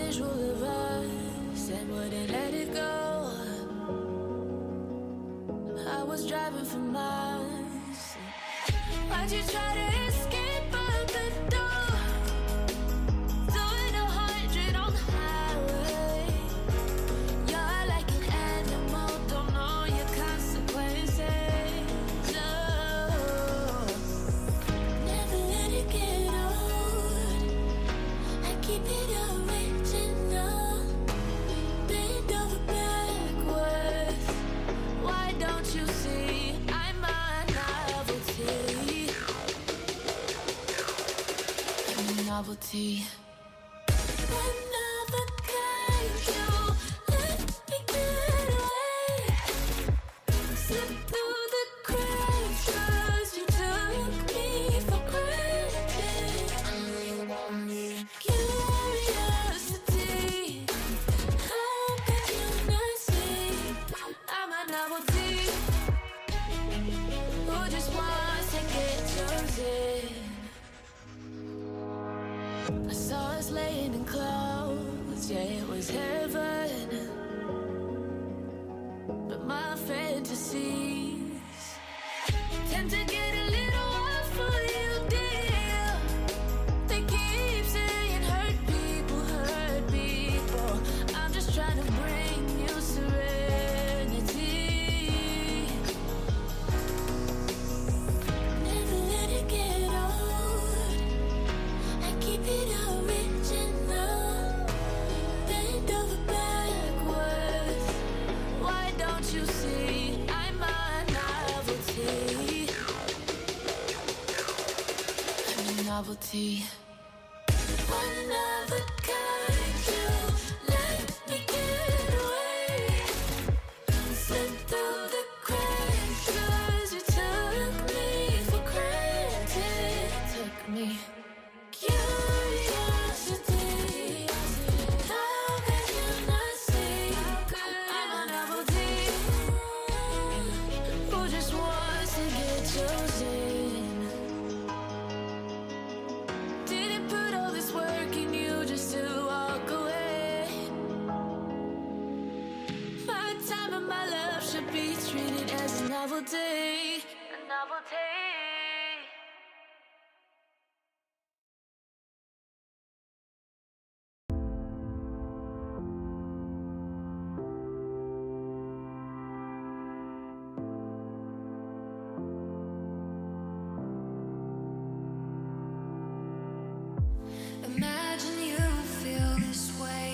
visual of us and wouldn't let it go. I was driving for miles. Why'd you try to escape out the door? Doing 100 on the highway. You're like an animal, don't know your consequences. No, never let it get old. I keep it original. Bend over backwards. Why don't you see I'm a novelty? I'm a novelty. One of a kind, you let me get away. Slip through the cracks 'cause you took me for granted. Curiosity, how could you not see I'm a novelty who just wants to get chosen? I saw us laying in clouds, yeah, it was heaven. But my fantasies tend to get a little wild for you, dear. They keep saying hurt people. I'm just trying to bring you serenity. Never let it get old. I keep it original. Bend over backwards. Why don't you see I'm a novelty? I'm a novelty. One of a kind, you let me get away. Slip through the cracks 'cause you took me for granted. Took me. Curiosity, how could you not see I'm a novelty who just wants to get chosen? Didn't put all this work in you just to walk away. My time and my love should be treated as a novelty. A novelty. Imagine you feel this way.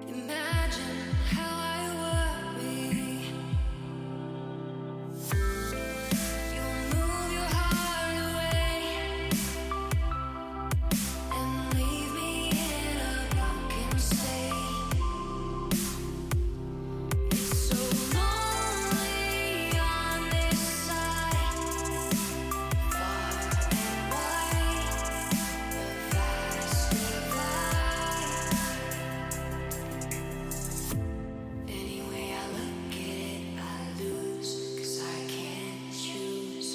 Imagine how I worry. You'll move your heart away and leave me in a broken state. It's so lonely on this side. Far and wide, the vast divide. Any way I look at it, I lose, 'cause I can't choose.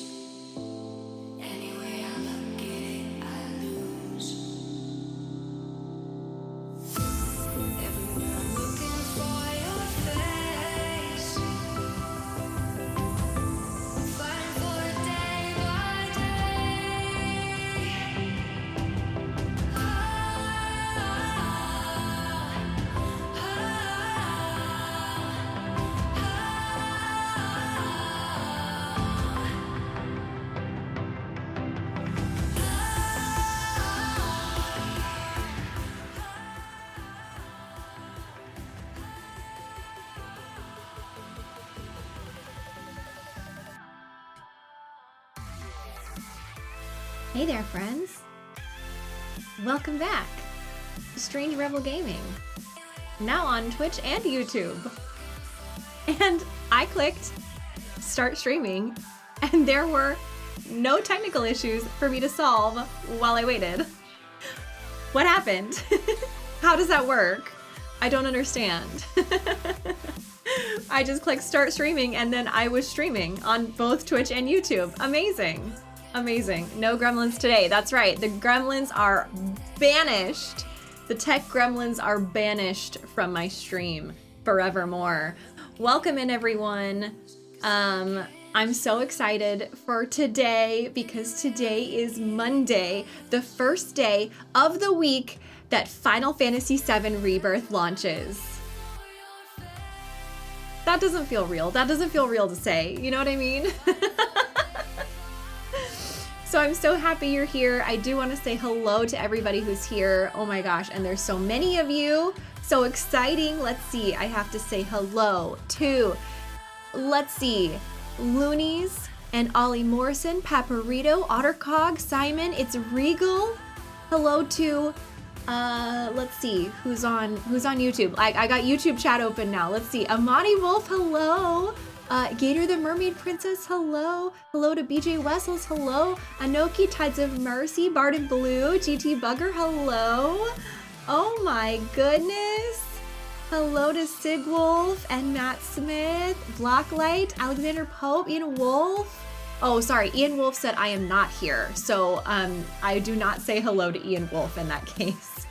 Any way I look at it, I lose. Everywhere I'm looking for your face. Fighting for it day by day. Hey there, friends! Welcome back to Strange Rebel Gaming, now on Twitch and YouTube. And I clicked start streaming, and there were no technical issues for me to solve while I waited. What happened? How does that work? I don't understand. I just clicked start streaming and then I was streaming on both Twitch and YouTube. Amazing. Amazing. No gremlins today. That's right. The gremlins are banished. The tech gremlins are banished from my stream forevermore. Welcome in, everyone. I'm so excited for today because today is Monday, the first day of the week that Final Fantasy VII Rebirth launches. That doesn't feel real. That doesn't feel real to say. You know what I mean? So I'm so happy you're here. I do want to say hello to everybody who's here. Oh my gosh, and there's so many of you. So exciting. Let's see. I have to say hello to, let's see, Loonies and Ollie Morrison, Paparito, Ottercog, Simon, it's Regal. Hello to, let's see, who's on YouTube. I got YouTube chat open now. Let's see, Amani Wolf, hello. Gator the Mermaid Princess, hello. Hello to BJ Wessels, hello. Anoki, Tides of Mercy, Barden Blue, GT Bugger, hello. Oh my goodness. Hello to Sig Wolf and Matt Smith, Blocklight, Alexander Pope, Ian Wolf. Oh, sorry, Ian Wolf said I am not here. So I do not say hello to Ian Wolf in that case.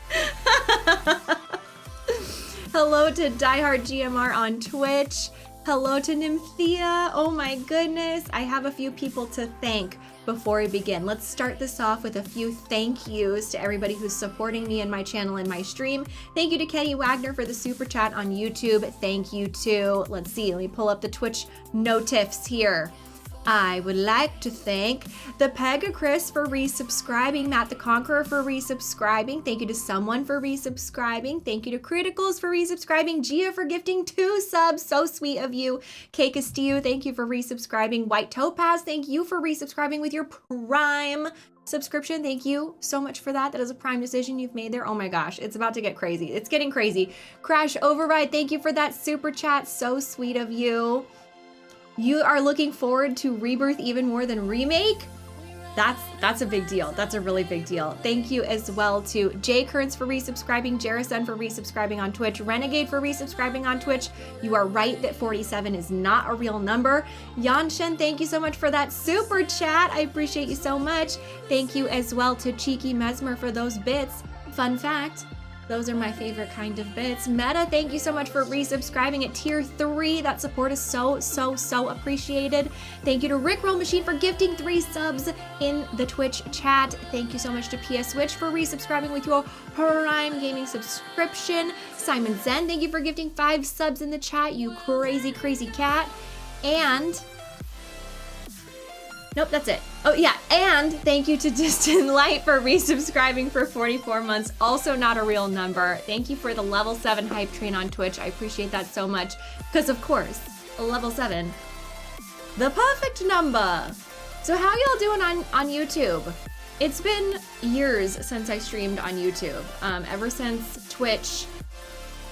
Hello to Diehard GMR on Twitch. Hello to Nymphia. Oh my goodness. I have a few people to thank before we begin. Let's start this off with a few thank yous to everybody who's supporting me and my channel and my stream. Thank you to Kenny Wagner for the super chat on YouTube. Thank you to, let's see, let me pull up the Twitch notifs here. I would like to thank the Pegacris for resubscribing, Matt the Conqueror for resubscribing, thank you to Someone for resubscribing, thank you to Criticals for resubscribing, Gia for gifting 2 subs, so sweet of you, K Castillo, thank you for resubscribing, White Topaz, thank you for resubscribing with your Prime subscription, thank you so much for that. That is a Prime decision you've made there. Oh my gosh, it's about to get crazy. It's getting crazy. Crash Override, thank you for that super chat, so sweet of you. You are looking forward to Rebirth even more than Remake? That's a big deal. That's a really big deal. Thank you as well to Jay Kearns for resubscribing, Jerison for resubscribing on Twitch, Renegade for resubscribing on Twitch. You are right that 47 is not a real number. Yanshen, thank you so much for that super chat. I appreciate you so much. Thank you as well to Cheeky Mesmer for those bits. Fun fact, those are my favorite kind of bits. Meta, thank you so much for resubscribing at tier 3. That support is so appreciated. Thank you to Rick Roll Machine for gifting 3 subs in the Twitch chat. Thank you so much to PS Switch for resubscribing with your Prime Gaming subscription. Simon Zen, thank you for gifting 5 subs in the chat, you crazy cat. And nope, that's it. Oh yeah, and thank you to Distant Light for resubscribing for 44 months. Also not a real number. Thank you for the level 7 hype train on Twitch. I appreciate that so much. Because of course, a level 7, the perfect number. So how y'all doing on YouTube? It's been years since I streamed on YouTube. Ever since Twitch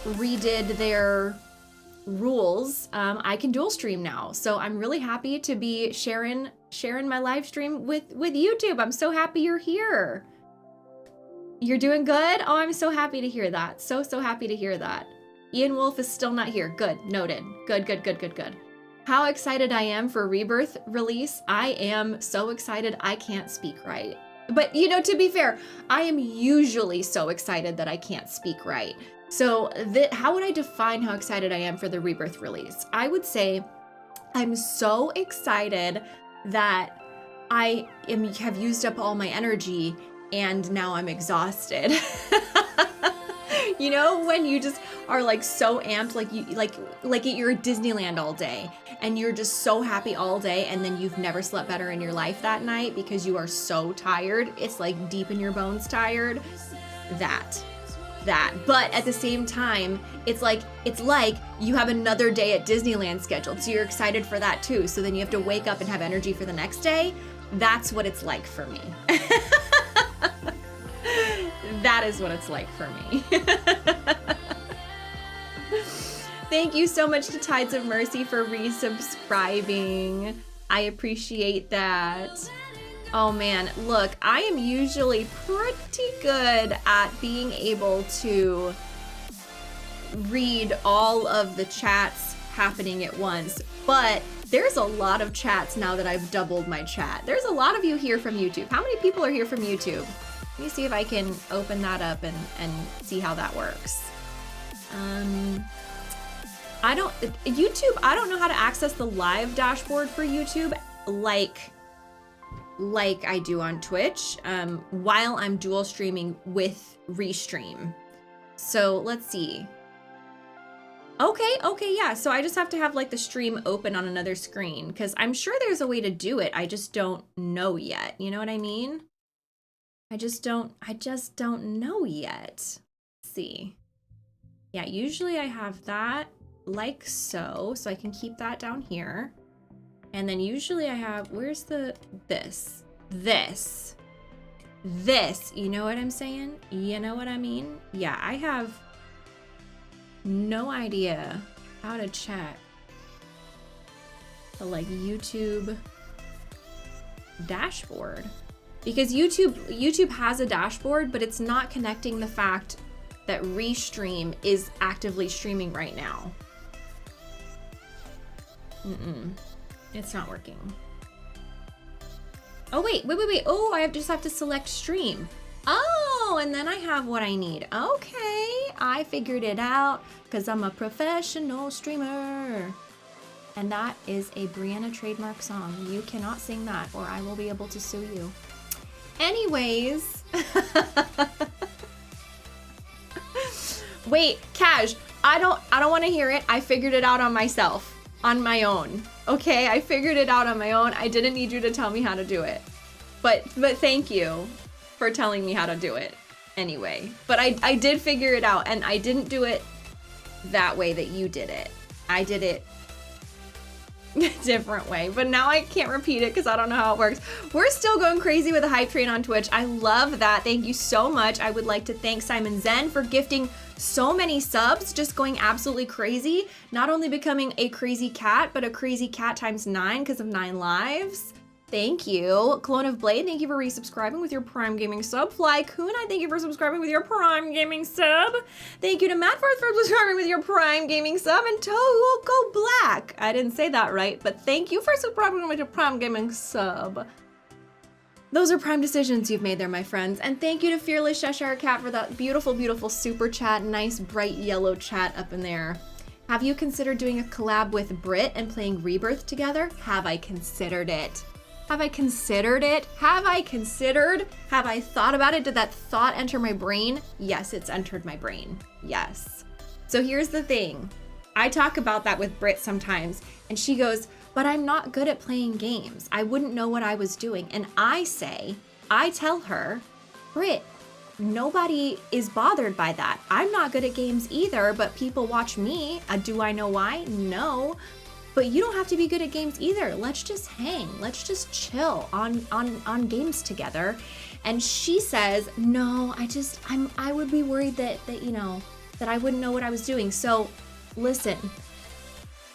redid their rules, I can dual stream now. So I'm really happy to be sharing my live stream with YouTube. I'm so happy you're here. You're doing good? Oh, I'm so happy to hear that. So happy to hear that. Ian Wolf is still not here. Good, noted. Good. How excited I am for Rebirth release. I am so excited I can't speak right. But you know, to be fair, I am usually so excited that I can't speak right. So how would I define how excited I am for the Rebirth release? I would say I'm so excited that I have used up all my energy and now I'm exhausted. You know, when you just are like so amped, like you're at Disneyland all day and you're just so happy all day and then you've never slept better in your life that night because you are so tired. It's like deep in your bones tired. That. But at the same time, it's like you have another day at Disneyland scheduled, so you're excited for that too. So then you have to wake up and have energy for the next day. That's what it's like for me. That is what it's like for me. Thank you so much to Tides of Mercy for resubscribing. I appreciate that. Oh man, look, I am usually pretty good at being able to read all of the chats happening at once, but there's a lot of chats now that I've doubled my chat. There's a lot of you here from YouTube. How many people are here from YouTube? Let me see if I can open that up and see how that works. I don't know how to access the live dashboard for YouTube like I do on Twitch, while I'm dual streaming with Restream. So let's see. Okay, yeah, so I just have to have like the stream open on another screen, because I'm sure there's a way to do it. I just don't know yet. You know what I mean? I just don't know yet. Let's see. Yeah, usually I have that like so I can keep that down here. And then usually I have, where's the, this, you know what I'm saying? You know what I mean? Yeah, I have no idea how to check the like YouTube dashboard, because YouTube has a dashboard, but it's not connecting the fact that Restream is actively streaming right now. It's not working. Oh wait. Oh, I just have to select stream. Oh, and then I have what I need. Okay, I figured it out because I'm a professional streamer. And that is a Brianna trademark song. You cannot sing that or I will be able to sue you. Anyways. Wait, Cash, I don't want to hear it. I figured it out on myself, on my own. Okay, I figured it out on my own. I didn't need you to tell me how to do it. But thank you for telling me how to do it anyway. But I did figure it out, and I didn't do it that way that you did it. I did it a different way, but now I can't repeat it because I don't know how it works. We're still going crazy with the hype train on Twitch. I love that. Thank you so much. I would like to thank Simon Zen for gifting so many subs, just going absolutely crazy. Not only becoming a crazy cat, but a crazy cat times 9 because of 9 lives. Thank you. Clone of Blade, thank you for resubscribing with your Prime Gaming sub. Fly Kun, I thank you for subscribing with your Prime Gaming sub. Thank you to Matt for subscribing with your Prime Gaming sub. And Toe will go black. I didn't say that right, but thank you for subscribing with your Prime Gaming sub. Those are prime decisions you've made there, my friends. And thank you to Fearless Cheshire Cat for that beautiful, beautiful super chat. Nice bright yellow chat up in there. Have you considered doing a collab with Brit and playing Rebirth together? Have I considered it? Have I considered it? Have I considered? Have I thought about it? Did that thought enter my brain? Yes, it's entered my brain. Yes. So here's the thing. I talk about that with Brit sometimes, and she goes, but I'm not good at playing games. I wouldn't know what I was doing. And I tell her, Brit, nobody is bothered by that. I'm not good at games either, but people watch me. Do I know why? No. But you don't have to be good at games either. Let's just hang. Let's just chill on games together. And she says, no, I would be worried that you know, that I wouldn't know what I was doing. So listen,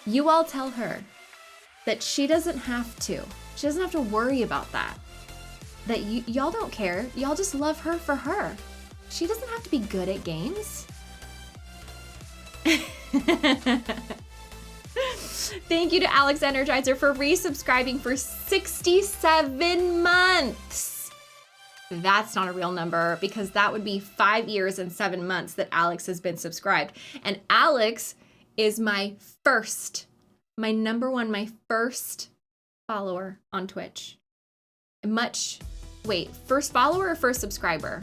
you all tell her that she doesn't have to. She doesn't have to worry about that. That y'all don't care. Y'all just love her for her. She doesn't have to be good at games. Thank you to Alex Energizer for resubscribing for 67 months. That's not a real number because that would be 5 years and 7 months that Alex has been subscribed. And Alex is my first follower on Twitch. First follower or first subscriber?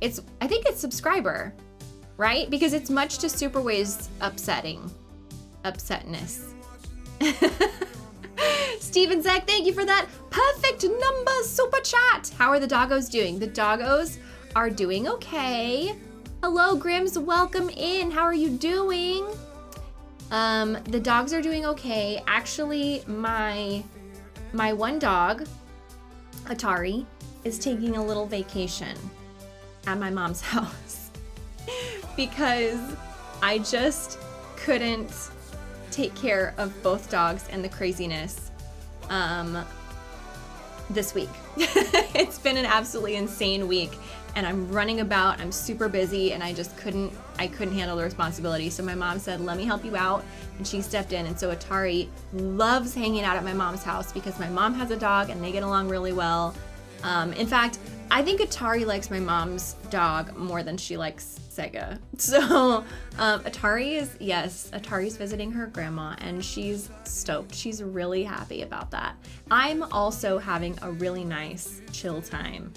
I think it's subscriber, right? Because it's much to Superway's upsetness. Steven Zek, thank you for that perfect number super chat. How are the doggos doing? The doggos are doing okay. Hello, Grims, welcome in. How are you doing? The dogs are doing okay. Actually, my one dog, Atari, is taking a little vacation at my mom's house because I just couldn't take care of both dogs and the craziness this week. It's been an absolutely insane week and I'm running about, I'm super busy, and I couldn't handle the responsibility. So my mom said, let me help you out, and she stepped in. And so Atari loves hanging out at my mom's house because my mom has a dog and they get along really well. In fact, I think Atari likes my mom's dog more than she likes Sega. So Atari's visiting her grandma and she's stoked. She's really happy about that. I'm also having a really nice chill time.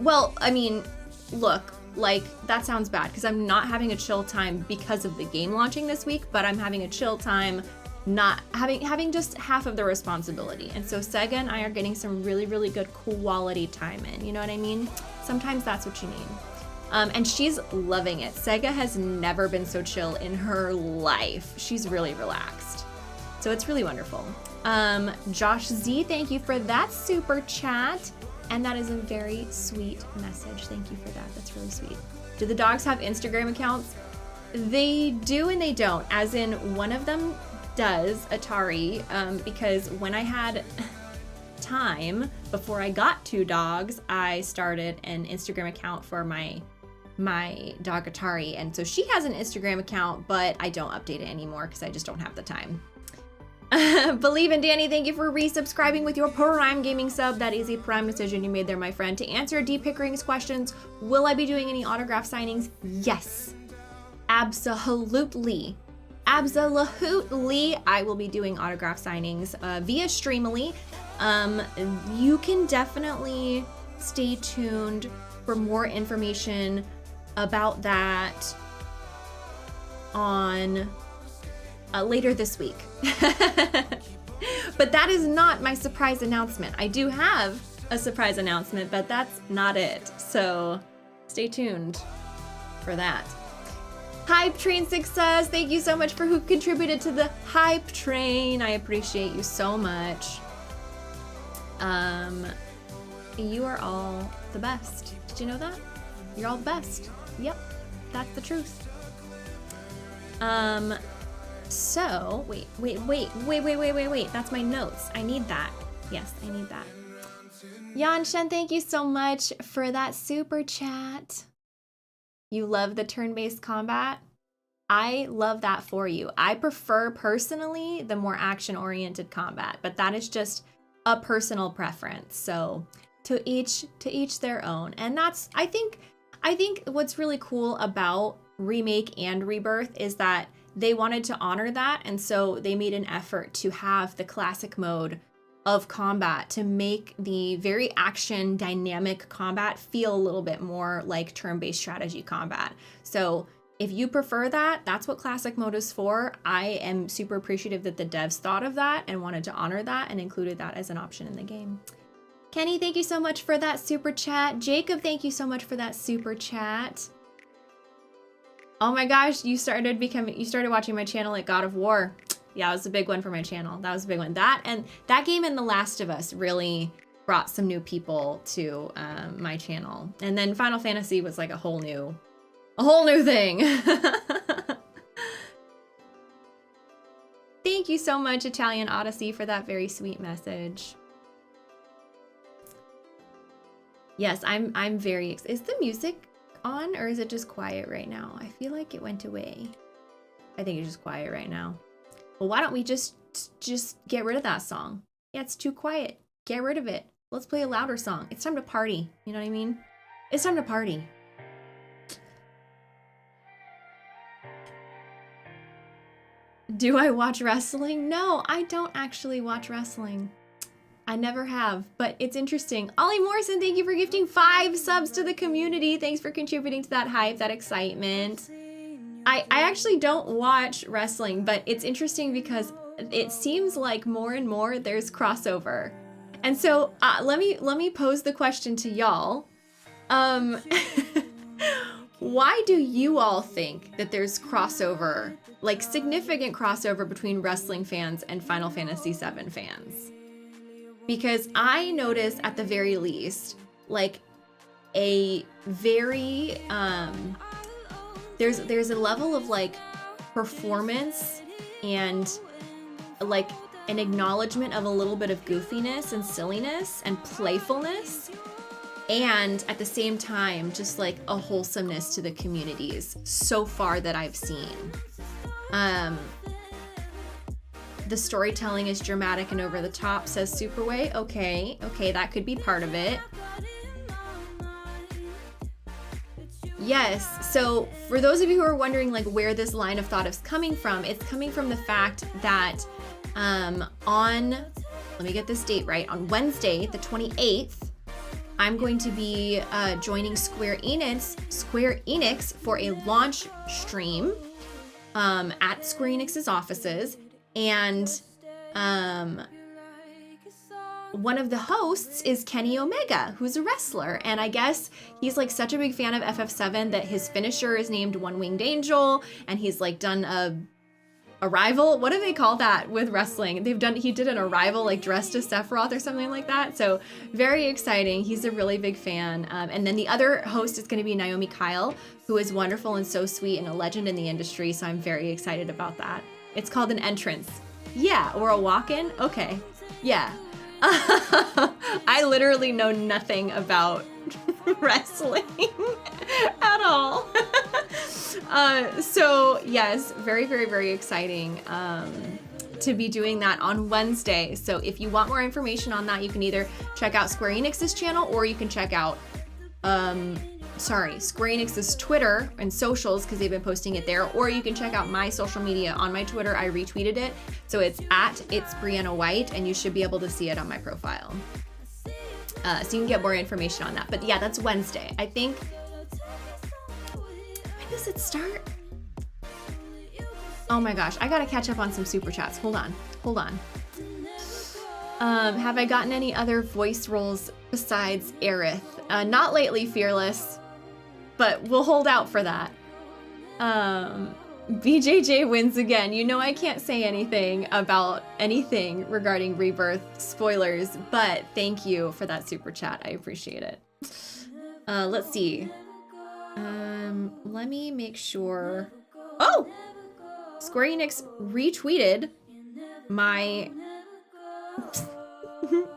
Well, I mean, look, like that sounds bad because I'm not having a chill time because of the game launching this week, but I'm having a chill time not having just half of the responsibility. And so Sega and I are getting some really, really good quality time in, you know what I mean? Sometimes that's what you need. And she's loving it. Sega has never been so chill in her life. She's really relaxed. So it's really wonderful. Josh Z, thank you for that super chat. And that is a very sweet message. Thank you for that. That's really sweet. Do the dogs have Instagram accounts? They do and they don't. As in, one of them does, Atari, because when I had time before I got 2 dogs, I started an Instagram account for my dog Atari, and so she has an Instagram account, but I don't update it anymore because I just don't have the time. Believe in Danny, thank you for resubscribing with your Prime Gaming sub. That is a prime decision you made there, my friend. To answer D. Pickering's questions, will I be doing any autograph signings? Yes, absolutely. Absolutely, I will be doing autograph signings via Streamily. You can definitely stay tuned for more information about that on later this week. But that is not my surprise announcement. I do have a surprise announcement, but that's not it. So stay tuned for that. Hype Train Success, thank you so much for who contributed to the Hype Train. I appreciate you so much. You are all the best. Did you know that? You're all the best. Yep, that's the truth. So, wait. That's my notes. I need that. Yes, I need that. Yan Shen, thank you so much for that super chat. You love the turn-based combat? I love that for you. I prefer, personally, the more action-oriented combat, but that is just a personal preference. So to each their own. And that's, I think what's really cool about Remake and Rebirth is that they wanted to honor that, and so they made an effort to have the classic mode of combat to make the very action dynamic combat feel a little bit more like turn-based strategy combat. So if you prefer that, that's what classic mode is for. I am super appreciative that the devs thought of that and wanted to honor that and included that as an option in the game. Kenny, thank you so much for that super chat. Jacob, thank you so much for that super chat. Oh my gosh, you started watching my channel at God of War. Yeah, it was a big one for my channel. That was a big one. That game and The Last of Us really brought some new people to my channel. And then Final Fantasy was like a whole new thing. Thank you so much, Italian Odyssey, for that very sweet message. Yes, I'm very is the music on or is it just quiet right now? I feel like it went away. I think it's just quiet right now. Well, why don't we just get rid of that song? Yeah, it's too quiet. Get rid of it. Let's play a louder song. It's time to party. You know what I mean? It's time to party. Do I watch wrestling? No, I don't actually watch wrestling. I never have, but it's interesting. Ollie Morrison, thank you for gifting 5 subs to the community. Thanks for contributing to that hype, that excitement. I actually don't watch wrestling, but it's interesting because it seems like more and more there's crossover. And so let me pose the question to y'all. Why do you all think that there's crossover, like significant crossover between wrestling fans and Final Fantasy VII fans? Because I notice at the very least, like a very, there's a level of like performance and like an acknowledgement of a little bit of goofiness and silliness and playfulness and at the same time, just like a wholesomeness to the communities so far that I've seen. The storytelling is dramatic and over the top, says Superway. Okay, that could be part of it. Yes, so for those of you who are wondering like where this line of thought is coming from, it's coming from the fact that let me get this date right, on Wednesday, the 28th, I'm going to be joining Square Enix for a launch stream at Square Enix's offices, and one of the hosts is Kenny Omega, who's a wrestler, and I guess he's like such a big fan of FF7 that his finisher is named One Winged Angel, and he's like done a Arrival. What do they call that with wrestling? He did an Arrival like dressed as Sephiroth or something like that. So very exciting. He's a really big fan. And then the other host is going to be Naomi Kyle, who is wonderful and so sweet and a legend in the industry. So I'm very excited about that. It's called an entrance. Yeah, or a walk-in. Okay. Yeah. I literally know nothing about wrestling at all. So yes, very, very, very exciting to be doing that on Wednesday. So if you want more information on that, you can either check out Square Enix's channel, or you can check out Square Enix's Twitter and socials, because they've been posting it there, or you can check out my social media on my Twitter. I retweeted it, so it's @itsBriannaWhite, and you should be able to see it on my profile. So you can get more information on that. But yeah, that's Wednesday. I think, when does it start? Oh my gosh, I gotta catch up on some super chats. Hold on. Have I gotten any other voice roles besides Aerith? Not lately, Fearless, but we'll hold out for that. BJJ wins again. You know I can't say anything about anything regarding Rebirth spoilers, but thank you for that super chat. I appreciate it. Let's see. Let me make sure. Oh! Square Enix retweeted my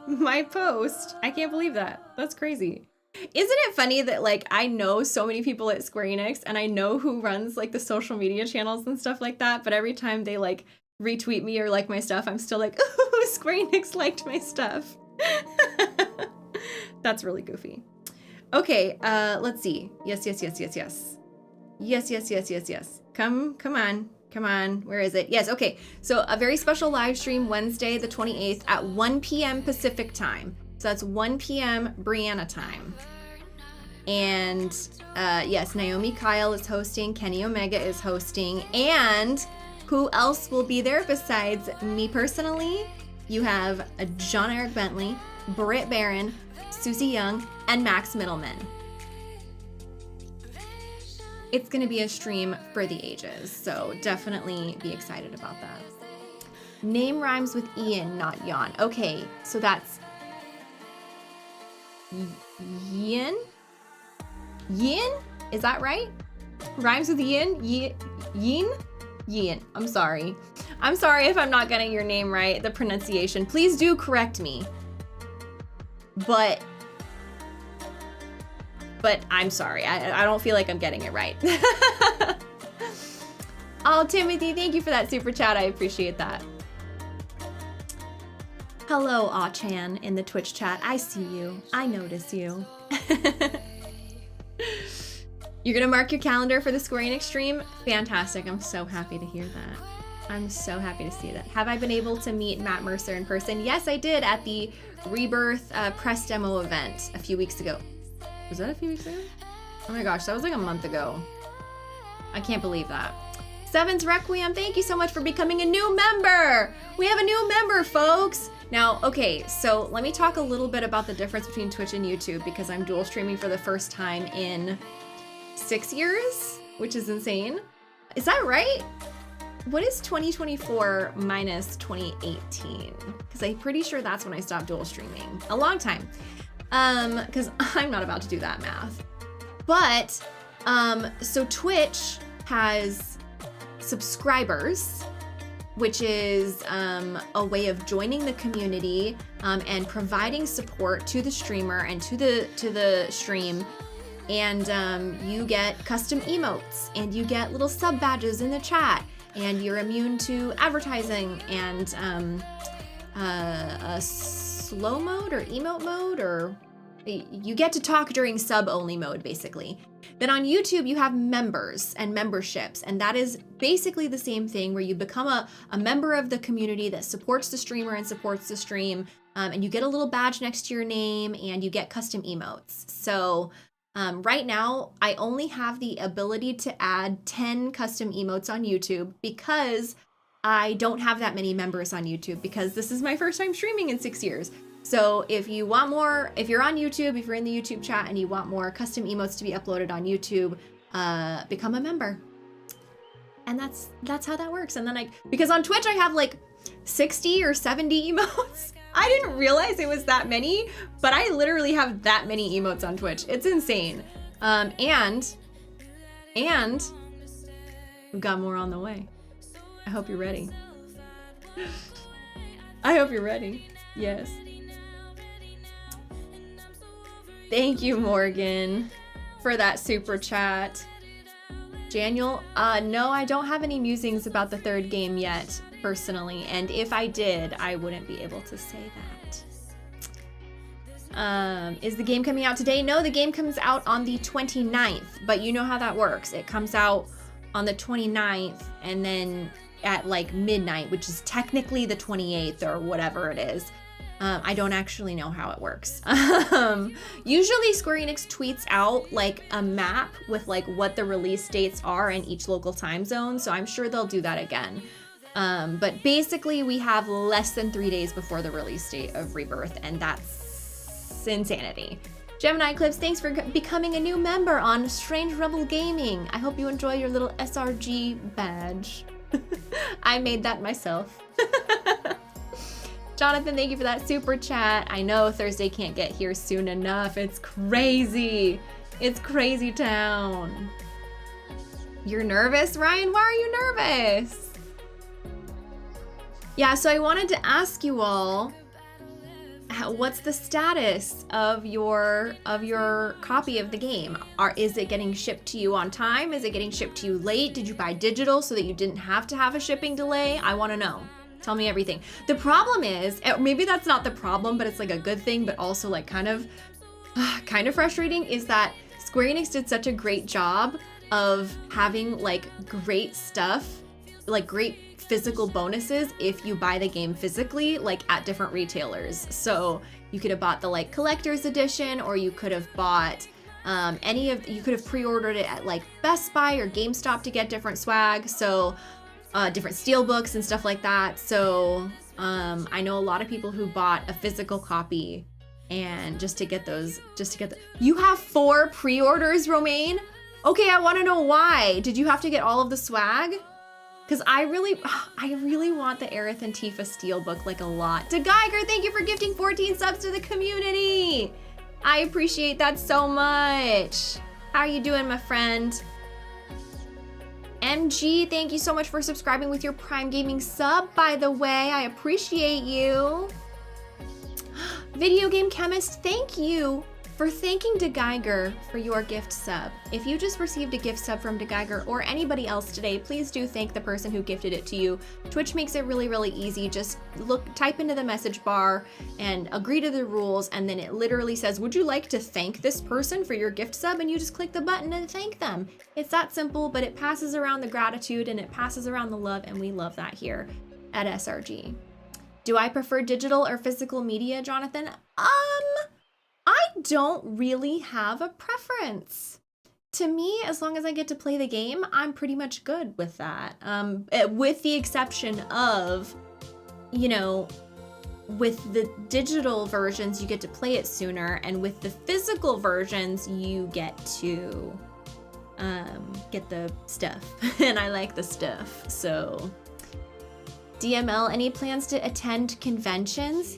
my post. I can't believe that. That's crazy. Isn't it funny that like I know so many people at Square Enix, and I know who runs like the social media channels and stuff like that, but every time they like retweet me or like my stuff, I'm still like, oh, Square Enix liked my stuff. That's really goofy. Okay, let's see. Yes. Come on. Where is it? Yes, okay. So a very special live stream Wednesday, the 28th at 1 p.m. Pacific time. So that's 1 p.m. Brianna time. And yes, Naomi Kyle is hosting, Kenny Omega is hosting, and who else will be there besides me personally? You have John Eric Bentley, Britt Barron, Susie Young, and Max Middleman. It's gonna be a stream for the ages, so definitely be excited about that. Name rhymes with Ian, not Jan. Okay, so that's Yin? Yin? Is that right? Rhymes with Yin? Yin? Yin. I'm sorry. I'm sorry if I'm not getting your name right, the pronunciation. Please do correct me. But I'm sorry. I don't feel like I'm getting it right. Oh, Timothy, thank you for that super chat. I appreciate that. Hello, Aw-chan in the Twitch chat. I see you. I notice you. You're gonna mark your calendar for the Square Enix stream? Fantastic. I'm so happy to hear that. I'm so happy to see that. Have I been able to meet Matt Mercer in person? Yes, I did at the Rebirth press demo event a few weeks ago. Was that a few weeks ago? Oh my gosh, that was like a month ago. I can't believe that. Sevens Requiem, thank you so much for becoming a new member. We have a new member, folks. Now, okay, so let me talk a little bit about the difference between Twitch and YouTube, because I'm dual streaming for the first time in 6 years, which is insane. Is that right? What is 2024 minus 2018? Because I'm pretty sure that's when I stopped dual streaming. A long time. Because I'm not about to do that math. But, so Twitch has subscribers, which is a way of joining the community and providing support to the streamer and to the stream. And you get custom emotes, and you get little sub badges in the chat, and you're immune to advertising and a slow mode or emote mode, or you get to talk during sub only mode basically. Then on YouTube you have members and memberships, and that is basically the same thing, where you become a member of the community that supports the streamer and supports the stream, and you get a little badge next to your name, and you get custom emotes. So right now, I only have the ability to add 10 custom emotes on YouTube because I don't have that many members on YouTube, because this is my first time streaming in 6 years. So if you want more, if you're on YouTube, if you're in the YouTube chat and you want more custom emotes to be uploaded on YouTube, become a member. And that's how that works. And then because on Twitch I have like 60 or 70 emotes. I didn't realize it was that many, but I literally have that many emotes on Twitch. It's insane. And we've got more on the way. I hope you're ready. I hope you're ready. Yes. Thank you, Morgan, for that super chat. Daniel, no, I don't have any musings about the third game yet, personally, and if I did, I wouldn't be able to say that. Is the game coming out today? No, the game comes out on the 29th, but you know how that works. It comes out on the 29th, and then at like midnight, which is technically the 28th or whatever it is. I don't actually know how it works. Usually Square Enix tweets out like a map with like what the release dates are in each local time zone, so I'm sure they'll do that again. But basically we have less than 3 days before the release date of Rebirth, and that's insanity. Gemini Clips, thanks for becoming a new member on Strange Rebel Gaming. I hope you enjoy your little SRG badge. I made that myself. Jonathan, thank you for that super chat. I know Thursday can't get here soon enough. It's crazy. It's crazy town. You're nervous, Ryan? Why are you nervous? Yeah, so I wanted to ask you all, what's the status of your copy of the game? Is it getting shipped to you on time? Is it getting shipped to you late? Did you buy digital so that you didn't have to have a shipping delay? I want to know. Tell me everything. The problem is, maybe that's not the problem, but it's like a good thing, but also like kind of frustrating, is that Square Enix did such a great job of having like great stuff, like great physical bonuses if you buy the game physically, like at different retailers. So you could have bought the like collector's edition, or you could have bought you could have pre-ordered it at like Best Buy or GameStop to get different swag. So different steelbooks and stuff like that. So I know a lot of people who bought a physical copy, and just to get you have 4 pre-orders, Romaine? Okay, I want to know why. Did you have to get all of the swag? Because I really want the Aerith and Tifa steelbook like a lot. To Geiger, thank you for gifting 14 subs to the community. I appreciate that so much. How are you doing, my friend? MG, thank you so much for subscribing with your Prime Gaming sub, by the way. I appreciate you. Video Game Chemist, thank you for thanking DeGeiger for your gift sub. If you just received a gift sub from DeGeiger or anybody else today, please do thank the person who gifted it to you. Twitch makes it really, really easy. Just type into the message bar and agree to the rules, and then it literally says, would you like to thank this person for your gift sub? And you just click the button and thank them. It's that simple, but it passes around the gratitude and it passes around the love, and we love that here at SRG. Do I prefer digital or physical media, Jonathan? I don't really have a preference. To me, as long as I get to play the game, I'm pretty much good with that. With the exception of, you know, with the digital versions, you get to play it sooner, and with the physical versions, you get to get the stuff, and I like the stuff, so. DML, any plans to attend conventions?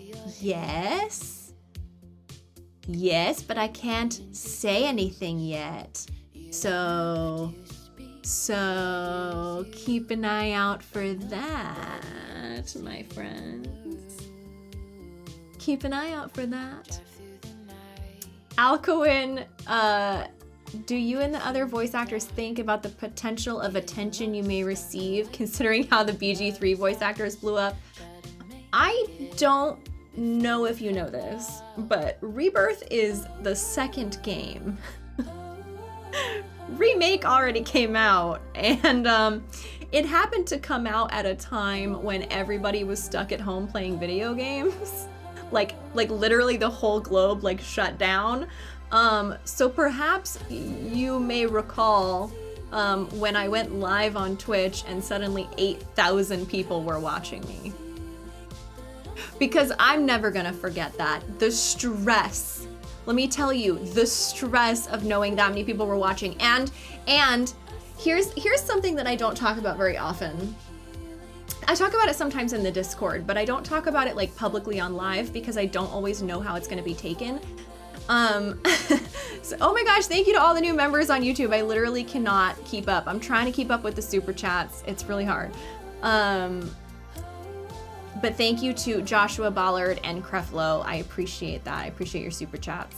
Yes, but I can't say anything yet. So So keep an eye out for that, my friends. Keep an eye out for that. Alcoin, do you and the other voice actors think about the potential of attention you may receive considering how the BG3 voice actors blew up? I don't know if you know this, but Rebirth is the second game. Remake already came out, and it happened to come out at a time when everybody was stuck at home playing video games. like literally the whole globe like shut down. So perhaps you may recall when I went live on Twitch and suddenly 8,000 people were watching me. Because I'm never gonna forget that. The stress. Let me tell you, the stress of knowing that many people were watching. And here's something that I don't talk about very often. I talk about it sometimes in the Discord, but I don't talk about it like publicly on live because I don't always know how it's gonna be taken. So, oh my gosh, thank you to all the new members on YouTube. I literally cannot keep up. I'm trying to keep up with the super chats. It's really hard. But thank you to Joshua Ballard and Creflo. I appreciate that. I appreciate your super chats.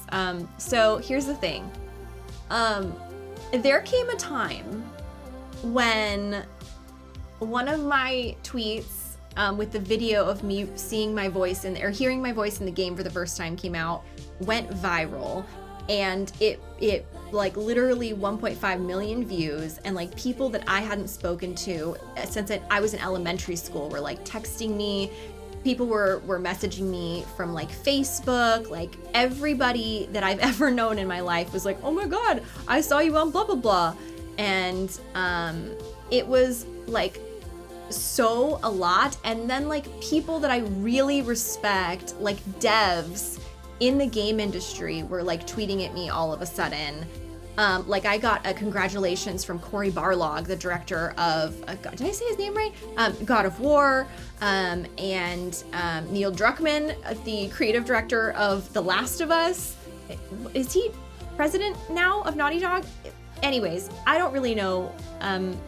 So here's the thing. There came a time when one of my tweets with the video of me seeing my voice or hearing my voice in the game for the first time came out, went viral, and it like literally 1.5 million views, and like people that I hadn't spoken to since I was in elementary school were like texting me. People were messaging me from like Facebook. Like everybody that I've ever known in my life was like, oh my god, I saw you on blah blah blah. And it was like so a lot. And then like people that I really respect, like devs in the game industry, were like tweeting at me all of a sudden. Like I got a congratulations from Cory Barlog, the director of, did I say his name right? God of War, and Neil Druckmann, the creative director of The Last of Us. Is he president now of Naughty Dog? Anyways, I don't really know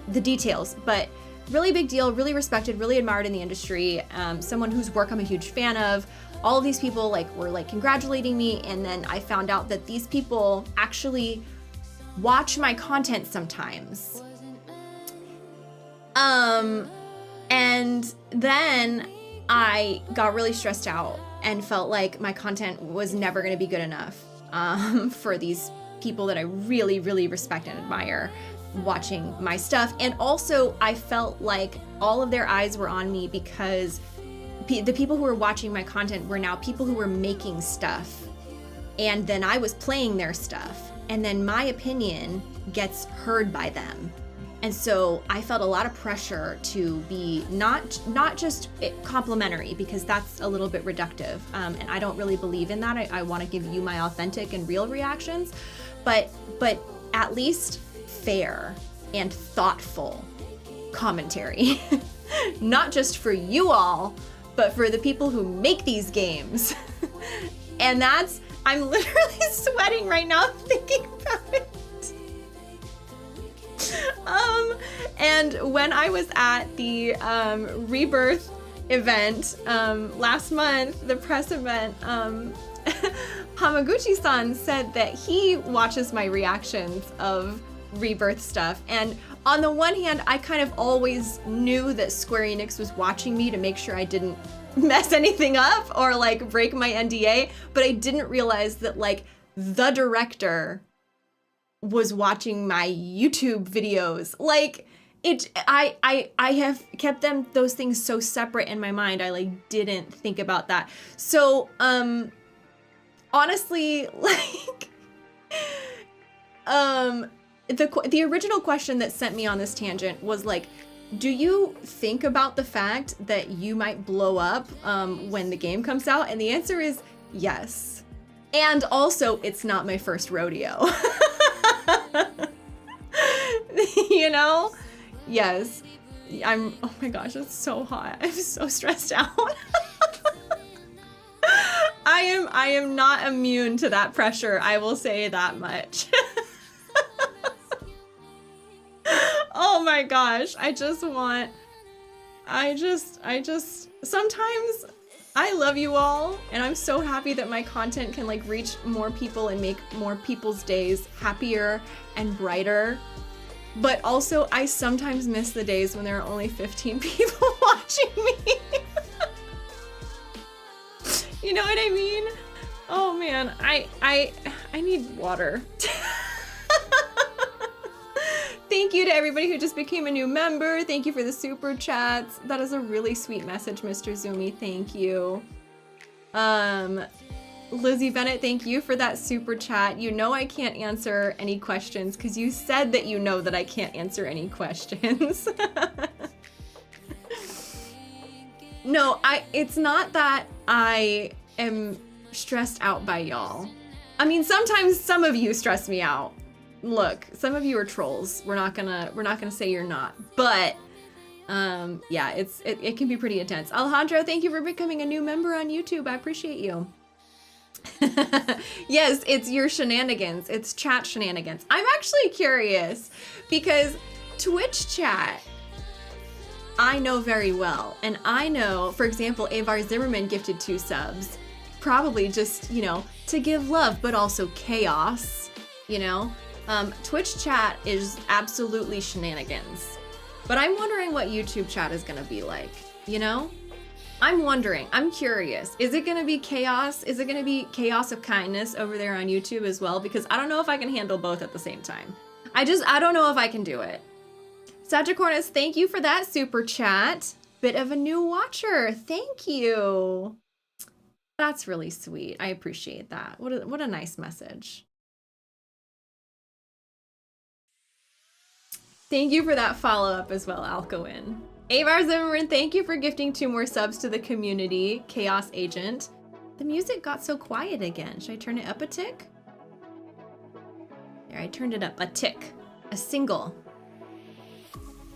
the details, but really big deal, really respected, really admired in the industry, someone whose work I'm a huge fan of. All of these people like were like congratulating me, and then I found out that these people actually watch my content sometimes. And then I got really stressed out and felt like my content was never going to be good enough for these people that I really, really respect and admire watching my stuff. And also I felt like all of their eyes were on me because the people who were watching my content were now people who were making stuff, and then I was playing their stuff, and then my opinion gets heard by them. And so I felt a lot of pressure to be not just complimentary, because that's a little bit reductive, and I don't really believe in that. I want to give you my authentic and real reactions, but at least fair and thoughtful commentary. Not just for you all, but for the people who make these games. And I'm literally sweating right now thinking about it. And when I was at the Rebirth event last month, the press event, Hamaguchi-san said that he watches my reactions of Rebirth stuff. And on the one hand, I kind of always knew that Square Enix was watching me to make sure I didn't mess anything up or like break my NDA, but I didn't realize that like the director was watching my YouTube videos. Like I have kept those things so separate in my mind. I like didn't think about that. So honestly, like the original question that sent me on this tangent was like, do you think about the fact that you might blow up when the game comes out? And the answer is yes. And also, it's not my first rodeo. You know? Yes. Oh my gosh, it's so hot. I'm so stressed out. I am not immune to that pressure, I will say that much. my gosh. I just, sometimes I love you all, and I'm so happy that my content can like reach more people and make more people's days happier and brighter. But also, I sometimes miss the days when there are only 15 people watching me. You know what I mean? Oh man, I need water. Thank you to everybody who just became a new member. Thank you for the super chats. That is a really sweet message, Mr. Zumi. Thank you. Lizzie Bennett, thank you for that super chat. You know I can't answer any questions because you said that you know that I can't answer any questions. No, it's not that I am stressed out by y'all. I mean, sometimes some of you stress me out. Look, some of you are trolls. We're not gonna say you're not, but yeah, it can be pretty intense. Alejandro, thank you for becoming a new member on YouTube. I appreciate you. Yes, it's your shenanigans. It's chat shenanigans. I'm actually curious because Twitch chat I know very well, and I know, for example, Avar Zimmerman gifted 2 subs, probably just, you know, to give love, but also chaos, you know? Twitch chat is absolutely shenanigans. But I'm wondering what YouTube chat is gonna be like, you know? I'm wondering, I'm curious. Is it gonna be chaos? Is it gonna be chaos of kindness over there on YouTube as well? Because I don't know if I can handle both at the same time. I don't know if I can do it. Sagicornis, thank you for that super chat. Bit of a new watcher, thank you. That's really sweet, I appreciate that. What a nice message. Thank you for that follow-up as well, Alcoin. Avar Zimmerman, thank you for gifting 2 more subs to the community. Chaos Agent. The music got so quiet again. Should I turn it up a tick? There, I turned it up a tick. A single.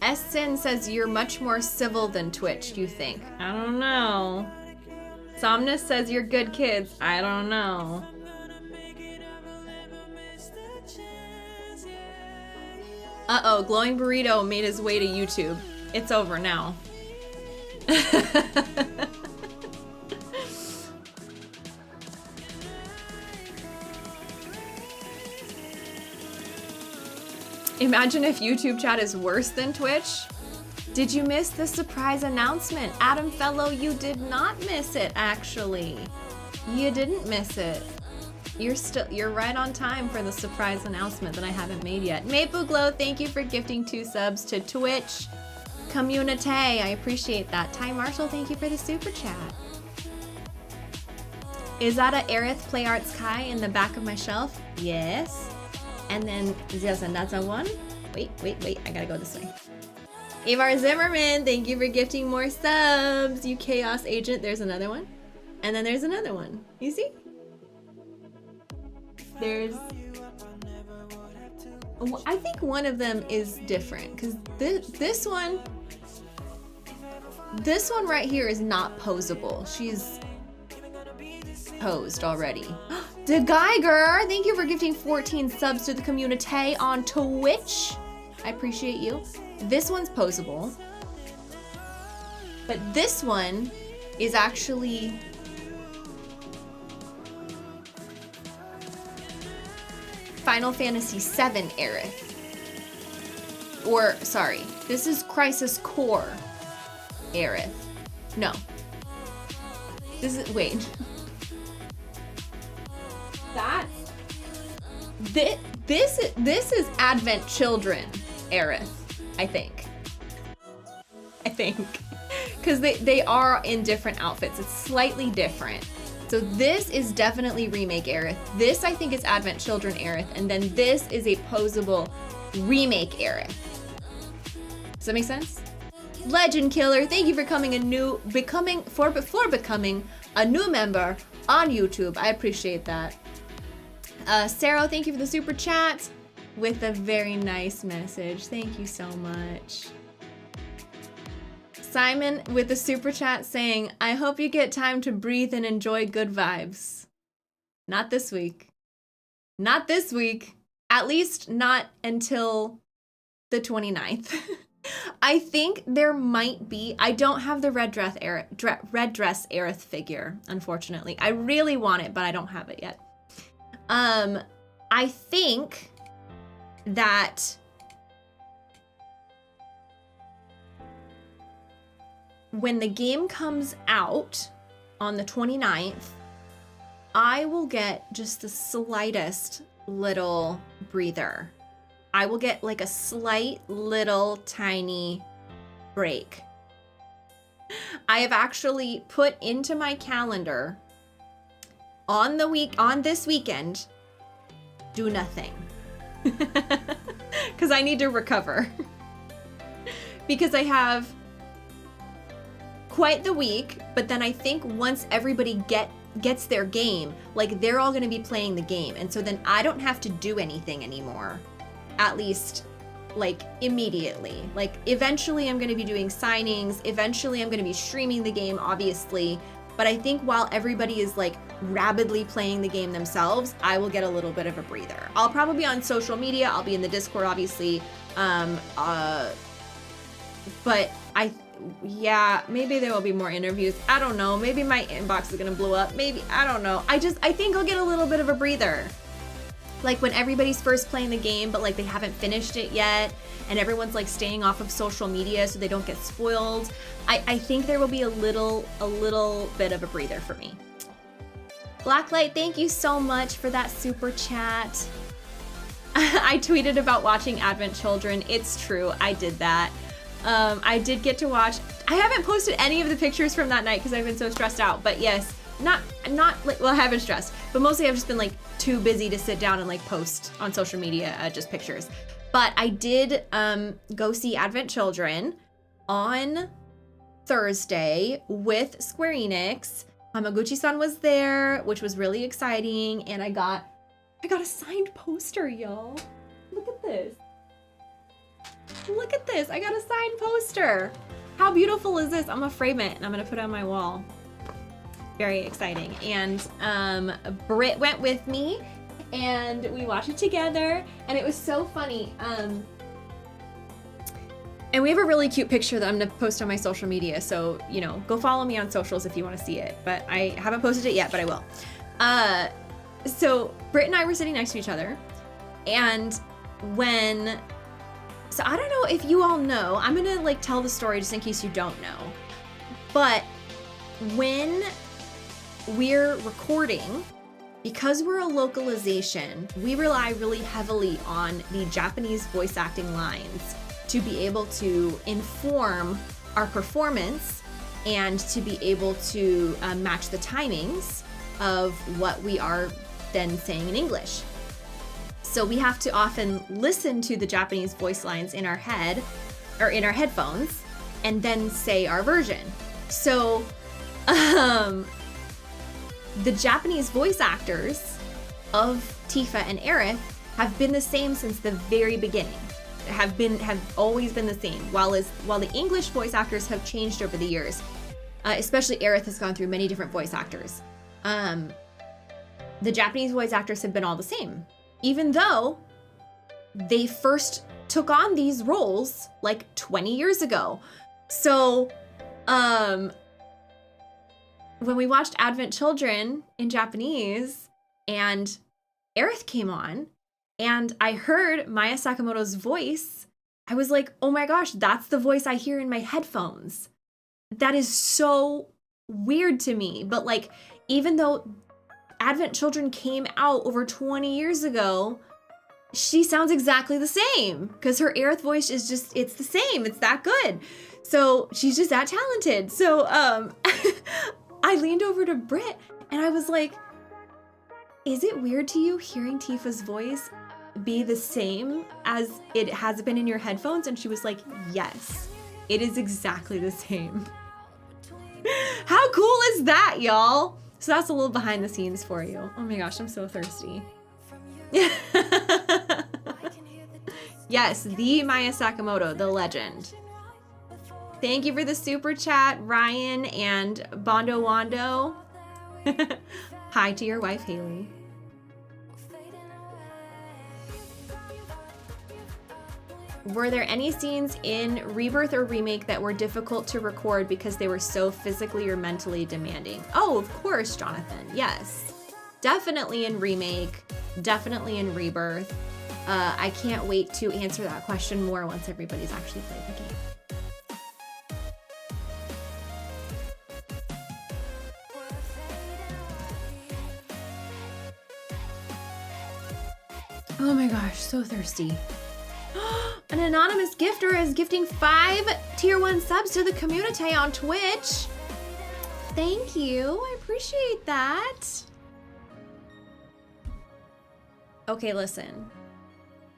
S-Sin says you're much more civil than Twitch, do you think? I don't know. Somnus says you're good kids. I don't know. Uh-oh, Glowing Burrito made his way to YouTube. It's over now. Imagine if YouTube chat is worse than Twitch. Did you miss the surprise announcement? Adam Fellow, you did not miss it, actually. You didn't miss it. You're right on time for the surprise announcement that I haven't made yet. Maple Glow, thank you for gifting 2 subs to Twitch community. I appreciate that. Ty Marshall, thank you for the super chat. Is that a Aerith Play Arts Kai in the back of my shelf? Yes. And then there's another one. Wait, I gotta go this way. Avar Zimmerman, thank you for gifting more subs. You Chaos Agent, there's another one. And then there's another one. You see? There's, I think one of them is different because this one right here is not posable. She's posed already. The Geiger, thank you for gifting 14 subs to the community on Twitch. I appreciate you. This one's posable, but this one is actually Final Fantasy VII Aerith. Or, sorry, this is Crisis Core Aerith. No. This is, wait. This is Advent Children Aerith, I think. Because they are in different outfits. It's slightly different. So this is definitely Remake Aerith. This, I think, is Advent Children Aerith. And then this is a posable Remake Aerith. Does that make sense? Legend Killer, thank you for becoming a new member on YouTube. I appreciate that. Sarah, thank you for the super chat with a very nice message. Thank you so much. Simon with the super chat saying, I hope you get time to breathe and enjoy good vibes. Not this week. Not this week. At least not until the 29th. I think there might be. I don't have the red dress Aerith figure, unfortunately. I really want it, but I don't have it yet. I think that when the game comes out on the 29th, I will get just the slightest little breather. I will get like a slight little tiny break. I have actually put into my calendar on this weekend, do nothing. Because I need to recover. Because I have quite the week, but then I think once everybody gets their game, like they're all gonna be playing the game. And so then I don't have to do anything anymore. At least like immediately. Like eventually I'm going to be doing signings. Eventually I'm going to be streaming the game, obviously. But I think while everybody is like rabidly playing the game themselves, I will get a little bit of a breather. I'll probably be on social media. I'll be in the Discord, obviously. But yeah, maybe there will be more interviews. I don't know. Maybe my inbox is going to blow up. Maybe, I don't know. I think I'll get a little bit of a breather. Like when everybody's first playing the game, but like they haven't finished it yet, and everyone's like staying off of social media so they don't get spoiled. I think there will be a little bit of a breather for me. Blacklight, thank you so much for that super chat. I tweeted about watching Advent Children. It's true, I did that. I did get to watch. I haven't posted any of the pictures from that night because I've been so stressed out, but yes, not like, well, I haven't stressed, but mostly I've just been like too busy to sit down and like post on social media just pictures. But I did go see Advent Children on Thursday with Square Enix. Hamaguchi-san was there, which was really exciting, and I got a signed poster, y'all. Look at this. Look at this. I got a signed poster. How beautiful is this? I'm gonna frame it and I'm gonna put it on my wall. Very exciting. And Britt went with me and we watched it together, and it was so funny. And we have a really cute picture that I'm gonna post on my social media, so you know, go follow me on socials if you want to see it, but I haven't posted it yet, but I will. So Britt and I were sitting next to each other, and so I don't know if you all know, I'm gonna like tell the story just in case you don't know, but when we're recording, because we're a localization, we rely really heavily on the Japanese voice acting lines to be able to inform our performance and to be able to match the timings of what we are then saying in English. So we have to often listen to the Japanese voice lines in our head or in our headphones and then say our version. So the Japanese voice actors of Tifa and Aerith have been the same since the very beginning. Have always been the same. While the English voice actors have changed over the years, especially Aerith has gone through many different voice actors. The Japanese voice actors have been all the same, even though they first took on these roles like 20 years ago. So, when we watched Advent Children in Japanese and Aerith came on and I heard Maya Sakamoto's voice, I was like, oh my gosh, that's the voice I hear in my headphones. That is so weird to me. But like, even though Advent Children came out over 20 years ago, she sounds exactly the same because her Aerith voice is just, it's the same. It's that good. So she's just that talented. So, I leaned over to Britt and I was like, is it weird to you hearing Tifa's voice be the same as it has been in your headphones? And she was like, yes, it is exactly the same. How cool is that, y'all? So that's a little behind the scenes for you. Oh my gosh, I'm so thirsty. Yes, the Maya Sakamoto, the legend. Thank you for the super chat, Ryan and Bondo Wando. Hi to your wife, Haley. were there any scenes in Rebirth or Remake that were difficult to record because they were so physically or mentally demanding? Oh, of course, Jonathan, yes. Definitely in Remake, definitely in Rebirth. I can't wait to answer that question more once everybody's actually played the game. Oh my gosh, so thirsty. An anonymous gifter is gifting 5 tier 1 subs to the community on Twitch. Thank you, I appreciate that. Okay, listen.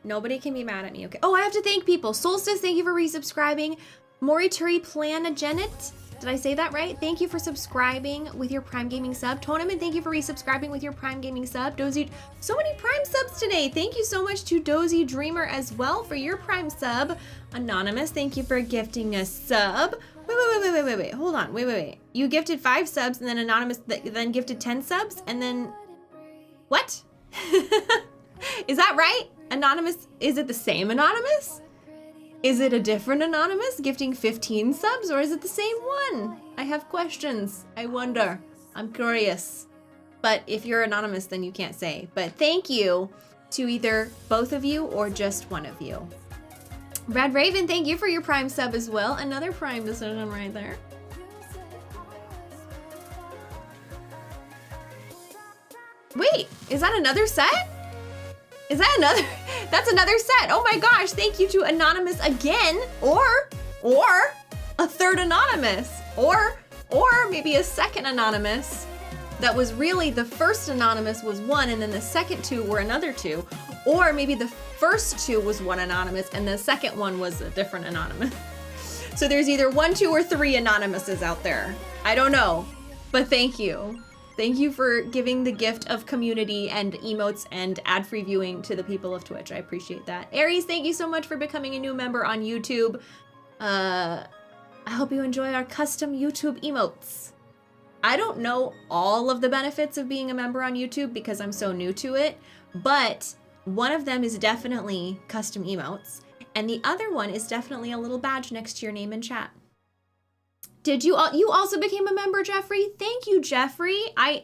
Nobody can be mad at me, okay? Oh, I have to thank people. Solstice, thank you for resubscribing. Morituri Planagenet, did I say that right? Thank you for subscribing with your Prime Gaming sub. Tournament, thank you for resubscribing with your Prime Gaming sub. Dozy, so many Prime subs today. Thank you so much to Dozy Dreamer as well for your Prime sub. Anonymous, thank you for gifting a sub. Wait, hold on, wait. You gifted 5 subs and then Anonymous then gifted 10 subs and then, what? Is that right? Anonymous, is it the same Anonymous? Is it a different Anonymous gifting 15 subs or is it the same one? I have questions. I wonder. I'm curious. But if you're Anonymous, then you can't say. But thank you to either both of you or just one of you. Red Raven, thank you for your Prime sub as well. Another Prime decision right there. Wait, is that another set? Is that another? That's another set. Oh my gosh, thank you to Anonymous again, or a third Anonymous, or maybe a second Anonymous. That was really the first Anonymous was one and then the second 2 were another 2. Or maybe the first 2 was one Anonymous and the second one was a different Anonymous. So there's either 1, 2, or 3 Anonymouses out there. I don't know, but thank you. Thank you for giving the gift of community and emotes and ad-free viewing to the people of Twitch. I appreciate that. Aries, thank you so much for becoming a new member on YouTube. I hope you enjoy our custom YouTube emotes. I don't know all of the benefits of being a member on YouTube because I'm so new to it, but one of them is definitely custom emotes, and the other one is definitely a little badge next to your name in chat. Did you also became a member, Jeffrey? Thank you, Jeffrey. I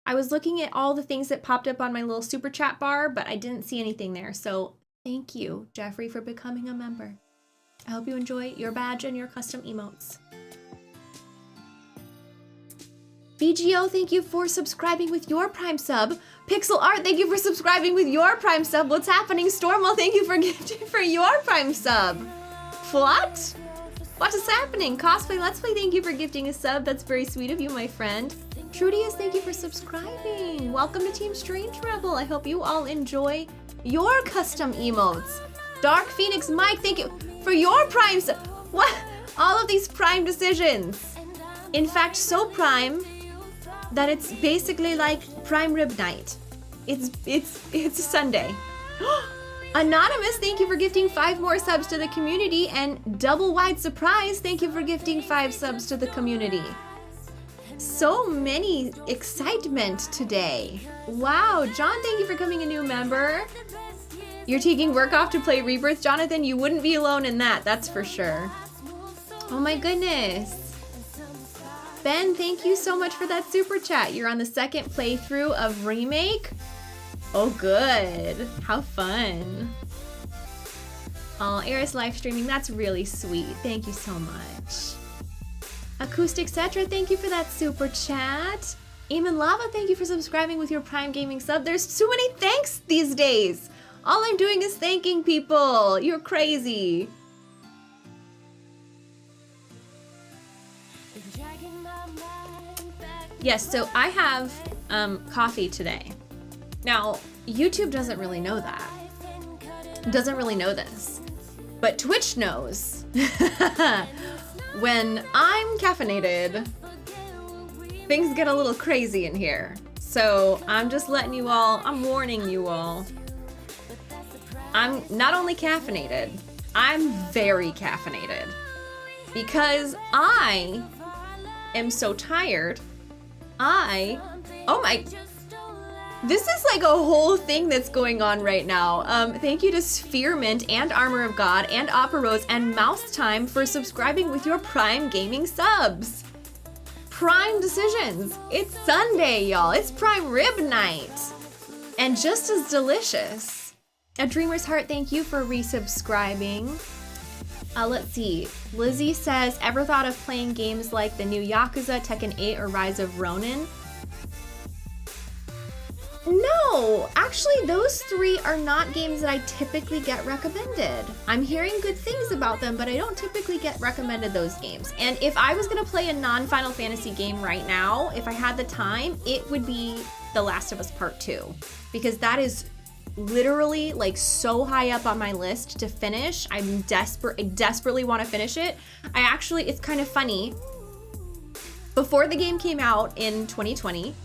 was looking at all the things that popped up on my little super chat bar, but I didn't see anything there. So thank you, Jeffrey, for becoming a member. I hope you enjoy your badge and your custom emotes. BGO, thank you for subscribing with your Prime sub. Pixel Art, thank you for subscribing with your Prime sub. What's happening? Stormwell, thank you for gifting for your Prime sub. What? What is happening? Cosplay Let's Play, thank you for gifting a sub. That's very sweet of you, my friend. Trudius, thank you for subscribing. Welcome to Team Strange Rebel. I hope you all enjoy your custom emotes. Dark Phoenix Mike, thank you for your Prime sub. What? All of these Prime decisions. In fact, so Prime that it's basically like Prime Rib Night. It's Sunday. Anonymous, thank you for gifting 5 more subs to the community, and Double Wide Surprise, thank you for gifting 5 subs to the community. So many excitement today. Wow, John, thank you for becoming a new member. You're taking work off to play Rebirth, Jonathan? You wouldn't be alone in that, that's for sure. Oh my goodness. Ben, thank you so much for that super chat. You're on the 2nd playthrough of Remake. Oh, good. How fun. Oh, Eris live streaming. That's really sweet. Thank you so much. Acoustic Cetra, thank you for that super chat. Eamon Lava, thank you for subscribing with your Prime Gaming sub. There's too many thanks these days. All I'm doing is thanking people. You're crazy. Yes, so I have coffee today. Now, YouTube doesn't really know that. Doesn't really know this. But Twitch knows. When I'm caffeinated, things get a little crazy in here. So I'm just letting you all, I'm warning you all. I'm not only caffeinated, I'm very caffeinated. Because I am so tired. This is like a whole thing that's going on right now. Thank you to Spheremint and Armor of God and Opera Rose and Mouse Time for subscribing with your Prime Gaming subs. Prime decisions. It's Sunday, y'all. It's Prime Rib Night. And just as delicious. A Dreamer's Heart, thank you for resubscribing. Let's see. Lizzie says, ever thought of playing games like the new Yakuza, Tekken 8, or Rise of Ronin? No, actually those three are not games that I typically get recommended. I'm hearing good things about them, but I don't typically get recommended those games. And if I was gonna play a non-Final Fantasy game right now, if I had the time, it would be The Last of Us Part 2. Because that is literally like so high up on my list to finish. I desperately want to finish it. It's kind of funny. Before the game came out in 2020,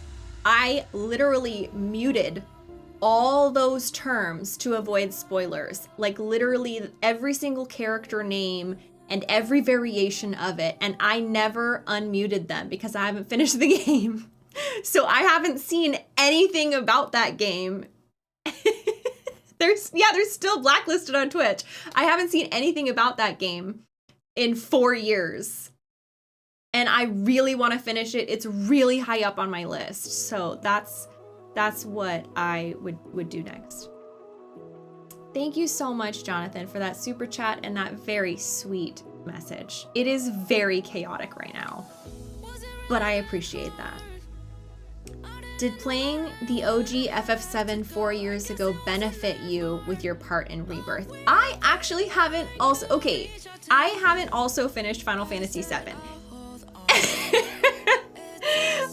I literally muted all those terms to avoid spoilers. Like literally every single character name and every variation of it. And I never unmuted them because I haven't finished the game. So I haven't seen anything about that game. They're still blacklisted on Twitch. I haven't seen anything about that game in 4 years. And I really want to finish it. It's really high up on my list. So that's what I would do next. Thank you so much, Jonathan, for that super chat and that very sweet message. It is very chaotic right now, but I appreciate that. Did playing the OG FF7 4 years ago benefit you with your part in Rebirth? I actually haven't I haven't also finished Final Fantasy VII.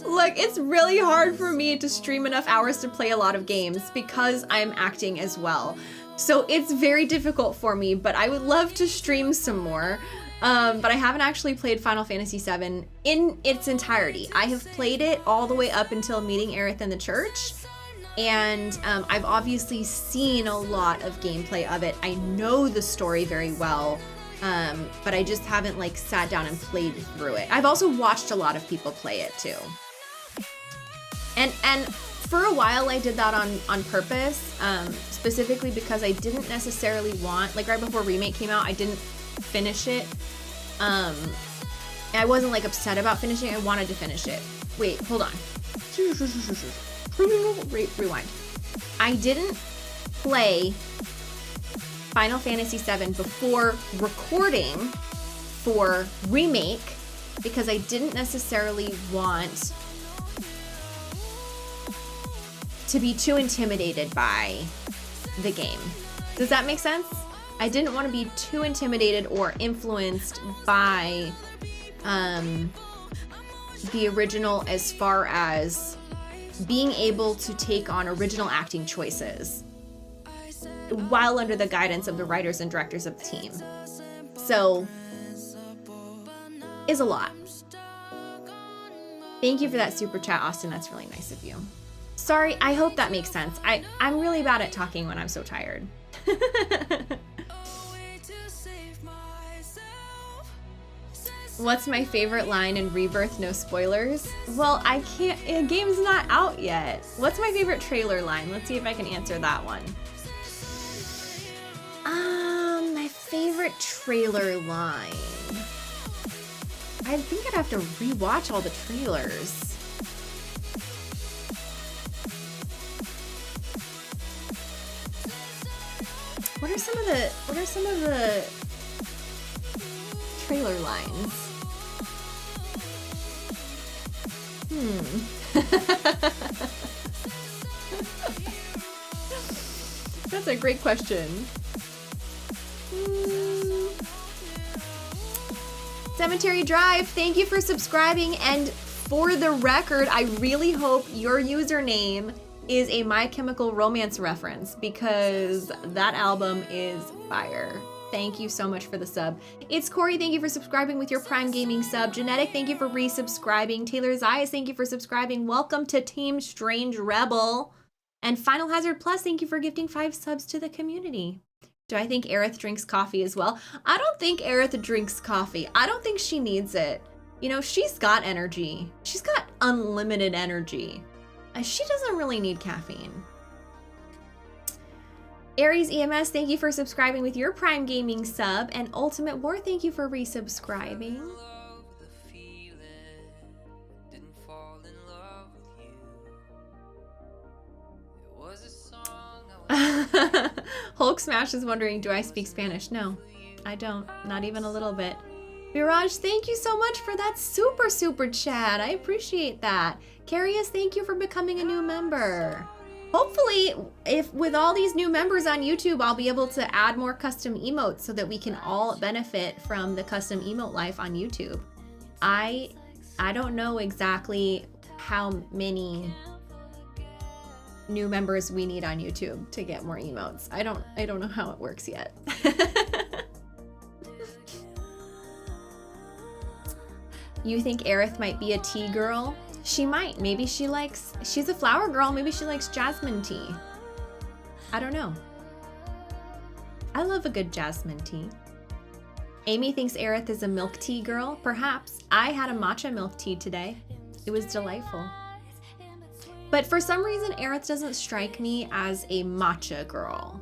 Look, it's really hard for me to stream enough hours to play a lot of games because I'm acting as well. So it's very difficult for me, but I would love to stream some more. But I haven't actually played Final Fantasy VII in its entirety. I have played it all the way up until meeting Aerith in the church. And I've obviously seen a lot of gameplay of it. I know the story very well. But I just haven't like sat down and played through it. I've also watched a lot of people play it too. And for a while I did that on purpose, specifically because I didn't necessarily want, like right before Remake came out, I didn't finish it. I wasn't like upset about finishing it, I wanted to finish it. Wait, hold on. Rewind. I didn't play Final Fantasy VII before recording for Remake because I didn't necessarily want to be too intimidated by the game. Does that make sense? I didn't want to be too intimidated or influenced by the original as far as being able to take on original acting choices while under the guidance of the writers and directors of the team. So, is a lot. Thank you for that super chat, Austin. That's really nice of you. Sorry, I hope that makes sense. I'm really bad at talking when I'm so tired. What's my favorite line in Rebirth? No spoilers. Well, I can't, the game's not out yet. What's my favorite trailer line? Let's see if I can answer that one. My favorite trailer line. I think I'd have to rewatch all the trailers. What are some of the trailer lines? That's a great question. Cemetery Drive, thank you for subscribing, and for the record, I really hope your username is a My Chemical Romance reference because that album is fire. Thank you so much for the sub. It's Corey, thank you for subscribing with your Prime Gaming sub. Genetic, thank you for resubscribing. Taylor Zayas, thank you for subscribing. Welcome to Team Strange Rebel. And Final Hazard Plus, thank you for gifting 5 subs to the community. Do I think Aerith drinks coffee as well? I don't think Aerith drinks coffee. I don't think she needs it. You know, she's got energy. She's got unlimited energy. She doesn't really need caffeine. Aries EMS, thank you for subscribing with your Prime Gaming sub. And Ultimate War, thank you for resubscribing. Hulk Smash is wondering, do I speak Spanish? No, I don't. Not even a little bit. Mirage, thank you so much for that super chat. I appreciate that. Carius, thank you for becoming a new member. Hopefully, if with all these new members on YouTube, I'll be able to add more custom emotes so that we can all benefit from the custom emote life on YouTube. I don't know exactly how many new members we need on YouTube to get more emotes. I don't know how it works yet. You think Aerith might be a tea girl? She might. Maybe she's a flower girl. Maybe she likes jasmine tea. I don't know. I love a good jasmine tea. Amy thinks Aerith is a milk tea girl. Perhaps. I had a matcha milk tea today. It was delightful. But for some reason, Aerith doesn't strike me as a matcha girl.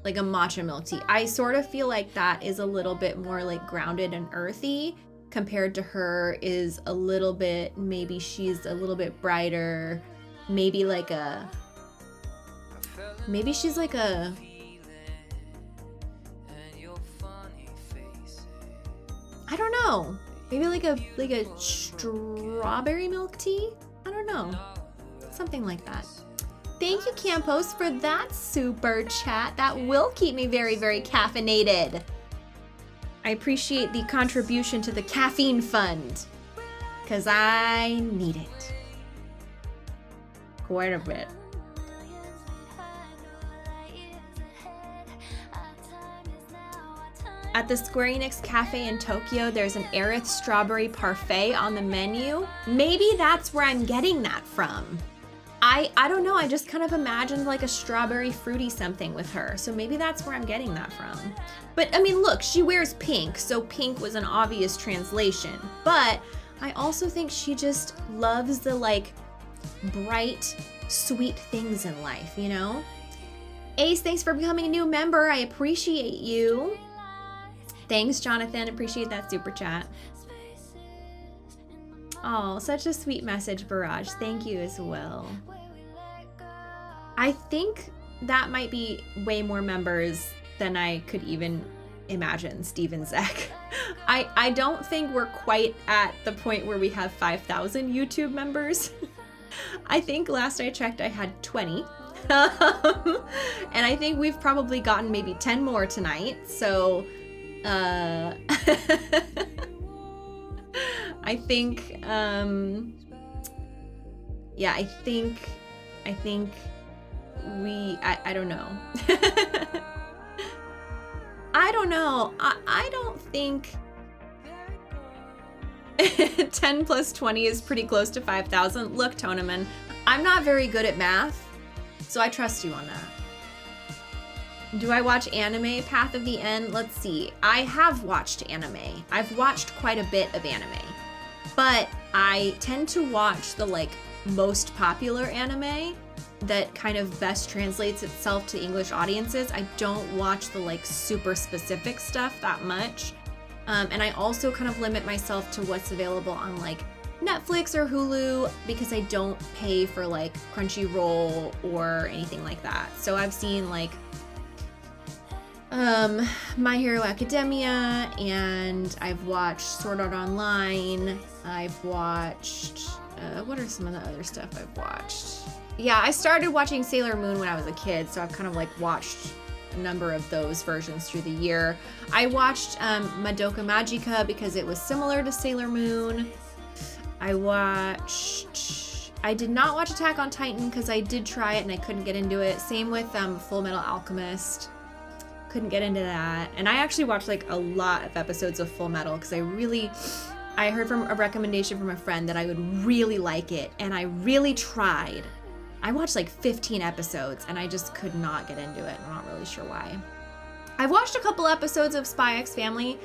Like a matcha milk tea. I sort of feel like that is a little bit more like grounded and earthy compared to her is a little bit, maybe she's a little bit brighter. Maybe she's like a, I don't know. Maybe like a strawberry milk tea? I don't know. Something like that. Thank you, Campos, for that super chat. That will keep me very caffeinated. I appreciate the contribution to the caffeine fund, because I need it. Quite a bit. At the Square Enix Cafe in Tokyo, there's an Aerith strawberry parfait on the menu. Maybe that's where I'm getting that from. I don't know, I just kind of imagined like a strawberry fruity something with her. So maybe that's where I'm getting that from. But I mean, look, she wears pink, so pink was an obvious translation. But I also think she just loves the like bright, sweet things in life, you know? Ace, thanks for becoming a new member. I appreciate you. Thanks, Jonathan. Appreciate that super chat. Oh, such a sweet message, Barrage. Thank you as well. I think that might be way more members than I could even imagine, Steve and Zach. I don't think we're quite at the point where we have 5,000 YouTube members. I think last I checked I had 20. And I think we've probably gotten maybe 10 more tonight. So I think yeah, I think I don't know. I don't know. I don't think 10 plus 20 is pretty close to 5,000. Look, Toneman, I'm not very good at math, so I trust you on that. Do I watch anime? Path of the End? Let's see. I have watched anime. I've watched quite a bit of anime, but I tend to watch the like most popular anime that kind of best translates itself to English audiences. I don't watch the like super specific stuff that much. And I also kind of limit myself to what's available on like Netflix or Hulu because I don't pay for like Crunchyroll or anything like that. So I've seen like My Hero Academia, and I've watched Sword Art Online. I've watched, what are some of the other stuff I've watched? Yeah, I started watching Sailor Moon when I was a kid, so I've kind of like watched a number of those versions through the year. I watched Madoka Magica because it was similar to Sailor Moon. I did not watch Attack on Titan because I did try it and I couldn't get into it. Same with Full Metal Alchemist. Couldn't get into that. And I actually watched like a lot of episodes of Full Metal because I heard from a recommendation from a friend that I would really like it, and I really tried. I watched like 15 episodes and I just could not get into it. I'm not really sure why. I've watched a couple episodes of Spy X Family.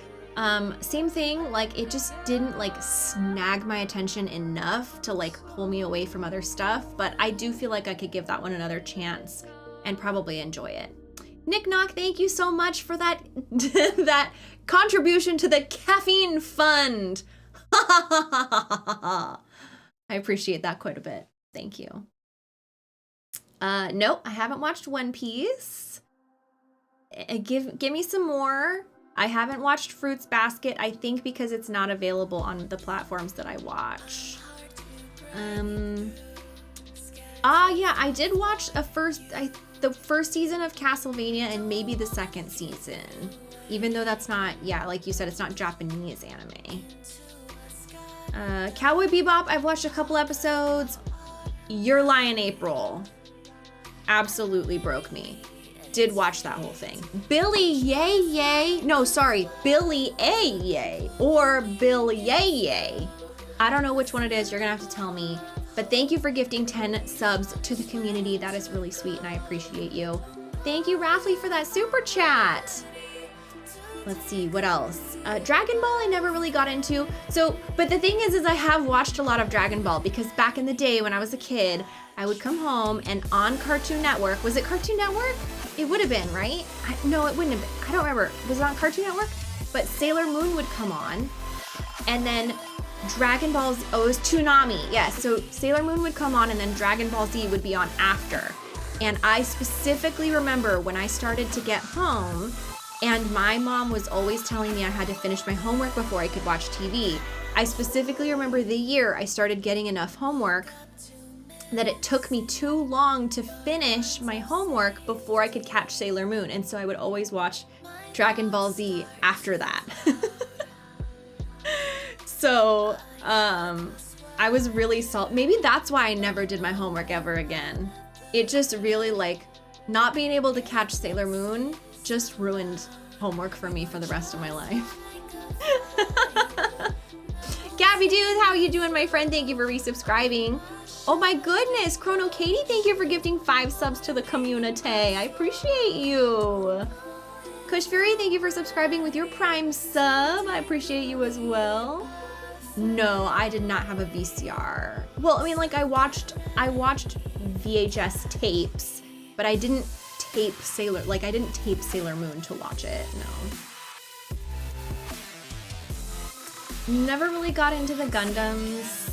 Same thing, like it just didn't like snag my attention enough to like pull me away from other stuff, but I do feel like I could give that one another chance and probably enjoy it. Nick Knock, thank you so much for that that contribution to the caffeine fund. I appreciate that quite a bit. Thank you. No, I haven't watched One Piece. Give me some more. I haven't watched Fruits Basket, I think because it's not available on the platforms that I watch. Yeah, I did watch the first season of Castlevania and maybe the second season. Even though that's not, yeah, like you said, it's not Japanese anime. Cowboy Bebop, I've watched a couple episodes. You're Lying April absolutely broke me. Did watch that whole thing. Billy Yay Yay. No, sorry. Billy A Yay. Or Bill Yay Yay. I don't know which one it is. You're going to have to tell me. But thank you for gifting 10 subs to the community. That is really sweet and I appreciate you. Thank you, Rafley, for that super chat. Let's see, what else? Dragon Ball I never really got into. But the thing is I have watched a lot of Dragon Ball because back in the day when I was a kid, I would come home and on Cartoon Network, was it Cartoon Network? It would have been, right? No, it wouldn't have been. I don't remember. Was it on Cartoon Network? But Sailor Moon would come on. And then Dragon Ball Z, oh, it was Toonami. Yeah, so Sailor Moon would come on and then Dragon Ball Z would be on after. And I specifically remember when I started to get home and my mom was always telling me I had to finish my homework before I could watch TV. I specifically remember the year I started getting enough homework that it took me too long to finish my homework before I could catch Sailor Moon. And so I would always watch Dragon Ball Z after that. So I was really salty. Maybe that's why I never did my homework ever again. It just really like not being able to catch Sailor Moon just ruined homework for me for the rest of my life. Gabby Dude, how you doing, my friend? Thank you for resubscribing. Oh my goodness, Chrono Katie, thank you for gifting 5 subs to the community. I appreciate you. Kush Fury, thank you for subscribing with your Prime sub. I appreciate you as well. No, I did not have a VCR. Well, I mean, like I watched VHS tapes, but I didn't tape Sailor Moon to watch it, no. Never really got into the Gundams.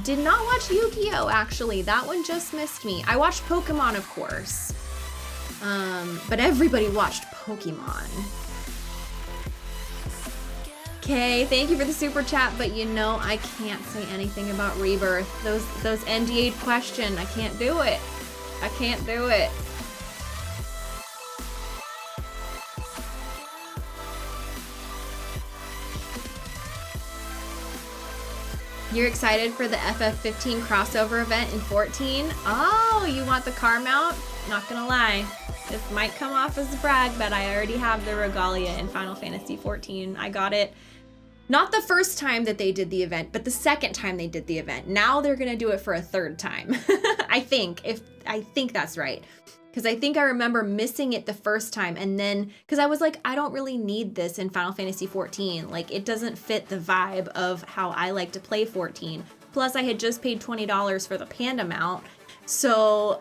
Did not watch Yu-Gi-Oh! Actually, that one just missed me. I watched Pokemon, of course. But everybody watched Pokemon. Okay, thank you for the super chat, but you know I can't say anything about Rebirth. Those NDA'd question, I can't do it. I can't do it. You're excited for the FF15 crossover event in 14? Oh, you want the car mount? Not gonna lie. This might come off as a brag, but I already have the regalia in Final Fantasy 14. I got it. Not the first time that they did the event, but the second time they did the event. Now they're gonna do it for a third time. I think that's right. Because I think I remember missing it the first time and then, because I was like, I don't really need this in Final Fantasy 14. Like, it doesn't fit the vibe of how I like to play 14. Plus, I had just paid $20 for the Panda mount. So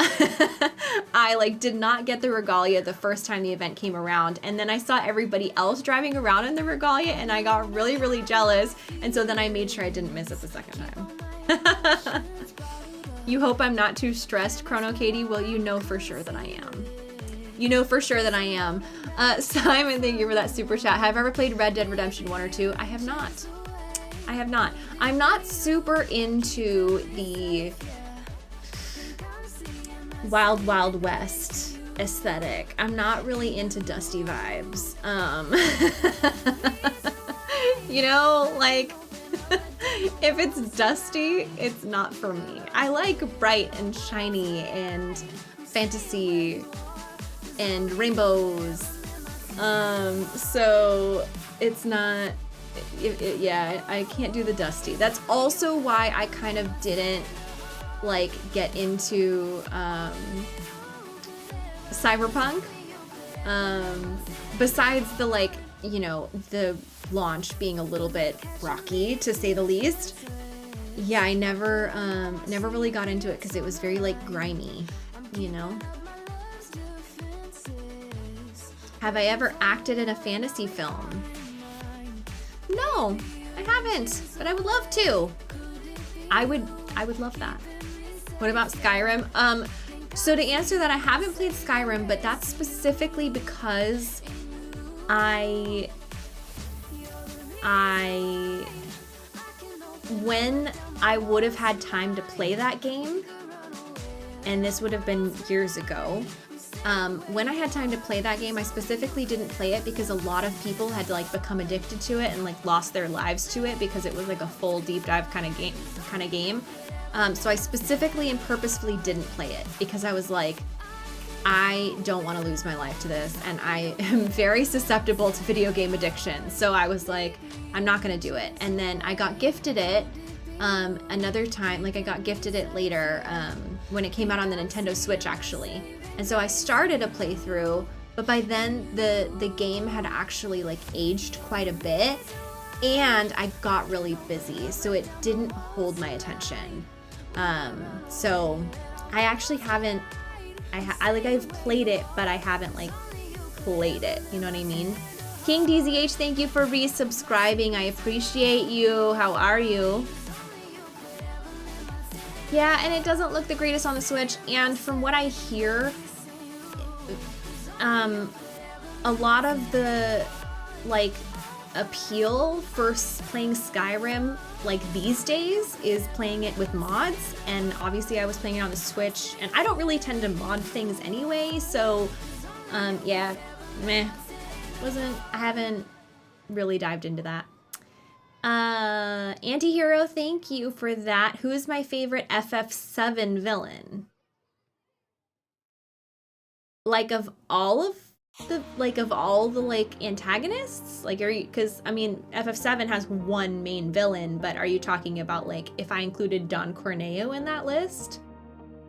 I like did not get the regalia the first time the event came around. And then I saw everybody else driving around in the regalia and I got really, really jealous. And so then I made sure I didn't miss it the second time. You hope I'm not too stressed, Chrono Katie? Well, you know for sure that I am. You know for sure that I am. Simon, thank you for that super chat. Have I ever played Red Dead Redemption 1 or 2? I have not. I have not. I'm not super into the Wild Wild West aesthetic. I'm not really into dusty vibes. You know, like, if it's dusty, it's not for me. I like bright and shiny and fantasy and rainbows. So it's not, yeah, I can't do the dusty. That's also why I kind of didn't like get into cyberpunk. Besides the like you know, the launch being a little bit rocky, to say the least. Yeah, I never really got into it because it was very like grimy, you know. Have I ever acted in a fantasy film? No, I haven't, but I would love to. I would love that. What about Skyrim? So to answer that, I haven't played Skyrim, but that's specifically because when I would have had time to play that game, and this would have been years ago, when I had time to play that game, I specifically didn't play it because a lot of people had like become addicted to it and like lost their lives to it because it was like a full deep dive kind of game. So I specifically and purposefully didn't play it because I was like, I don't want to lose my life to this, and I am very susceptible to video game addiction. So I was like, I'm not gonna do it. And then I got gifted it another time, like I got gifted it later when it came out on the Nintendo Switch actually. And so I started a playthrough, but by then the game had actually like aged quite a bit, and I got really busy, so it didn't hold my attention. So I actually haven't. I've played it, but I haven't like played it. You know what I mean? King DZH, thank you for resubscribing. I appreciate you. How are you? Yeah, and it doesn't look the greatest on the Switch, and from what I hear, a lot of the like appeal for playing Skyrim like these days is playing it with mods, and obviously I was playing it on the Switch, and I don't really tend to mod things anyway, so yeah, meh. I haven't really dived into that. Antihero, thank you for that. Who is my favorite FF7 villain? Like of all the antagonists? Like, are you, because I mean FF7 has one main villain, but are you talking about like if I included Don Corneo in that list?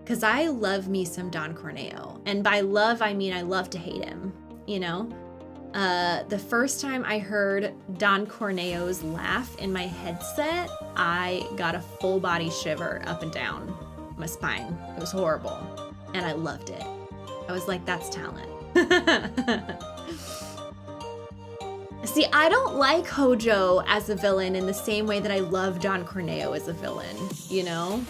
Because I love me some Don Corneo, and by love I mean I love to hate him, you know. The first time I heard Don Corneo's laugh in my headset, I got a full body shiver up and down my spine. It was horrible, and I loved it. I was like, that's talent. See, I don't like Hojo as a villain in the same way that I love Don Corneo as a villain, you know?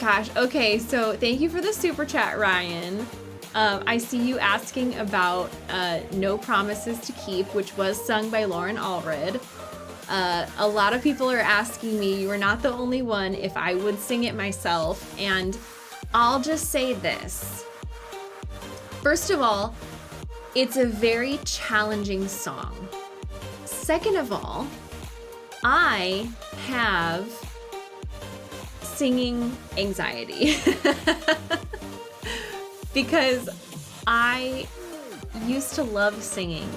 Gosh, okay, so thank you for the super chat, Ryan. I see you asking about No Promises to Keep, which was sung by Lauren Allred. A lot of people are asking me, you are not the only one, if I would sing it myself, and I'll just say this. First of all, it's a very challenging song. Second of all, I have singing anxiety. Because I used to love singing.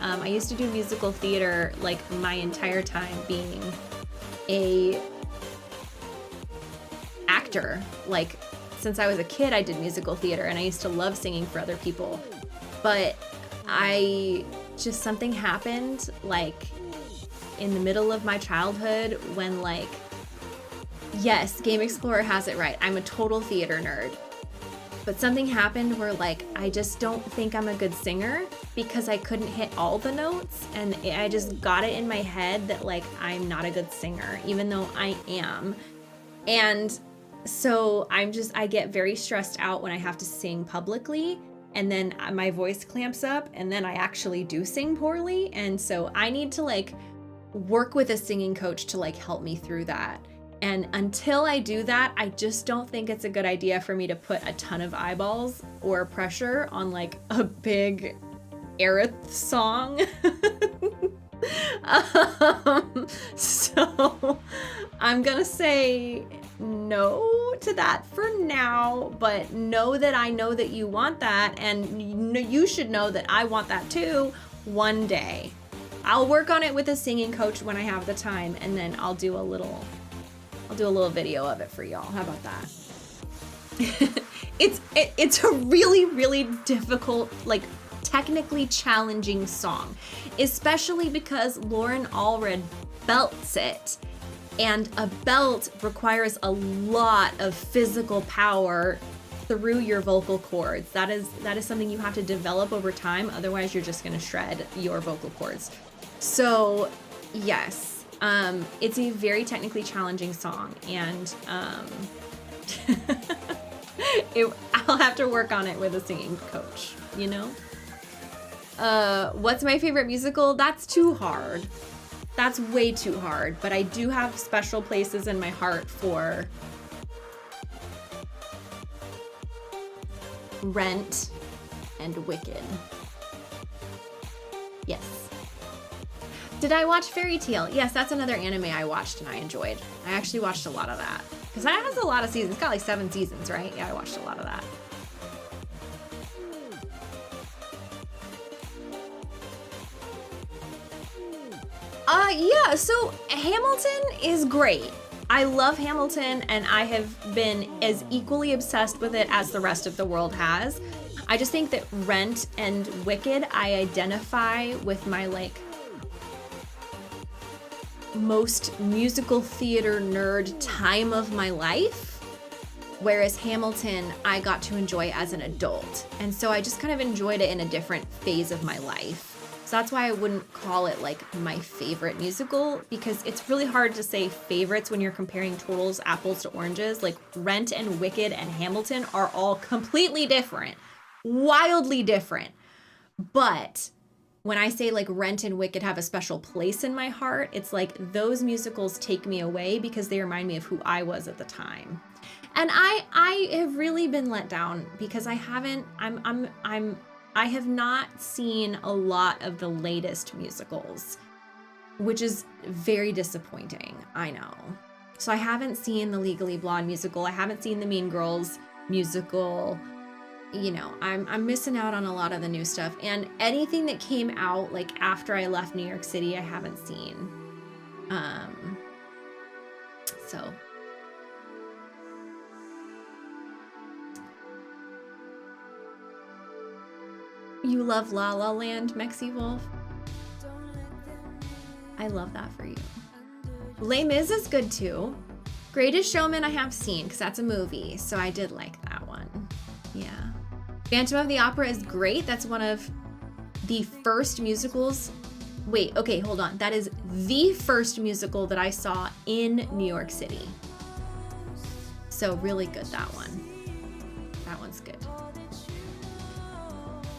I used to do musical theater like my entire time being a actor. Like since I was a kid, I did musical theater, and I used to love singing for other people. But something happened like in the middle of my childhood when like, yes, Game Explorer has it right. I'm a total theater nerd. But something happened where like, I just don't think I'm a good singer because I couldn't hit all the notes, and I just got it in my head that like, I'm not a good singer, even though I am. And so I get very stressed out when I have to sing publicly, and then my voice clamps up, and then I actually do sing poorly. And so I need to like work with a singing coach to like help me through that. And until I do that, I just don't think it's a good idea for me to put a ton of eyeballs or pressure on like a big Aerith song. So I'm gonna say no to that for now, but know that I know that you want that, and you should know that I want that too one day. I'll work on it with a singing coach when I have the time, and then I'll do a little video of it for y'all. How about that? it's a really, really difficult, like technically challenging song, especially because Lauren Allred belts it, and a belt requires a lot of physical power through your vocal cords. That is something you have to develop over time, otherwise you're just gonna shred your vocal cords. So yes, it's a very technically challenging song, and I'll have to work on it with a singing coach, you know? What's my favorite musical? That's too hard. That's way too hard, but I do have special places in my heart for Rent and Wicked. Yes. Did I watch Fairy Tail? Yes, that's another anime I watched and I enjoyed. I actually watched a lot of that. Because that has a lot of seasons. It's got like 7 seasons, right? Yeah, I watched a lot of that. Yeah, so Hamilton is great. I love Hamilton, and I have been as equally obsessed with it as the rest of the world has. I just think that Rent and Wicked, I identify with my, like, most musical theater nerd time of my life, whereas Hamilton, I got to enjoy as an adult. And so I just kind of enjoyed it in a different phase of my life. So that's why I wouldn't call it like my favorite musical, because it's really hard to say favorites when you're comparing totals, apples to oranges. Like Rent and Wicked and Hamilton are all completely different, wildly different. But when I say like Rent and Wicked have a special place in my heart, it's like those musicals take me away because they remind me of who I was at the time. And I have really been let down because I have not seen a lot of the latest musicals, which is very disappointing, I know. So I haven't seen the Legally Blonde musical, I haven't seen the Mean Girls musical. You know, I'm missing out on a lot of the new stuff, and anything that came out like after I left New York City, I haven't seen. So. You love La La Land, Mexi Wolf? I love that for you. Les Mis is good too. Greatest Showman I have seen, because that's a movie, so I did like that one. Yeah. Phantom of the Opera is great. That's one of the first musicals. Wait, okay, hold on. That is the first musical that I saw in New York City. So really good, that one. That one's good.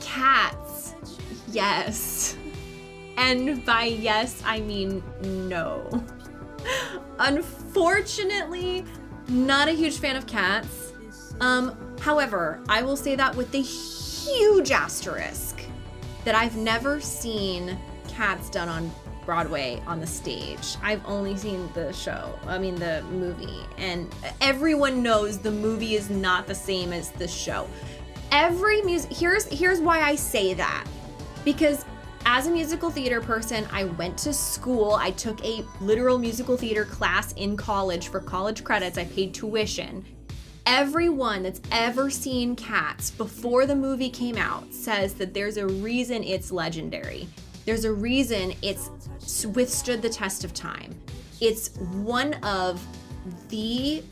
Cats. Yes. And by yes, I mean no. Unfortunately, not a huge fan of Cats. However, I will say that with the huge asterisk that I've never seen Cats done on Broadway on the stage. I've only seen the movie, and everyone knows the movie is not the same as the show. Here's why I say that. Because as a musical theater person, I went to school. I took a literal musical theater class in college for college credits. I paid tuition. Everyone that's ever seen Cats before the movie came out says that there's a reason it's legendary. There's a reason it's withstood the test of time. It's one of the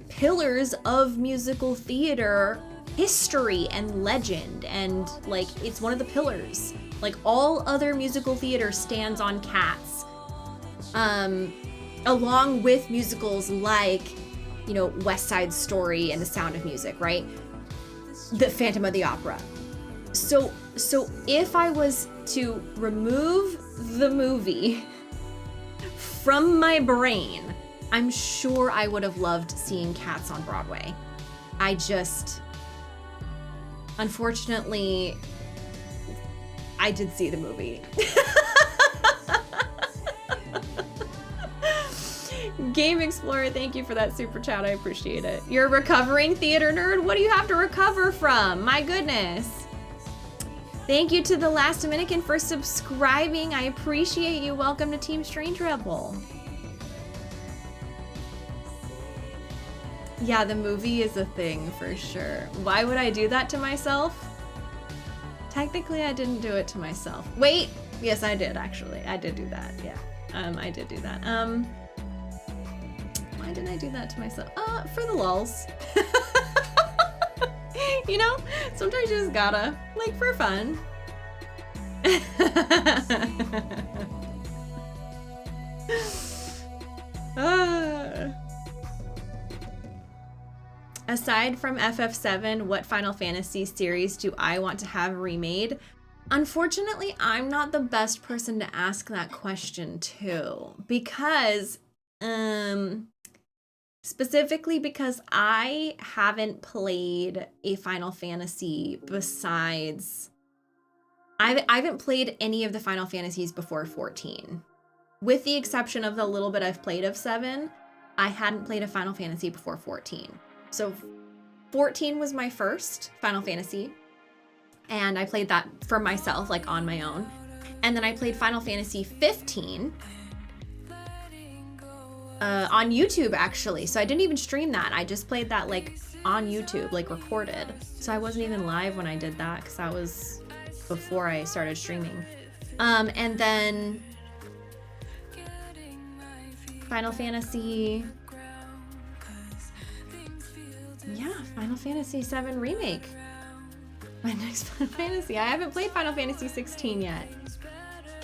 pillars of musical theater history and legend, and it's one of the pillars. All other musical theater stands on Cats, along with musicals like West Side Story and The Sound of Music, right? The Phantom of the Opera. So if I was to remove the movie from my brain, I'm sure I would have loved seeing Cats on Broadway. Unfortunately, I did see the movie. Game Explorer, thank you for that super chat. I appreciate it. You're a recovering theater nerd? What do you have to recover from? My goodness. Thank you to The Last Dominican for subscribing. I appreciate you. Welcome to Team Strange Rebel. Yeah, the movie is a thing for sure. Why would I do that to myself? Technically, I didn't do it to myself. Wait, yes, I did actually. I did do that. Yeah, I did do that. Why did I do that to myself? For the lulz. You know, sometimes you just gotta, like, for fun. Aside from FF7, what Final Fantasy series do I want to have remade? Unfortunately, I'm not the best person to ask that question to, because, specifically because I haven't played a Final Fantasy besides... I haven't played any of the Final Fantasies before 14. With the exception of the little bit I've played of 7, I hadn't played a Final Fantasy before 14. So 14 was my first Final Fantasy, and I played that for myself, like on my own. And then I played Final Fantasy 15 on YouTube, actually. So I didn't even stream that. I just played that like on YouTube, like recorded. So I wasn't even live when I did that because that was before I started streaming. And then Final Fantasy... Yeah, Final Fantasy 7 Remake. My next Final Fantasy. I haven't played Final Fantasy 16 yet.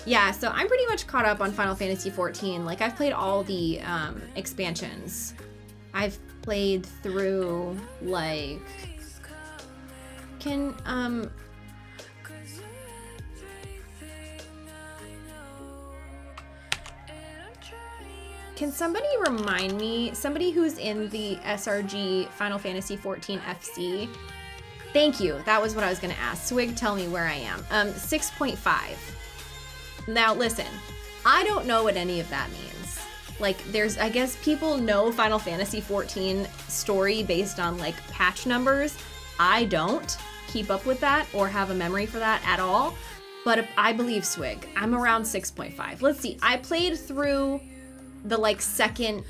Yeah, so I'm pretty much caught up on Final Fantasy 14. Like, I've played all the expansions. I've played through, like... Can somebody remind me, somebody who's in the SRG Final Fantasy 14 FC? Thank you. That was what I was going to ask. Swig, tell me where I am. 6.5. Now, listen, I don't know what any of that means. Like, I guess people know Final Fantasy 14 story based on, like, patch numbers. I don't keep up with that or have a memory for that at all. But I believe Swig. I'm around 6.5. Let's see. I played through the like second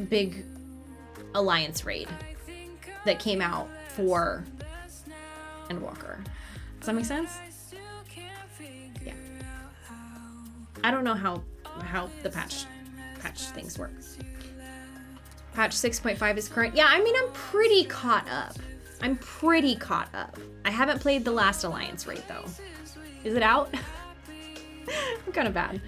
big alliance raid that came out for Endwalker. Does that make sense? Yeah. I don't know how the patch things work. Patch 6.5 is current. Yeah, I mean, I'm pretty caught up. I haven't played the last alliance raid though. Is it out? I'm kind of bad.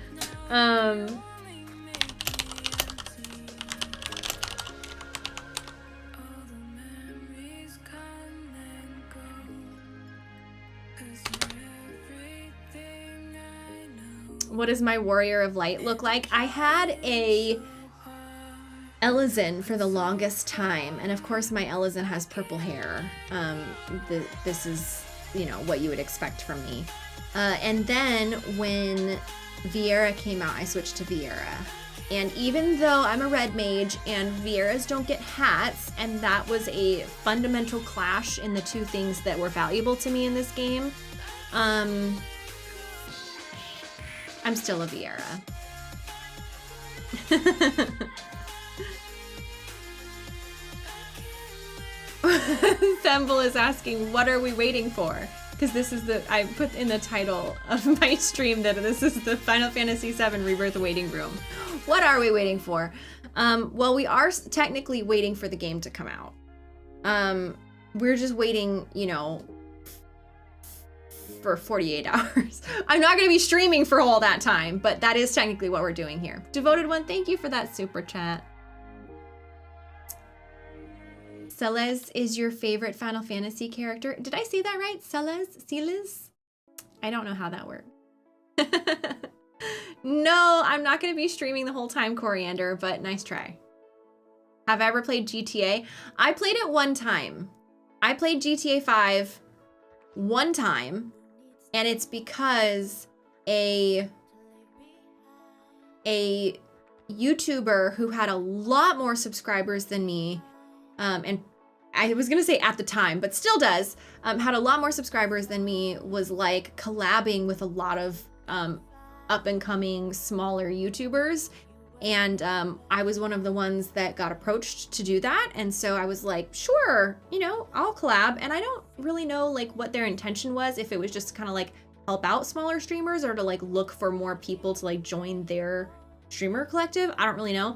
What does my Warrior of Light look like? I had a Elizin for the longest time, and of course my Elizin has purple hair. This is, you know, what you would expect from me. And then when Viera came out, I switched to Viera. And even though I'm a red mage and Vieras don't get hats, and that was a fundamental clash in the two things that were valuable to me in this game, I'm still a Viera. Themble is asking, what are we waiting for? Because this is I put in the title of my stream that this is the Final Fantasy VII Rebirth waiting room. What are we waiting for? Well, we are technically waiting for the game to come out. We're just waiting, you know, for 48 hours. I'm not going to be streaming for all that time, but that is technically what we're doing here. Devoted One, thank you for that super chat. Celes is your favorite Final Fantasy character. Did I say that right? Celes? I don't know how that worked. No, I'm not going to be streaming the whole time, Coriander, but nice try. Have I ever played GTA? I played it one time. I played GTA 5 one time, and it's because a YouTuber who had a lot more subscribers than me, and I was gonna say at the time, but still does, had a lot more subscribers than me, was like collabing with a lot of up and coming smaller YouTubers. And I was one of the ones that got approached to do that. And so I was like, sure, you know, I'll collab. And I don't really know like what their intention was, if it was just kind of like help out smaller streamers or to like look for more people to like join their streamer collective. I don't really know.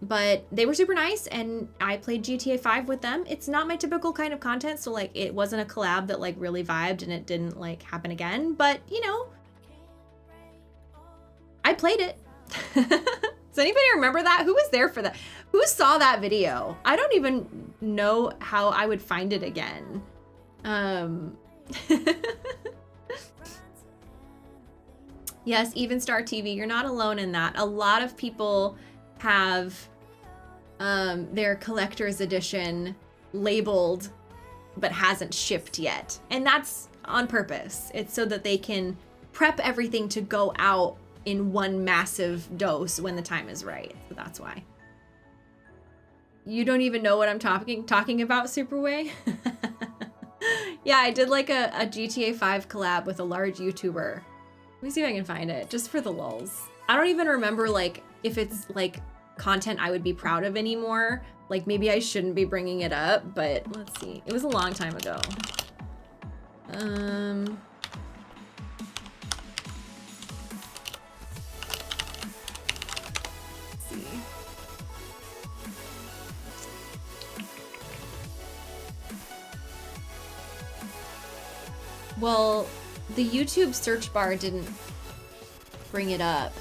But they were super nice and I played GTA 5 with them. It's not my typical kind of content. So like it wasn't a collab that like really vibed and it didn't like happen again. But you know, I played it. Does anybody remember that? Who was there for that? Who saw that video? I don't even know how I would find it again. Yes, Even Star TV, you're not alone in that. A lot of people have their collector's edition labeled but hasn't shipped yet. And that's on purpose. It's so that they can prep everything to go out in one massive dose when the time is right. So that's why. You don't even know what I'm talking about, Superway? Yeah, I did like a GTA 5 collab with a large YouTuber. Let me see if I can find it, just for the lulz. I don't even remember like if it's like content I would be proud of anymore. Like maybe I shouldn't be bringing it up, but let's see. It was a long time ago. Well, the YouTube search bar didn't bring it up.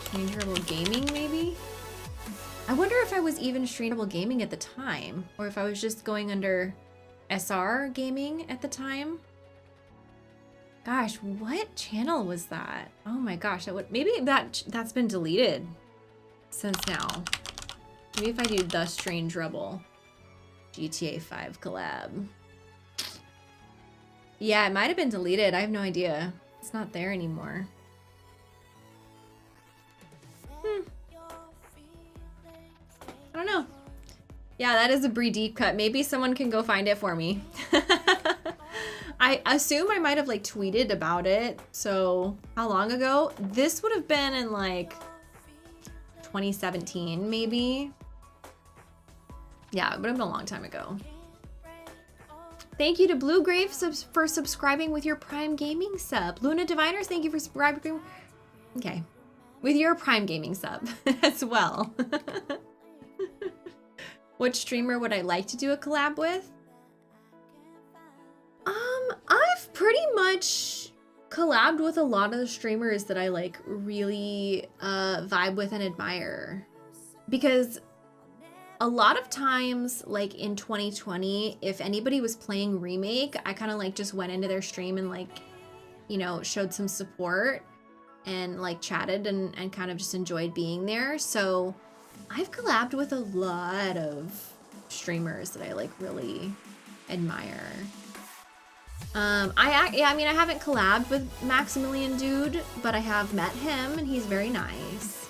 Streamable Gaming, maybe? I wonder if I was even Streamable Gaming at the time, or if I was just going under SR Gaming at the time. Gosh, what channel was that? Oh my gosh, that would maybe that's been deleted since now. Maybe if I do The Strange Rebel GTA 5 collab. Yeah, it might have been deleted. I have no idea. It's not there anymore. I don't know. Yeah, that is a Bree deep cut. Maybe someone can go find it for me. I assume I might have like tweeted about it. So how long ago? This would have been in like 2017, maybe. Yeah, it would have been a long time ago. Thank you to Blue Grave for subscribing with your Prime Gaming sub. Luna Diviners, thank you for subscribing. Okay, with your Prime Gaming sub as well. What streamer would I like to do a collab with? I've pretty much collabed with a lot of the streamers that I like really vibe with and admire, because a lot of times like in 2020, if anybody was playing Remake, I kind of like just went into their stream and like, you know, showed some support and like chatted and kind of just enjoyed being there. So I've collabed with a lot of streamers that I like really admire. I mean, I haven't collabed with Maximilian Dude, but I have met him and he's very nice.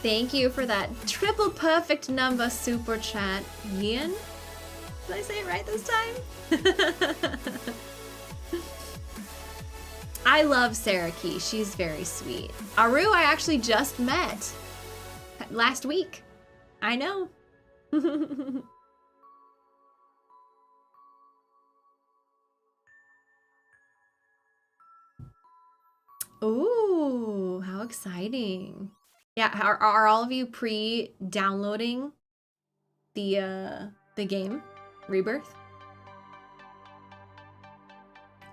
Thank you for that triple perfect number super chat, Ian. Did I say it right this time? I love Sarah Key. She's very sweet. Aru, I actually just met last week. I know. Ooh, how exciting. Yeah, are all of you pre-downloading the game, Rebirth?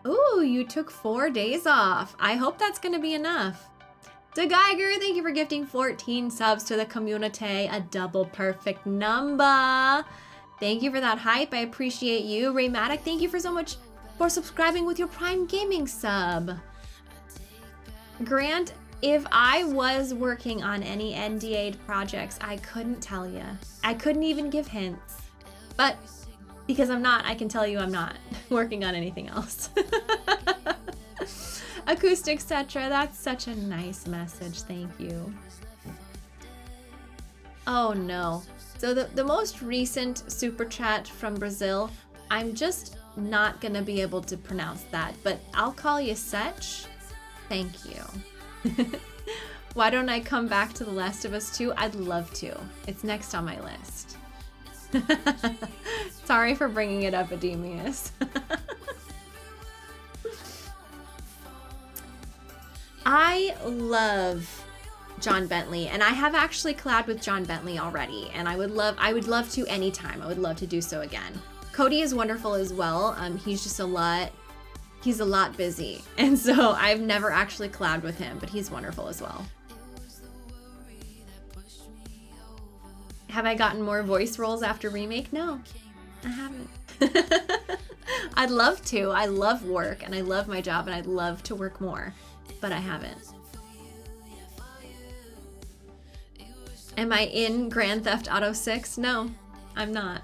Ooh, you took 4 days off. I hope that's gonna be enough. De Geiger, thank you for gifting 14 subs to the community, a double perfect number. Thank you for that hype, I appreciate you. Raymatic, thank you for so much for subscribing with your Prime Gaming sub. Grant, if I was working on any NDA'd projects, I couldn't tell you. I couldn't even give hints. But because I'm not, I can tell you I'm not working on anything else. Acoustic Cetra, that's such a nice message. Thank you. Oh no. So the most recent super chat from Brazil, I'm just not gonna be able to pronounce that, but I'll call you Setch. Thank you. Why don't I come back to The Last of Us 2? I'd love to. It's next on my list. Sorry for bringing it up, Ademius. I love John Bentley, and I have actually collabed with John Bentley already, and I would love to anytime. I would love to do so again. Cody is wonderful as well. He's just a lot busy, and so I've never actually collabed with him, but he's wonderful as well. Have I gotten more voice roles after Remake? No, I haven't. I'd love to. I love work, and I love my job, and I'd love to work more, but I haven't. Am I in Grand Theft Auto 6? No, I'm not.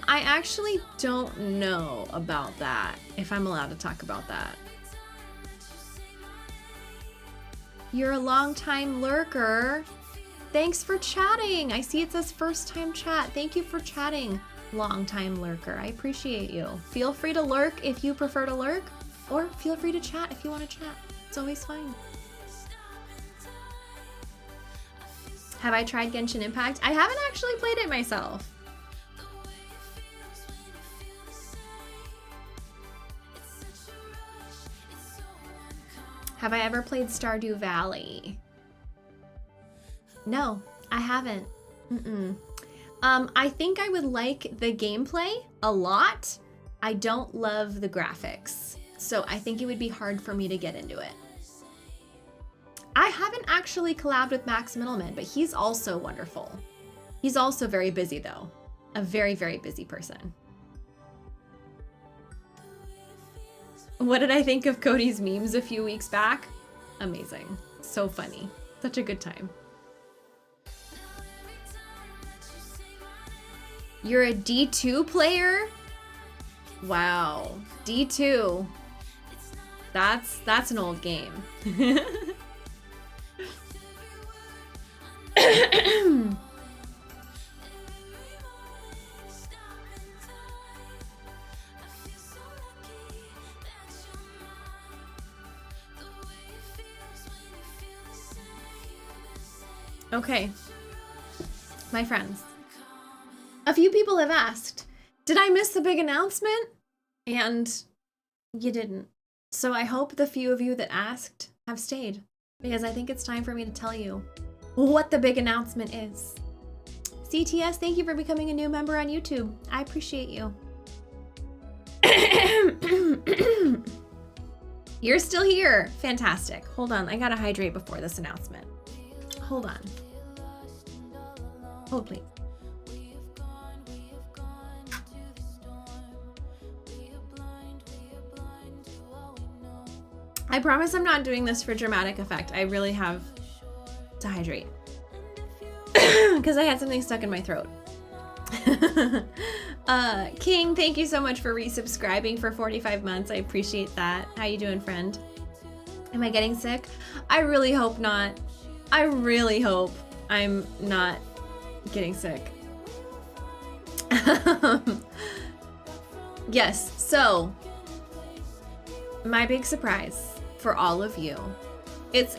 I actually don't know about that, if I'm allowed to talk about that. You're a long-time lurker. Thanks for chatting. I see it says first time chat. Thank you for chatting, long-time lurker. I appreciate you. Feel free to lurk if you prefer to lurk, or feel free to chat if you want to chat. It's always fine. Have I tried Genshin Impact? I haven't actually played it myself. Have I ever played Stardew Valley? No, I haven't. I think I would like the gameplay a lot. I don't love the graphics, so I think it would be hard for me to get into it. I haven't actually collabed with Max Middleman, but he's also wonderful. He's also very busy though. A very, very busy person. What did I think of Cody's memes a few weeks back? Amazing. So funny. Such a good time. You're a D2 player? Wow. D2. That's an old game. Okay, my friends, a few people have asked, did I miss the big announcement? And you didn't. So I hope the few of you that asked have stayed, because I think it's time for me to tell you what the big announcement is. CTS, thank you for becoming a new member on YouTube. I appreciate you. You're still here. Fantastic. Hold on, I gotta hydrate before this announcement. Hold on. Hold, please. I promise I'm not doing this for dramatic effect. I really have to hydrate. Because I had something stuck in my throat. King, thank you so much for resubscribing for 45 months. I appreciate that. How you doing, friend? Am I getting sick? I really hope not. I really hope I'm not getting sick. Yes, so my big surprise for all of you. It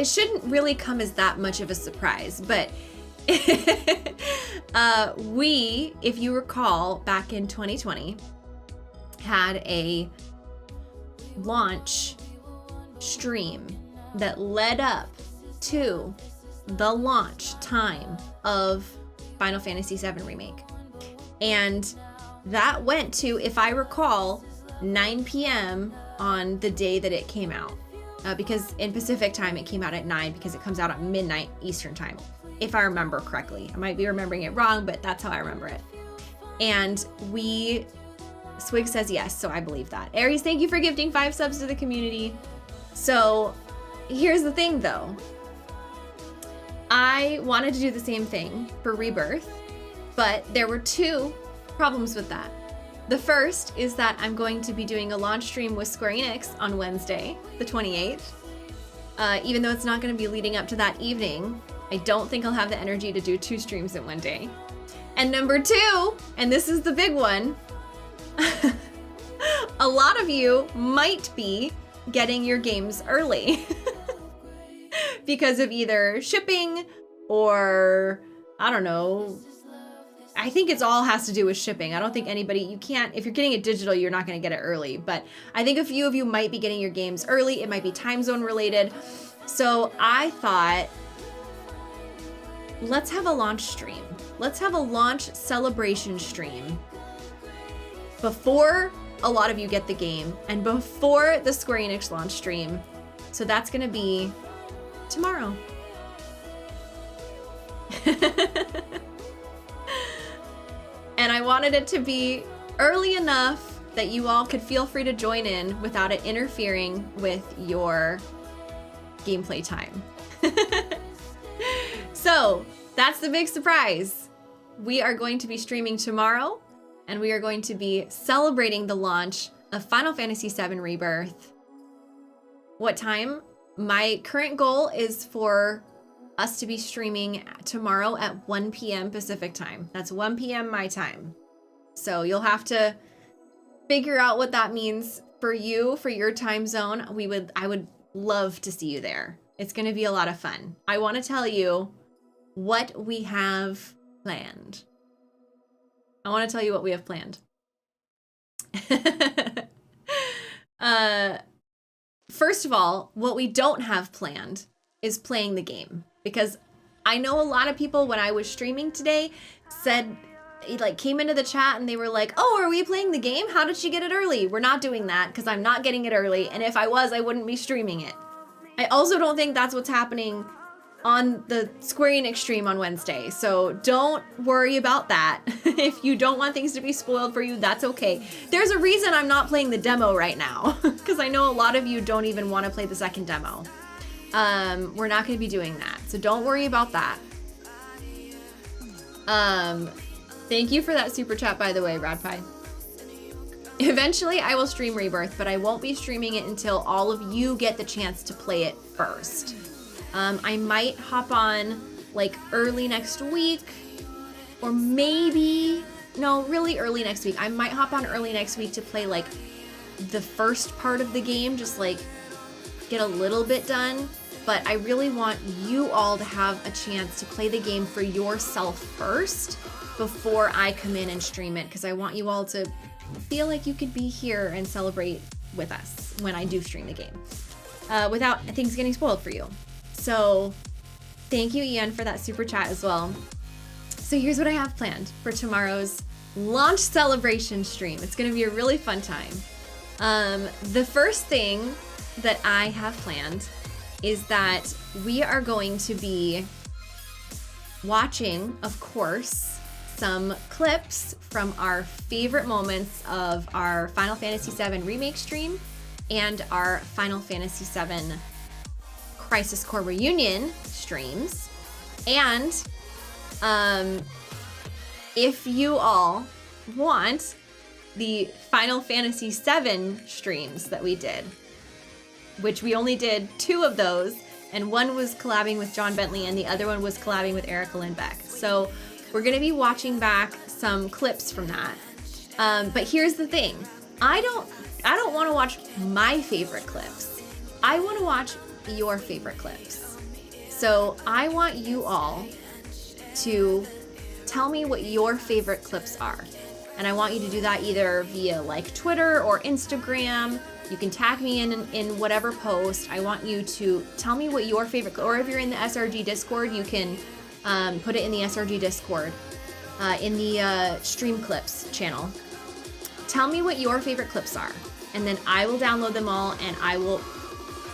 shouldn't really come as that much of a surprise, but we, if you recall, back in 2020, had a launch stream that led up to the launch time of Final Fantasy VII Remake. And that went to, if I recall, 9 p.m. on the day that it came out. Because in Pacific time, it came out at 9 because it comes out at midnight Eastern time, if I remember correctly. I might be remembering it wrong, but that's how I remember it. And Swig says yes, so I believe that. Aries, thank you for gifting 5 subs to the community. So here's the thing though. I wanted to do the same thing for Rebirth, but there were 2 problems with that. The first is that I'm going to be doing a launch stream with Square Enix on Wednesday, the 28th. Even though it's not going to be leading up to that evening, I don't think I'll have the energy to do 2 streams in one day. And number 2, and this is the big one, a lot of you might be getting your games early because of either shipping or, I don't know, I think it's all has to do with shipping. I don't think anybody, you can't, if you're getting it digital, you're not going to get it early. But I think a few of you might be getting your games early. It might be time zone related. So I thought, let's have a launch stream. Let's have a launch celebration stream before a lot of you get the game and before the Square Enix launch stream. So that's going to be tomorrow. And I wanted it to be early enough that you all could feel free to join in without it interfering with your gameplay time. So that's the big surprise. We are going to be streaming tomorrow, and we are going to be celebrating the launch of Final Fantasy VII Rebirth. What time? My current goal is for us to be streaming tomorrow at 1 p.m. Pacific time. That's 1 p.m. my time. So you'll have to figure out what that means for you, for your time zone. I would love to see you there. It's going to be a lot of fun. I want to tell you what we have planned. First of all, what we don't have planned is playing the game. Because I know a lot of people, when I was streaming today, said, came into the chat and they were like, oh, are we playing the game? How did she get it early? We're not doing that because I'm not getting it early. And if I was, I wouldn't be streaming it. I also don't think that's what's happening on the Square Enix stream on Wednesday. So don't worry about that. If you don't want things to be spoiled for you, that's okay. There's a reason I'm not playing the demo right now because I know a lot of you don't even want to play the second demo. We're not going to be doing that. So don't worry about that. Thank you for that super chat, by the way, Radpie. Eventually, I will stream Rebirth, but I won't be streaming it until all of you get the chance to play it first. I might hop on early next week, or maybe, no, really early next week. I might hop on early next week to play the first part of the game, just get a little bit done. But I really want you all to have a chance to play the game for yourself first before I come in and stream it, because I want you all to feel like you could be here and celebrate with us when I do stream the game without things getting spoiled for you. So thank you, Ian, for that super chat as well. So here's what I have planned for tomorrow's launch celebration stream. It's going to be a really fun time. The first thing that I have planned is that we are going to be watching, of course, some clips from our favorite moments of our Final Fantasy VII Remake stream and our Final Fantasy VII Crisis Core Reunion streams. And if you all want the Final Fantasy VII streams that we did, which we only did 2 of those, and one was collabing with John Bentley and the other one was collabing with Erica Lindbeck. So we're gonna be watching back some clips from that. But here's the thing. I don't wanna watch my favorite clips. I wanna watch your favorite clips. So I want you all to tell me what your favorite clips are. And I want you to do that either via Twitter or Instagram. You can tag me in whatever post. I want you to tell me what your favorite, or if you're in the SRG Discord, you can put it in the SRG Discord, in the Stream Clips channel. Tell me what your favorite clips are, and then I will download them all and I will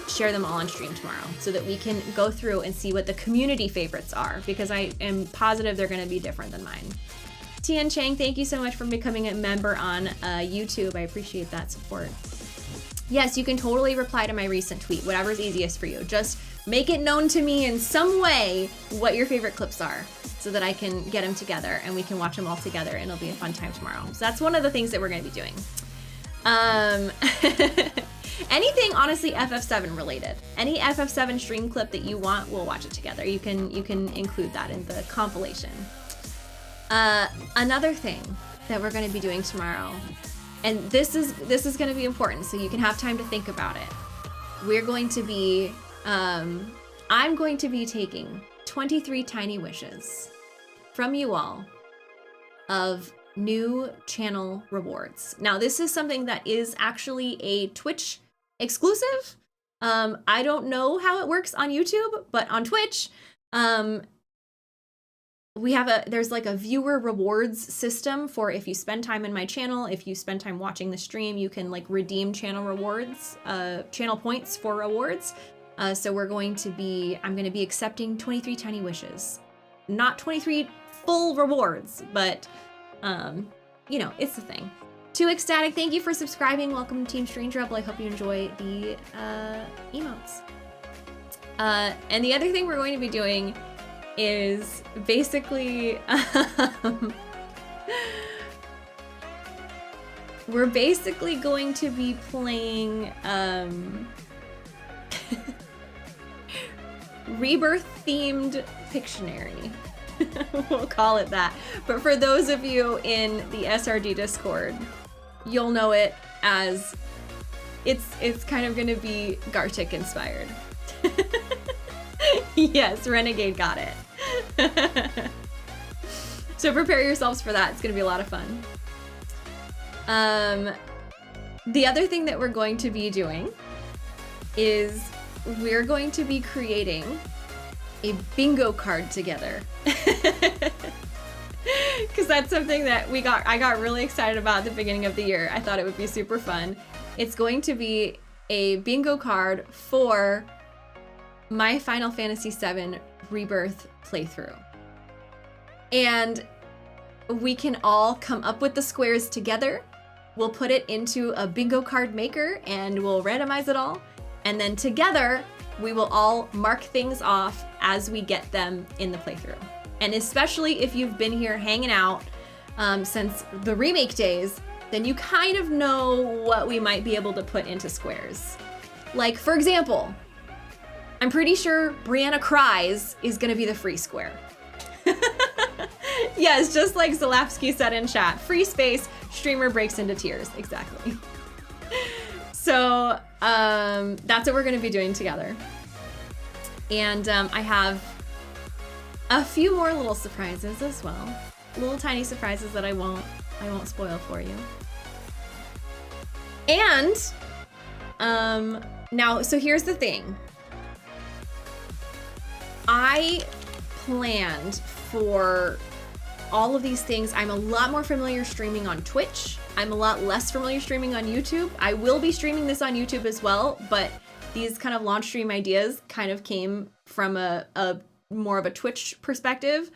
share them all on stream tomorrow so that we can go through and see what the community favorites are, because I am positive they're going to be different than mine. Tian Chang, thank you so much for becoming a member on YouTube. I appreciate that support. Yes, you can totally reply to my recent tweet, whatever's easiest for you. Just make it known to me in some way what your favorite clips are. so that I can get them together and we can watch them all together, and it'll be a fun time tomorrow. So that's one of the things that we're going to be doing. Anything honestly FF7 related. Any FF7 stream clip that you want, we'll watch it together. You can include that in the compilation. Another thing that we're going to be doing tomorrow, and this is going to be important so you can have time to think about it. We're going to be I'm going to be taking 23 tiny wishes from you all of new channel rewards. Now, this is something that is actually a Twitch exclusive. I don't know how it works on YouTube, but on Twitch, there's like a viewer rewards system for if you spend time in my channel, if you spend time watching the stream, you can like redeem channel rewards, channel points for rewards. So I'm going to be accepting 23 tiny wishes. Not 23 full rewards, but you know, it's the thing. Too Ecstatic, thank you for subscribing. Welcome to Team Strange Rebel. I hope you enjoy the emotes. And the other thing we're going to be doing is basically we're basically going to be playing Rebirth themed Pictionary. We'll call it that. But for those of you in the SRD Discord, you'll know it as it's kind of gonna be Gartic inspired. Yes, Renegade got it. So prepare yourselves for that. It's gonna be a lot of fun. The other thing that we're going to be doing is we're going to be creating a bingo card together. Because that's something that I got really excited about at the beginning of the year. I thought it would be super fun. It's going to be a bingo card for my Final Fantasy VII Rebirth playthrough. And we can all come up with the squares together. We'll put it into a bingo card maker and we'll randomize it all. And then together, we will all mark things off as we get them in the playthrough. And especially if you've been here hanging out since the remake days, then you kind of know what we might be able to put into squares. Like, for example, I'm pretty sure Brianna Cries is gonna be the free square. Yes, just like Zalapsky said in chat, free space, streamer breaks into tears. Exactly. So that's what we're gonna be doing together. And I have a few more little surprises as well. Little tiny surprises that I won't spoil for you. And now, so here's the thing. I planned for all of these things. I'm a lot more familiar streaming on Twitch. I'm a lot less familiar streaming on YouTube. I will be streaming this on YouTube as well, but these kind of launch stream ideas kind of came from a more of a Twitch perspective.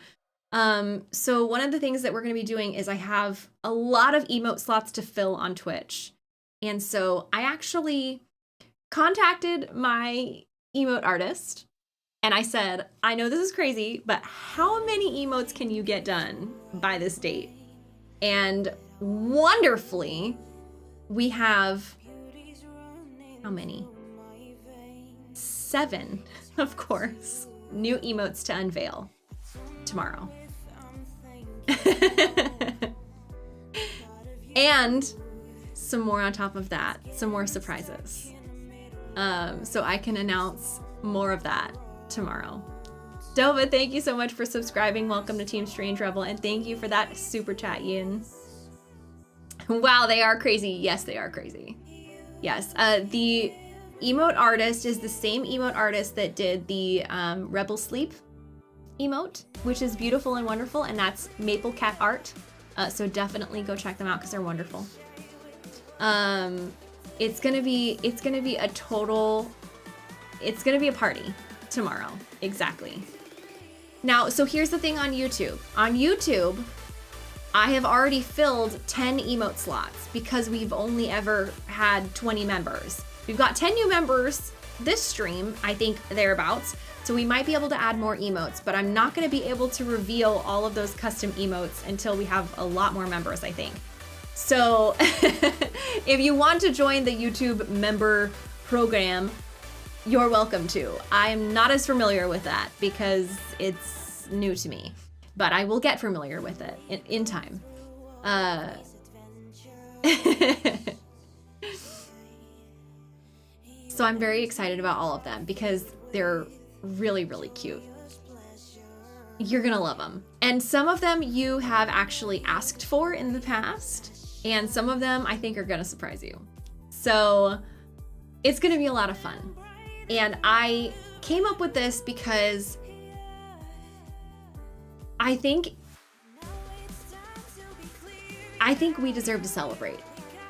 So one of the things that we're going to be doing is I have a lot of emote slots to fill on Twitch. And so I actually contacted my emote artist and I said, I know this is crazy, but how many emotes can you get done by this date? And wonderfully, we have, how many? 7, of course, new emotes to unveil tomorrow. And some more on top of that, some more surprises. So I can announce more of that tomorrow. Dova, thank you so much for subscribing. Welcome to Team Strange Rebel, and thank you for that super chat, Yin. Wow, they are crazy. Yes, they are crazy. Yes, the emote artist is the same emote artist that did the Rebel Sleep emote, which is beautiful and wonderful, and that's Maple Cat Art. So definitely go check them out because they're wonderful. It's gonna be a party tomorrow. Exactly. Now, so here's the thing on YouTube. On YouTube, I have already filled 10 emote slots because we've only ever had 20 members. We've got 10 new members this stream, I think thereabouts. So we might be able to add more emotes, but I'm not going to be able to reveal all of those custom emotes until we have a lot more members, I think. So if you want to join the YouTube member program, you're welcome to. I'm not as familiar with that because it's new to me, but I will get familiar with it in time. So I'm very excited about all of them because they're really, really cute. You're gonna love them. And some of them you have actually asked for in the past, and some of them I think are gonna surprise you. So it's gonna be a lot of fun. And I came up with this because I think we deserve to celebrate.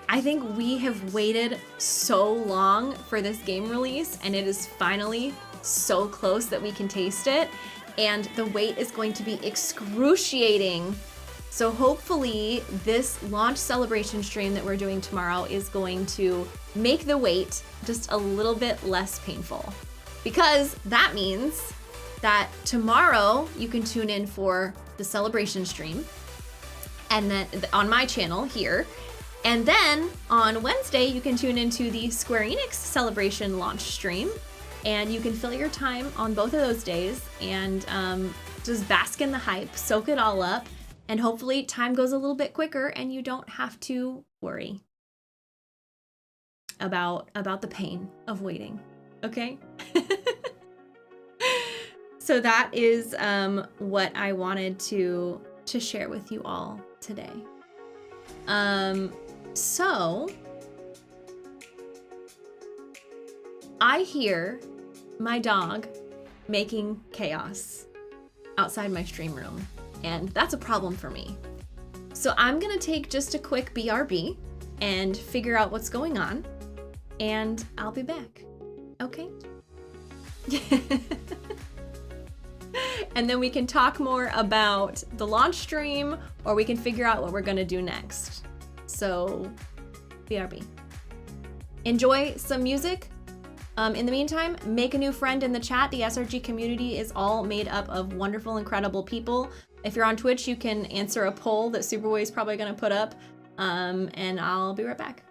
I think we have waited so long for this game release, and it is finally so close that we can taste it, and the wait is going to be excruciating. So hopefully this launch celebration stream that we're doing tomorrow is going to make the wait just a little bit less painful, because that means that tomorrow you can tune in for the celebration stream, and then on my channel here. And then on Wednesday, you can tune into the Square Enix Celebration launch stream, and you can fill your time on both of those days and just bask in the hype, soak it all up, and hopefully time goes a little bit quicker and you don't have to worry about the pain of waiting, okay? So that is what I wanted to share with you all today. So I hear my dog making chaos outside my stream room, and that's a problem for me. So I'm gonna take just a quick BRB and figure out what's going on, and I'll be back, okay? And then we can talk more about the launch stream, or we can figure out what we're gonna do next. So, BRB. Enjoy some music. In the meantime, make a new friend in the chat. The SRG community is all made up of wonderful, incredible people. If you're on Twitch, you can answer a poll that Superboy is probably gonna put up, and I'll be right back.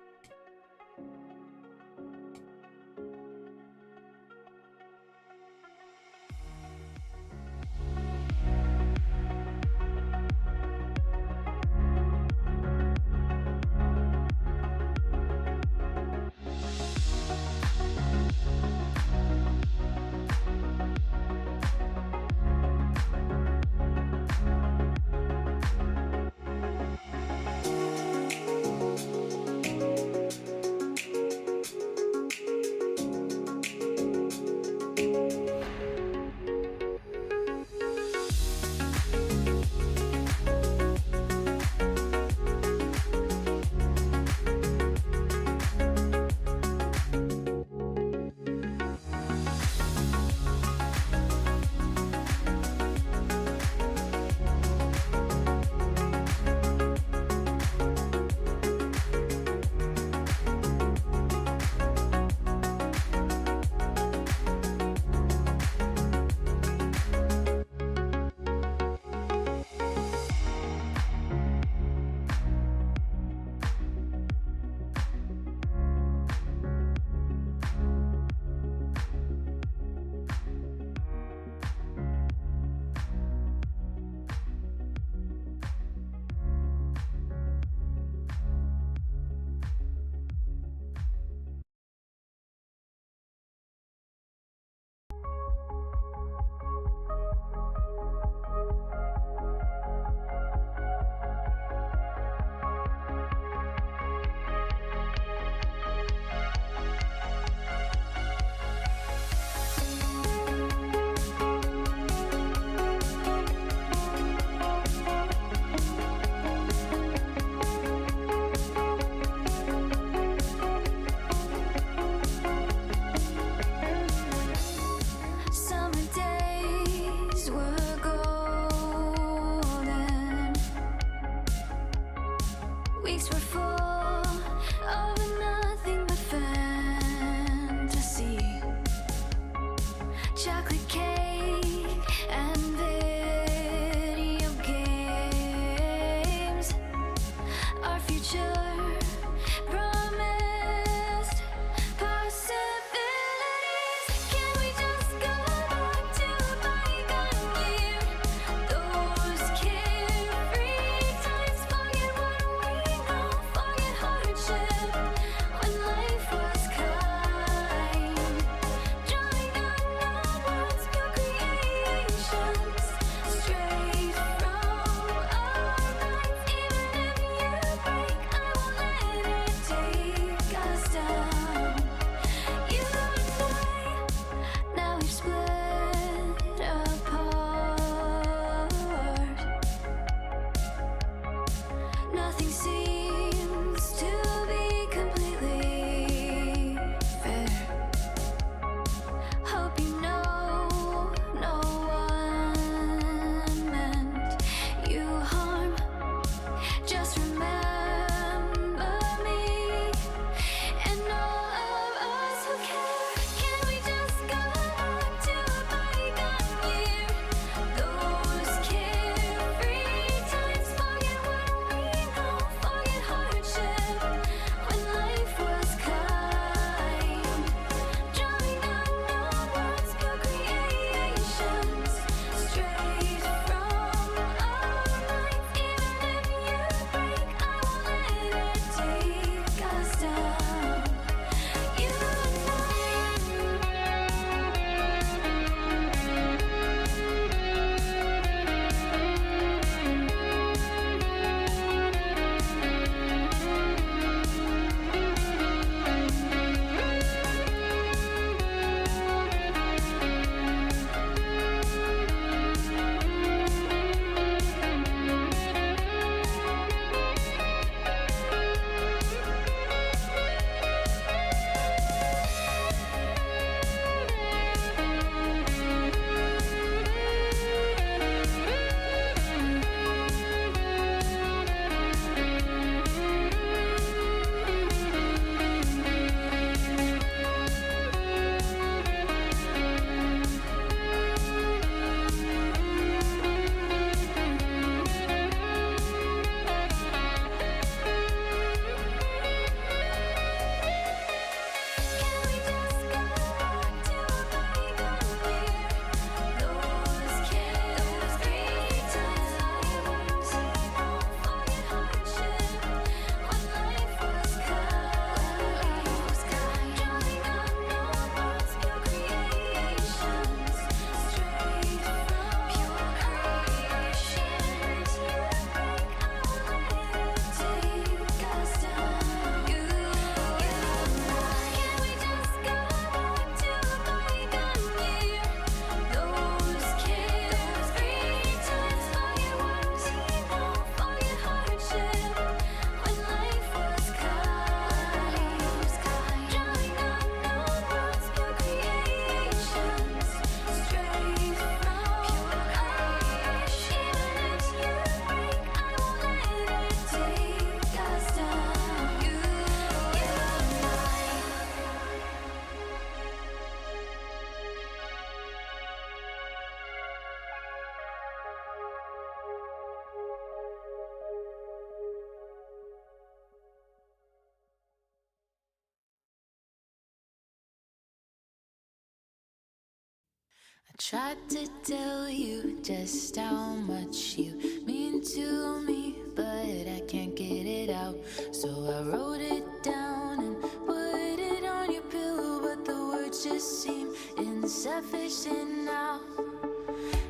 I tried to tell you just how much you mean to me, but I can't get it out. So I wrote it down and put it on your pillow, but the words just seem insufficient now.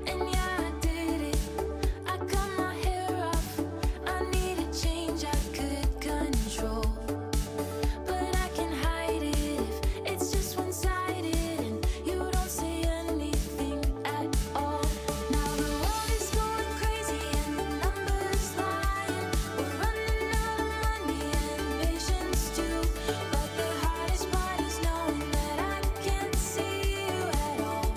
And yeah, I did it. I cut my hair off. I need a change I could control, but I can hide it if it's just one-sided and you don't say anything at all. Now the world is going crazy and the numbers lying. We're running out of money and patience too, but the hardest part is knowing that I can't see you at all.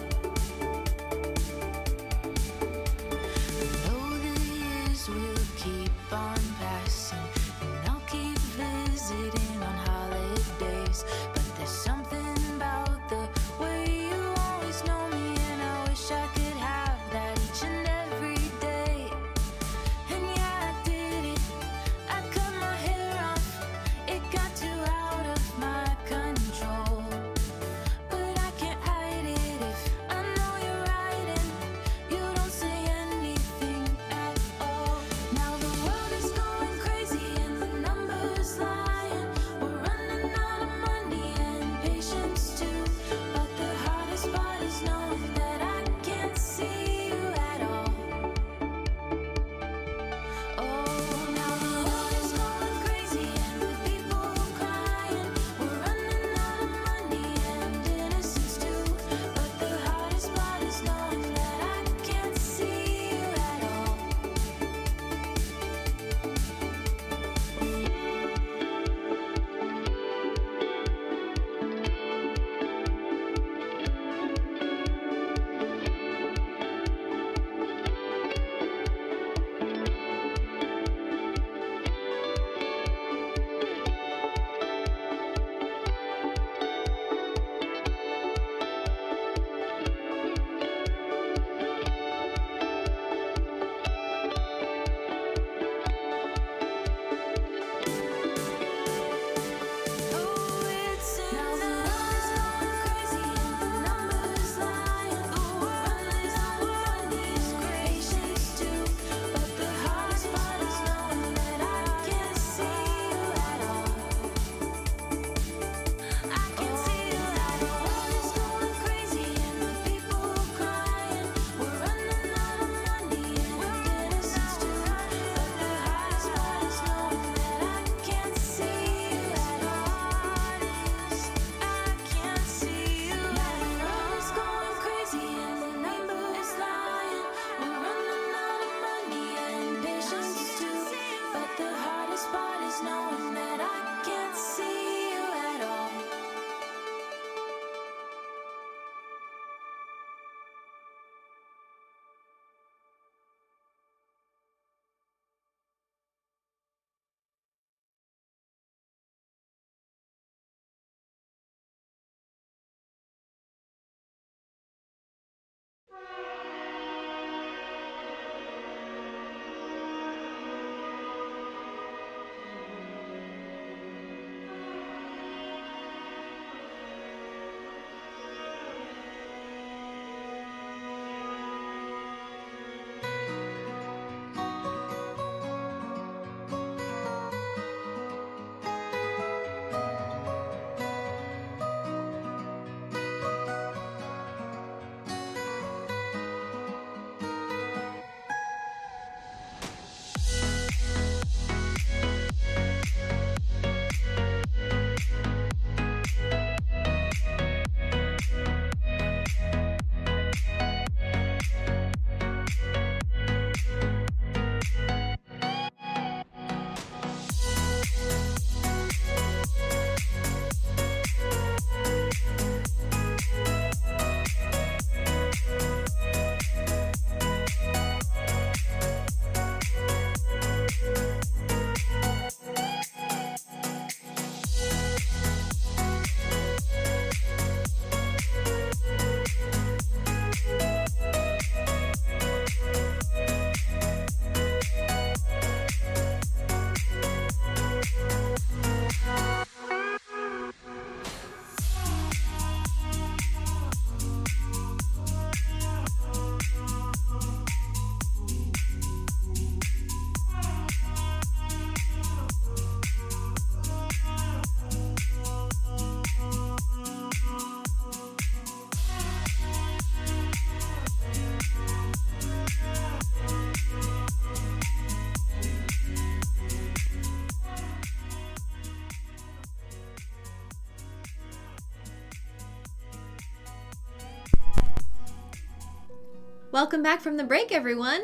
Welcome back from the break, everyone.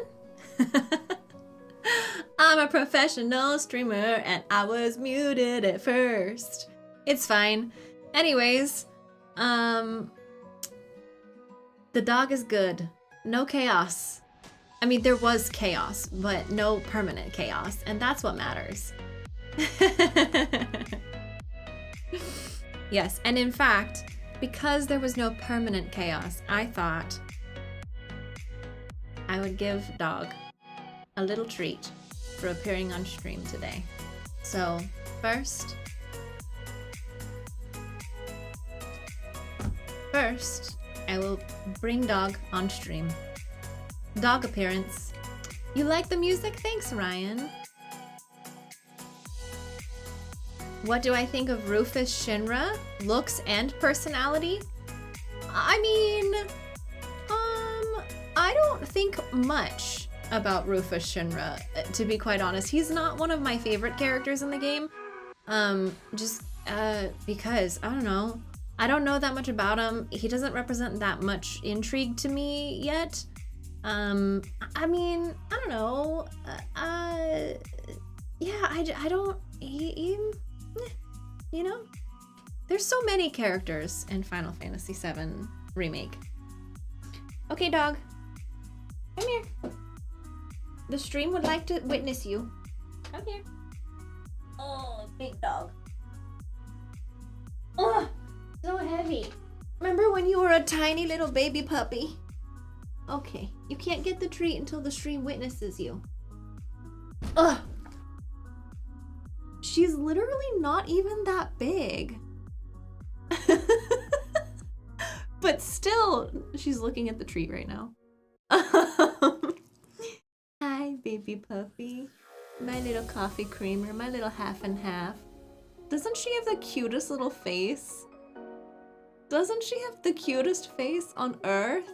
I'm a professional streamer and I was muted at first. It's fine. Anyways, the dog is good. No chaos. I mean, there was chaos, but no permanent chaos, and that's what matters. Yes, and in fact, because there was no permanent chaos, I thought I would give Dog a little treat for appearing on stream today. So, first, I will bring Dog on stream. Dog appearance. You like the music? Thanks, Ryan. What do I think of Rufus Shinra? Looks and personality? I mean, I don't think much about Rufus Shinra, to be quite honest. He's not one of my favorite characters in the game. Just because, I don't know. I don't know that much about him. He doesn't represent that much intrigue to me yet. I mean, I don't know. Yeah, I don't, you know? There's so many characters in Final Fantasy VII Remake. Okay, Dog. Come here. The stream would like to witness you. Come here. Oh, big dog. Oh, so heavy. Remember when you were a tiny little baby puppy? Okay, you can't get the treat until the stream witnesses you. Ugh. She's literally not even that big. But still, she's looking at the treat right now. Hi, baby puppy. My little coffee creamer, my little half and half. Doesn't she have the cutest little face? Doesn't she have the cutest face on Earth?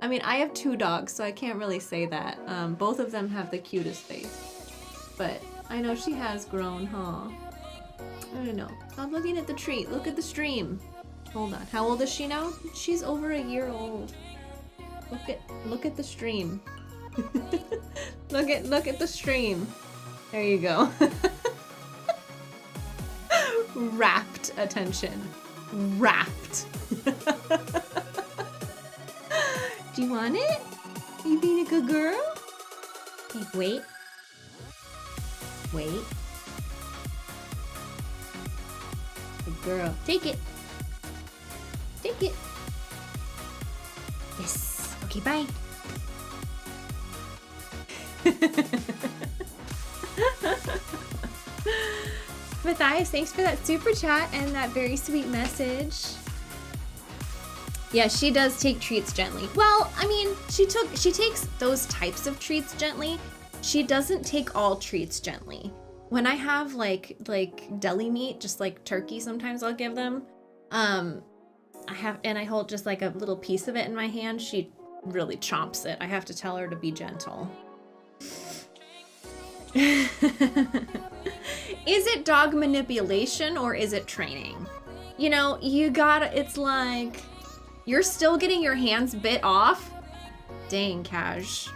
I mean, I have two dogs, so I can't really say that. Both of them have the cutest face. But I know she has grown, huh? I don't know. Stop looking at the treat. Look at the stream. Hold on. How old is she now? She's over a year old. Look at the stream. look at the stream. There you go. Rapt attention. Rapt. Do you want it? Are you being a good girl? Okay, wait. Wait. Good girl. Take it. Take it. Yes. Okay, bye. Matthias, thanks for that super chat and that very sweet message. Yeah, she does take treats gently. Well, I mean, she takes those types of treats gently. She doesn't take all treats gently. When I have like deli meat, just like turkey, sometimes I'll give them. I hold just like a little piece of it in my hand. She really chomps it. I have to tell her to be gentle. Is it dog manipulation or is it training? You know, it's like, you're still getting your hands bit off? Dang, Cash.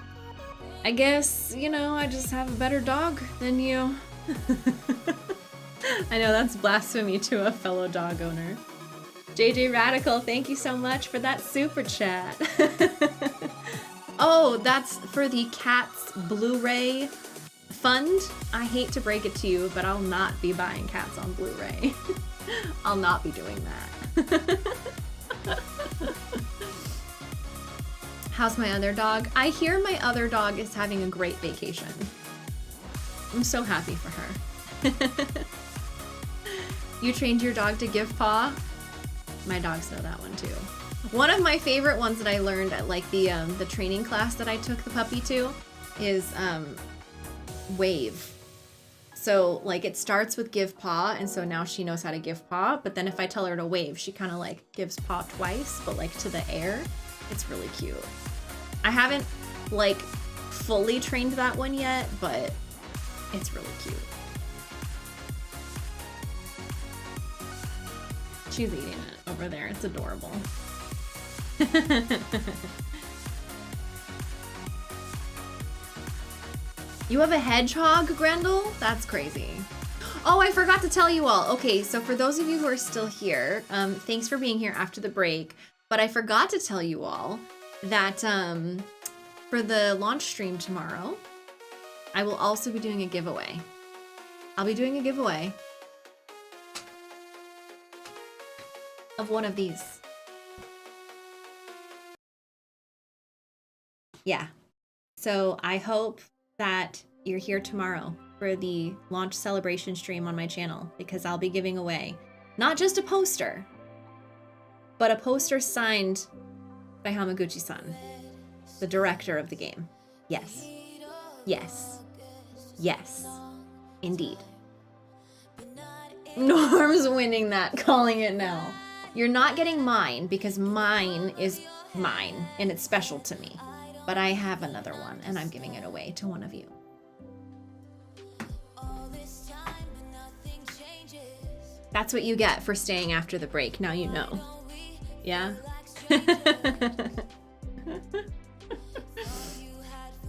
I guess, you know, I just have a better dog than you. I know that's blasphemy to a fellow dog owner. JJ Radical, thank you so much for that super chat. Oh, that's for the Cats Blu-ray fund. I hate to break it to you, but I'll not be buying Cats on Blu-ray. I'll not be doing that. How's my other dog? I hear my other dog is having a great vacation. I'm so happy for her. You trained your dog to give paw? My dogs know that one too. One of my favorite ones that I learned at like the training class that I took the puppy to is wave. So like it starts with give paw, and so now she knows how to give paw, but then if I tell her to wave, she kind of like gives paw twice, but like to the air. It's really cute. I haven't like fully trained that one yet, but it's really cute. She's eating it over there. It's adorable. You have a hedgehog, Grendel? That's crazy. Oh, I forgot to tell you all. Okay, so for those of you who are still here, thanks for being here after the break. But I forgot to tell you all that for the launch stream tomorrow, I will also be doing a giveaway. I'll be doing a giveaway of one of these. Yeah. So I hope that you're here tomorrow for the launch celebration stream on my channel, because I'll be giving away not just a poster, but a poster signed by Hamaguchi-san, the director of the game. Yes. Yes. Yes. Indeed. Norm's winning that, calling it now. You're not getting mine because mine is mine and it's special to me. But I have another one and I'm giving it away to one of you. That's what you get for staying after the break. Now you know. Yeah?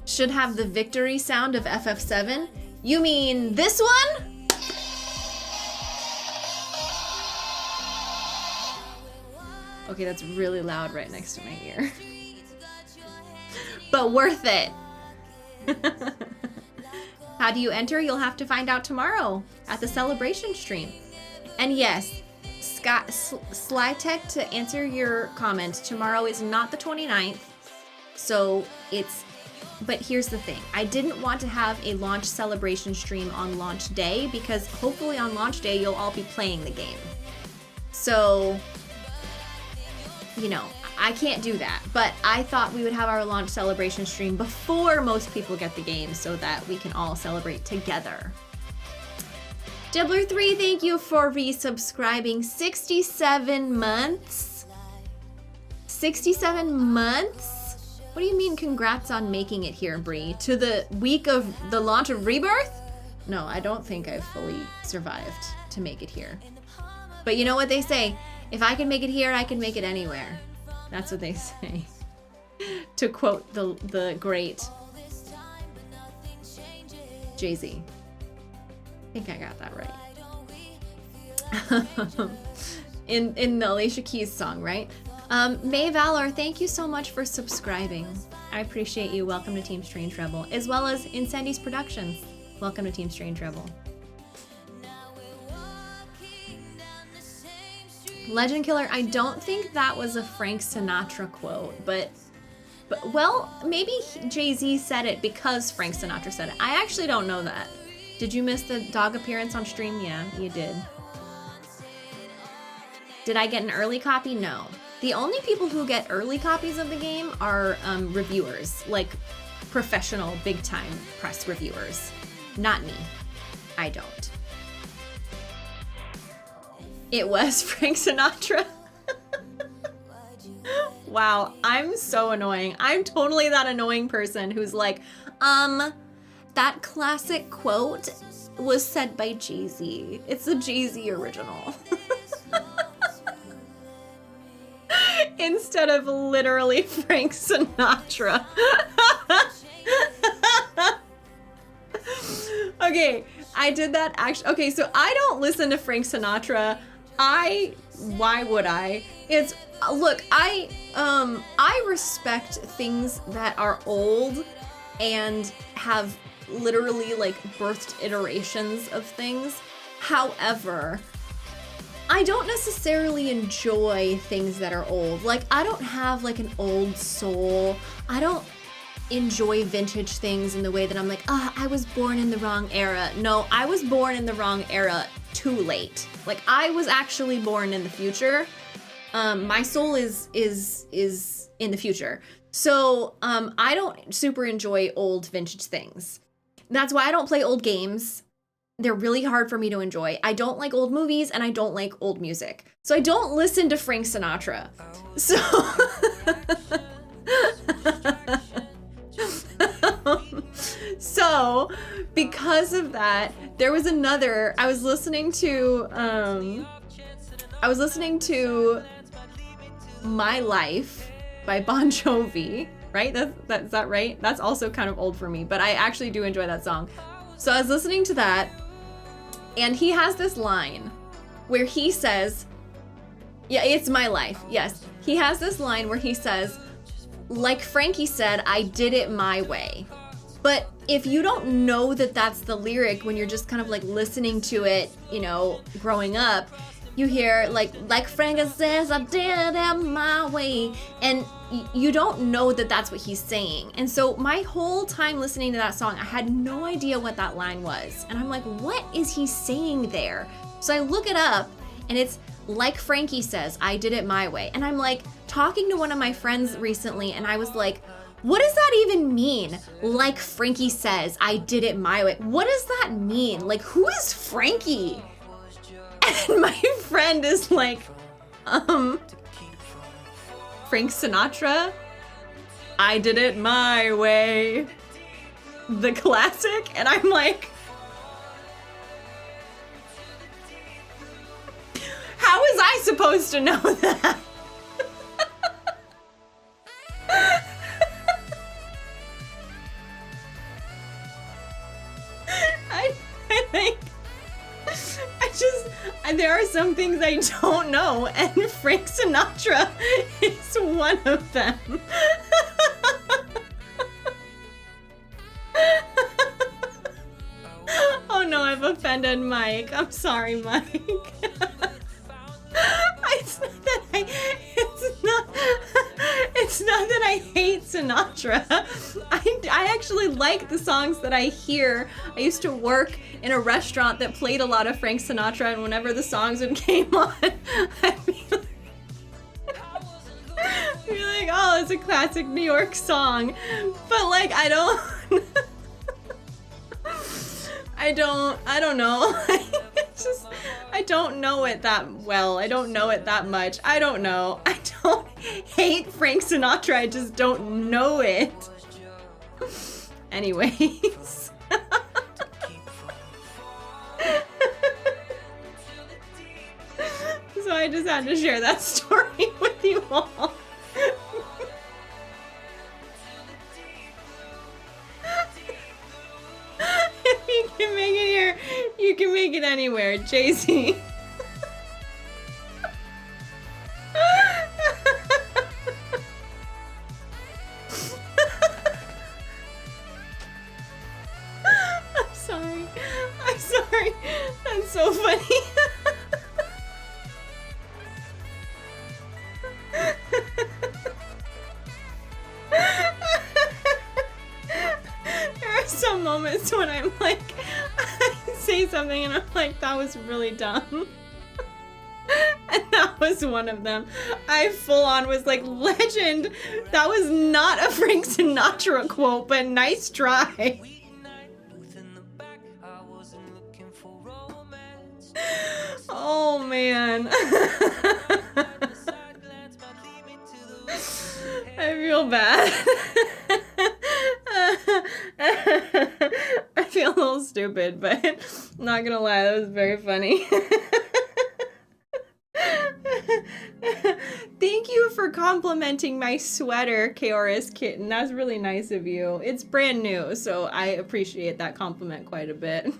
Should have the victory sound of FF7. You mean this one? Okay, that's really loud right next to my ear. But worth it. How do you enter? You'll have to find out tomorrow at the celebration stream. And yes, Slytech, to answer your comment, tomorrow is not the 29th. So but here's the thing. I didn't want to have a launch celebration stream on launch day because hopefully on launch day you'll all be playing the game. So, you know, I can't do that, but I thought we would have our launch celebration stream before most people get the game so that we can all celebrate together. Dibbler3, thank you for resubscribing. 67 months? 67 months? What do you mean congrats on making it here, Bree? To the week of the launch of Rebirth? No, I don't think I've fully survived to make it here. But you know what they say? If I can make it here, I can make it anywhere. That's what they say. To quote the great Jay-Z. I think I got that right. in the Alicia Keys song, right? May Valor, thank you so much for subscribing. I appreciate you. Welcome to Team Strange Rebel. As well as Incendies Productions. Welcome to Team Strange Rebel. Legend Killer, I don't think that was a Frank Sinatra quote, but well, maybe Jay-Z said it because Frank Sinatra said it. I actually don't know that. Did you miss the dog appearance on stream? Yeah, you did. Did I get an early copy? No. The only people who get early copies of the game are reviewers, like professional big-time press reviewers. Not me. I don't. It was Frank Sinatra. Wow, I'm so annoying. I'm totally that annoying person who's like, that classic quote was said by Jay-Z. It's a Jay-Z original. Instead of literally Frank Sinatra. Okay, I did that actually. Okay, so I don't listen to Frank Sinatra. Why would I? It's, look, I respect things that are old and have literally like birthed iterations of things. However, I don't necessarily enjoy things that are old. Like, I don't have like an old soul. I don't enjoy vintage things in the way that I'm like, I was born in the wrong era. No, I was born in the wrong era too late. Like, I was actually born in the future. My soul is in the future. So I don't super enjoy old vintage things. That's why I don't play old games. They're really hard for me to enjoy. I don't like old movies and I don't like old music. So I don't listen to Frank Sinatra. So so because of that, there was another, I was listening to My Life by Bon Jovi. right? Is that right? That's also kind of old for me, but I actually do enjoy that song. So I was listening to that, and he has this line where he says, yeah, it's my life. Yes. He has this line where he says, like Frankie said, I did it my way. But if you don't know that that's the lyric when you're just kind of like listening to it, you know, growing up, you hear like Frankie says, I did it my way. And you don't know that that's what he's saying. And so my whole time listening to that song, I had no idea what that line was. And I'm like, what is he saying there? So I look it up, and it's like Frankie says, I did it my way. And I'm like talking to one of my friends recently, and I was like, what does that even mean? Like Frankie says, I did it my way. What does that mean? Like, who is Frankie? And my friend is like, Frank Sinatra, I did it my way. The classic. And I'm like, how was I supposed to know that? I think there are some things I don't know, and Frank Sinatra is one of them. Oh no, I've offended Mike. I'm sorry, Mike. It's not that I hate Sinatra. I actually like the songs that I hear. I used to work in a restaurant that played a lot of Frank Sinatra, and whenever the songs would came on, I'd be like, oh, it's a classic New York song. But like, I don't know. It's just, I don't know it that well. I don't know it that much. I don't know. I don't hate Frank Sinatra. I just don't know it. Anyways. So I just had to share that story with you all. If you can make it here, you can make it anywhere, Jay-Z. I'm sorry. That's so funny. There are some moments when I'm like, I say something and I'm like, that was really dumb. And that was one of them. I full on was like, legend. That was not a Frank Sinatra quote, but nice try. Oh man. I feel bad. I feel a little stupid, but not gonna lie, that was very funny. Thank you for complimenting my sweater, Kaoris Kitten. That's really nice of you. It's brand new, so I appreciate that compliment quite a bit.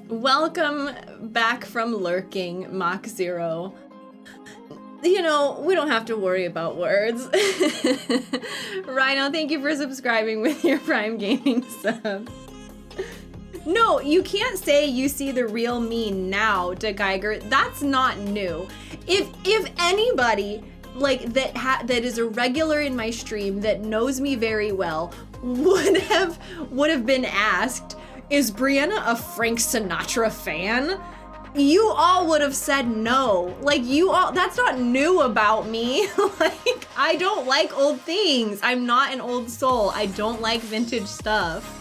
Welcome back from lurking, Mach Zero. You know, we don't have to worry about words. Rhino, thank you for subscribing with your Prime Gaming sub. No, you can't say you see the real me now, De Geiger. That's not new. If anybody like that is a regular in my stream that knows me very well would have been asked, is Brianna a Frank Sinatra fan? You all would have said no. Like, you all, that's not new about me. Like, I don't like old things. I'm not an old soul. I don't like vintage stuff.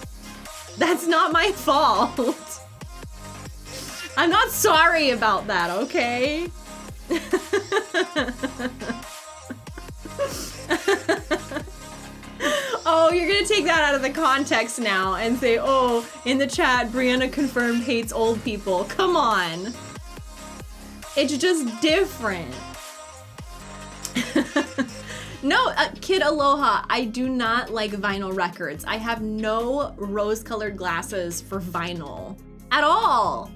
That's not my fault. I'm not sorry about that, okay? Oh, you're gonna take that out of the context now and say, oh, in the chat, Brianna confirmed hates old people. Come on. It's just different. No, Kid Aloha, I do not like vinyl records. I have no rose-colored glasses for vinyl at all.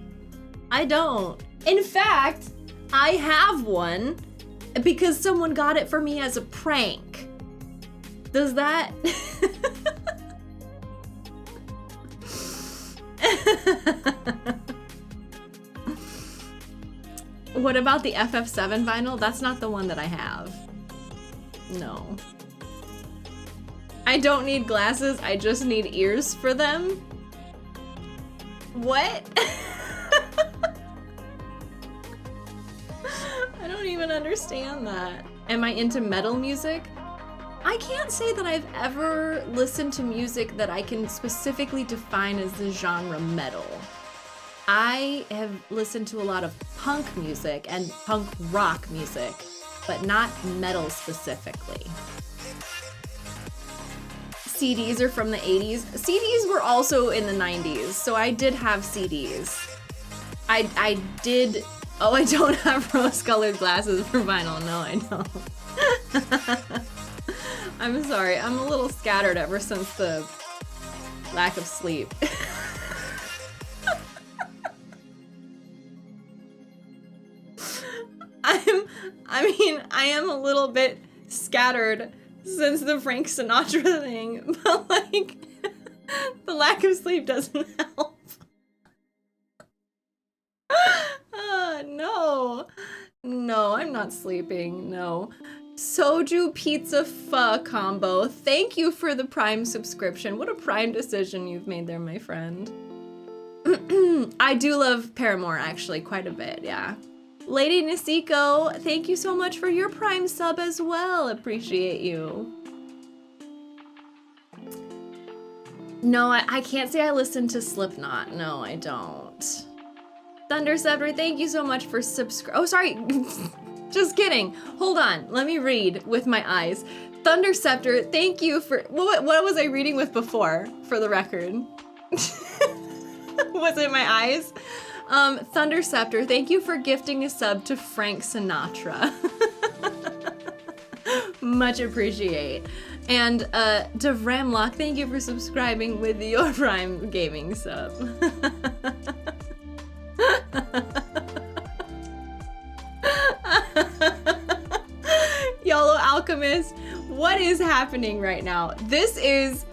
I don't. In fact, I have one because someone got it for me as a prank. Does that... What about the FF7 vinyl? That's not the one that I have. No. I don't need glasses, I just need ears for them. What? I don't even understand that. Am I into metal music? I can't say that I've ever listened to music that I can specifically define as the genre metal. I have listened to a lot of punk music and punk rock music, but not metal specifically. CDs are from the 80s. CDs were also in the 90s, so I did have CDs. I did, oh, I don't have rose-colored glasses for vinyl. No, I don't. I'm sorry, I'm a little scattered ever since the lack of sleep. I am a little bit scattered since the Frank Sinatra thing, but like, the lack of sleep doesn't help. No, I'm not sleeping, no. Soju pizza pho combo, thank you for the Prime subscription. What a Prime decision you've made there, my friend. I do love Paramore actually quite a bit, yeah. Lady Nisiko, thank you so much for your Prime sub as well. Appreciate you. No, I can't say I listen to Slipknot. No, I don't. Thunder Scepter, thank you so much for oh, sorry. Just kidding. Hold on. Let me read with my eyes. Thunder Scepter, thank you for... What was I reading with before, for the record? Was it my eyes? Thunder Scepter, thank you for gifting a sub to Frank Sinatra. Much appreciate. And Devramlock, thank you for subscribing with your Prime Gaming sub. YOLO Alchemist, what is happening right now? This is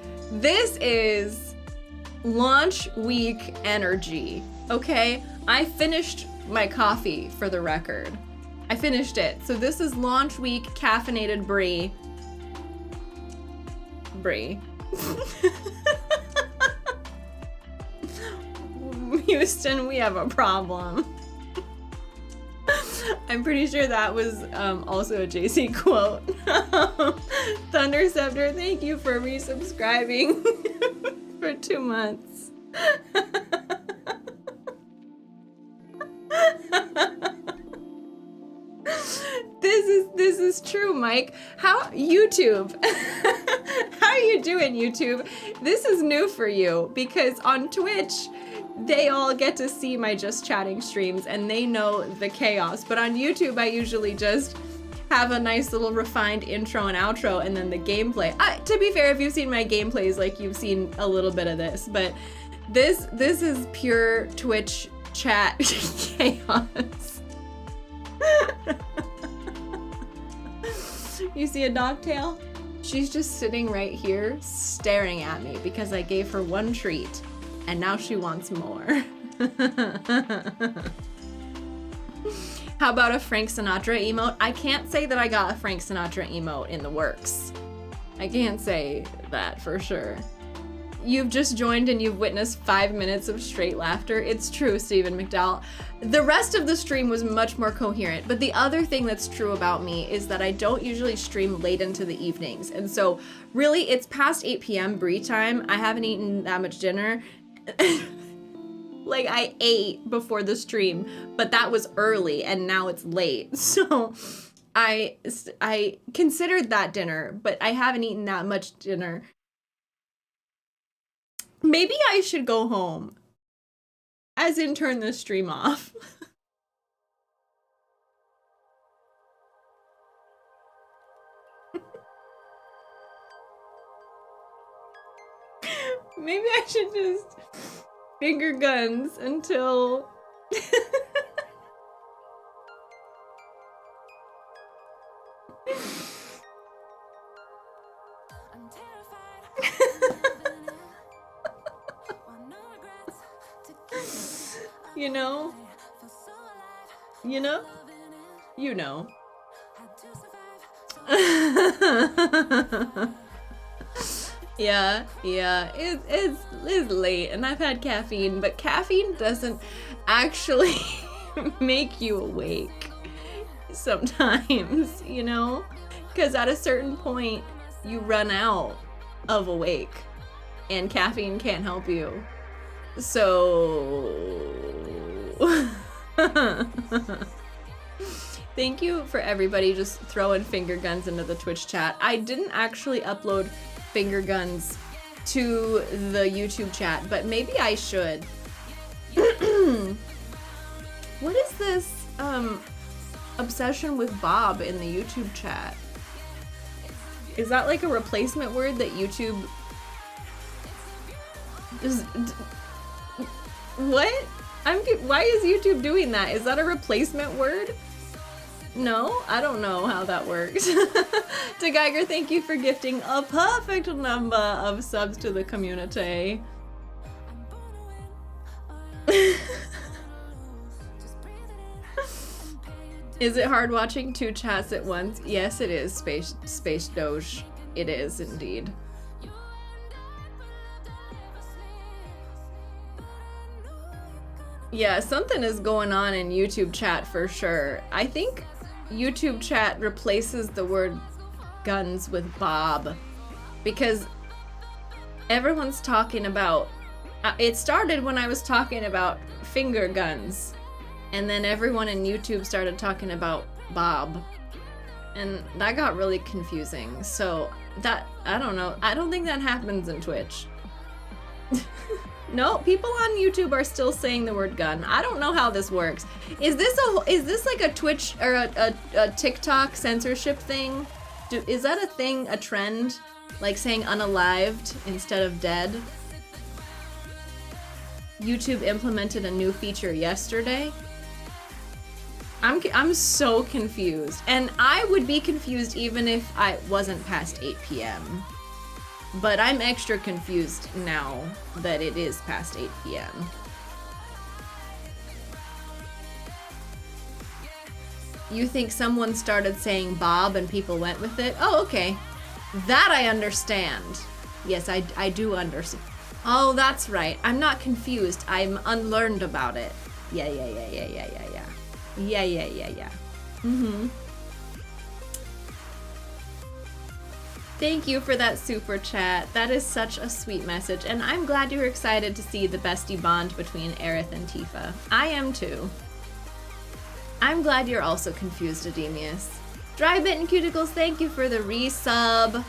launch week energy. Okay, I finished my coffee for the record. I finished it. So this is launch week caffeinated brie. Houston, we have a problem. I'm pretty sure that was also a JC quote. Thunder Scepter, thank you for resubscribing for 2 months. This is true, Mike. How YouTube? How are you doing, YouTube? This is new for you because on Twitch they all get to see my just chatting streams and they know the chaos. But on YouTube I usually just have a nice little refined intro and outro and then the gameplay. To be fair, if you've seen my gameplays, like you've seen a little bit of this, but this is pure Twitch chat chaos. You see a dog tail? She's just sitting right here staring at me because I gave her one treat and now she wants more. How about a Frank Sinatra emote? I can't say that I got a Frank Sinatra emote in the works. I can't say that for sure. You've just joined and you've witnessed 5 minutes of straight laughter. It's true, Stephen McDowell. The rest of the stream was much more coherent, but the other thing that's true about me is that I don't usually stream late into the evenings. And so really it's past 8 p.m. brie time. I haven't eaten that much dinner. Like I ate before the stream, but that was early and now it's late. So I considered that dinner, but I haven't eaten that much dinner. Maybe I should go home, as in turn this stream off. Maybe I should just finger guns until... You know? You know? You know. Yeah, it's late and I've had caffeine, but caffeine doesn't actually make you awake sometimes, you know? Because at a certain point, you run out of awake and caffeine can't help you. So... Thank you for everybody just throwing finger guns into the Twitch chat. I didn't actually upload finger guns to the YouTube chat, but maybe I should. What is this obsession with Bob in the YouTube chat? Is that like a replacement word that YouTube is? What? Why is YouTube doing that? Is that a replacement word? No, I don't know how that works. To Geiger, thank you for gifting a perfect number of subs to the community. Is it hard watching two chats at once? Yes, it is, Space Doge. It is indeed. Yeah, something is going on in YouTube chat for sure. I think YouTube chat replaces the word guns with Bob because everyone's talking about, it started when I was talking about finger guns, and then everyone in YouTube started talking about Bob, and that got really confusing. So that, I don't know, I don't think that happens in Twitch. No, people on YouTube are still saying the word gun. I don't know how this works. Is this like a Twitch or a TikTok censorship thing? Is that a thing, a trend? Like saying unalived instead of dead? YouTube implemented a new feature yesterday. I'm so confused. And I would be confused even if I wasn't past 8 p.m. But I'm extra confused now that it is past 8 p.m. You think someone started saying Bob and people went with it? Oh, okay. That I understand. Yes, I do understand. Oh, that's right. I'm not confused. I'm unlearned about it. Yeah. Mm-hmm. Thank you for that super chat. That is such a sweet message, and I'm glad you were excited to see the bestie bond between Aerith and Tifa. I am too. I'm glad you're also confused, Ademius. Drybit and Cuticles, thank you for the resub.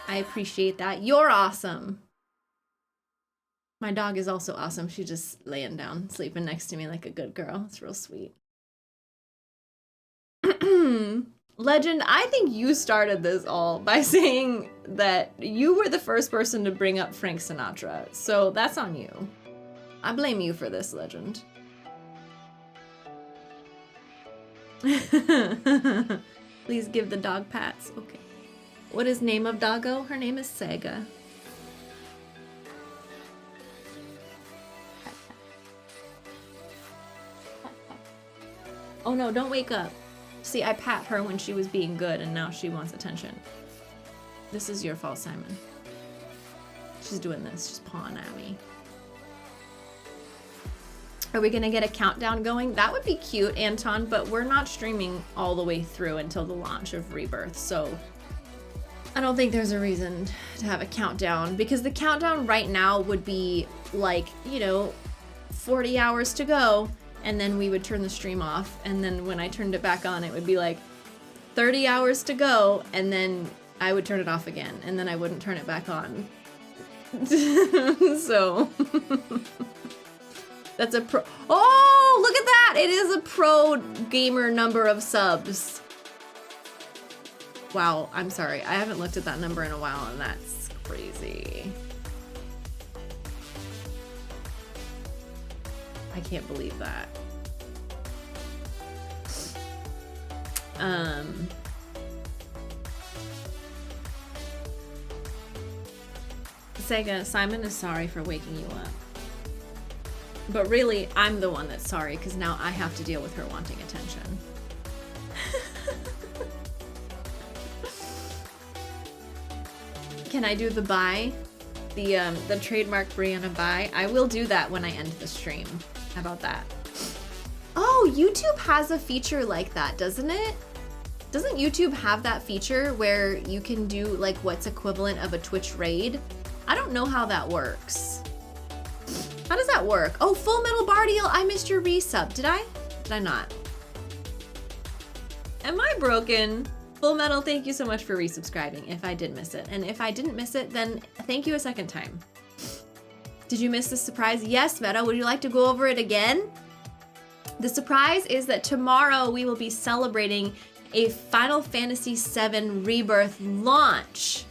I appreciate that. You're awesome. My dog is also awesome. She's just laying down, sleeping next to me like a good girl. It's real sweet. Legend, I think you started this all by saying that you were the first person to bring up Frank Sinatra, so that's on you. I blame you for this, Legend. Please give the dog pats. Okay. What is name of doggo? Her name is Sega. Oh no, don't wake up. See, I pat her when she was being good, and now she wants attention. This is your fault, Simon. She's doing this. She's pawing at me. Are we gonna get a countdown going? That would be cute, Anton, but we're not streaming all the way through until the launch of Rebirth, so I don't think there's a reason to have a countdown, because the countdown right now would be like, you know, 40 hours to go, and then we would turn the stream off, and then when I turned it back on, it would be like 30 hours to go, and then I would turn it off again, and then I wouldn't turn it back on. So that's a pro. Oh, look at that! It is a pro gamer number of subs. Wow, I'm sorry. I haven't looked at that number in a while, and that's crazy. I can't believe that. Sega, Simon is sorry for waking you up. But really, I'm the one that's sorry, because now I have to deal with her wanting attention. Can I do the buy? The trademark Brianna buy? I will do that when I end the stream. How about that? Oh, YouTube has a feature like that, doesn't it? Doesn't YouTube have that feature where you can do like what's equivalent of a Twitch raid? I don't know how that works. How does that work? Oh, Full Metal Bardiel, I missed your resub. Did I? Did I not? Am I broken? Full Metal, thank you so much for resubscribing if I did miss it. And if I didn't miss it, then thank you a second time. Did you miss the surprise? Yes, Meta, would you like to go over it again? The surprise is that tomorrow we will be celebrating a Final Fantasy VII Rebirth launch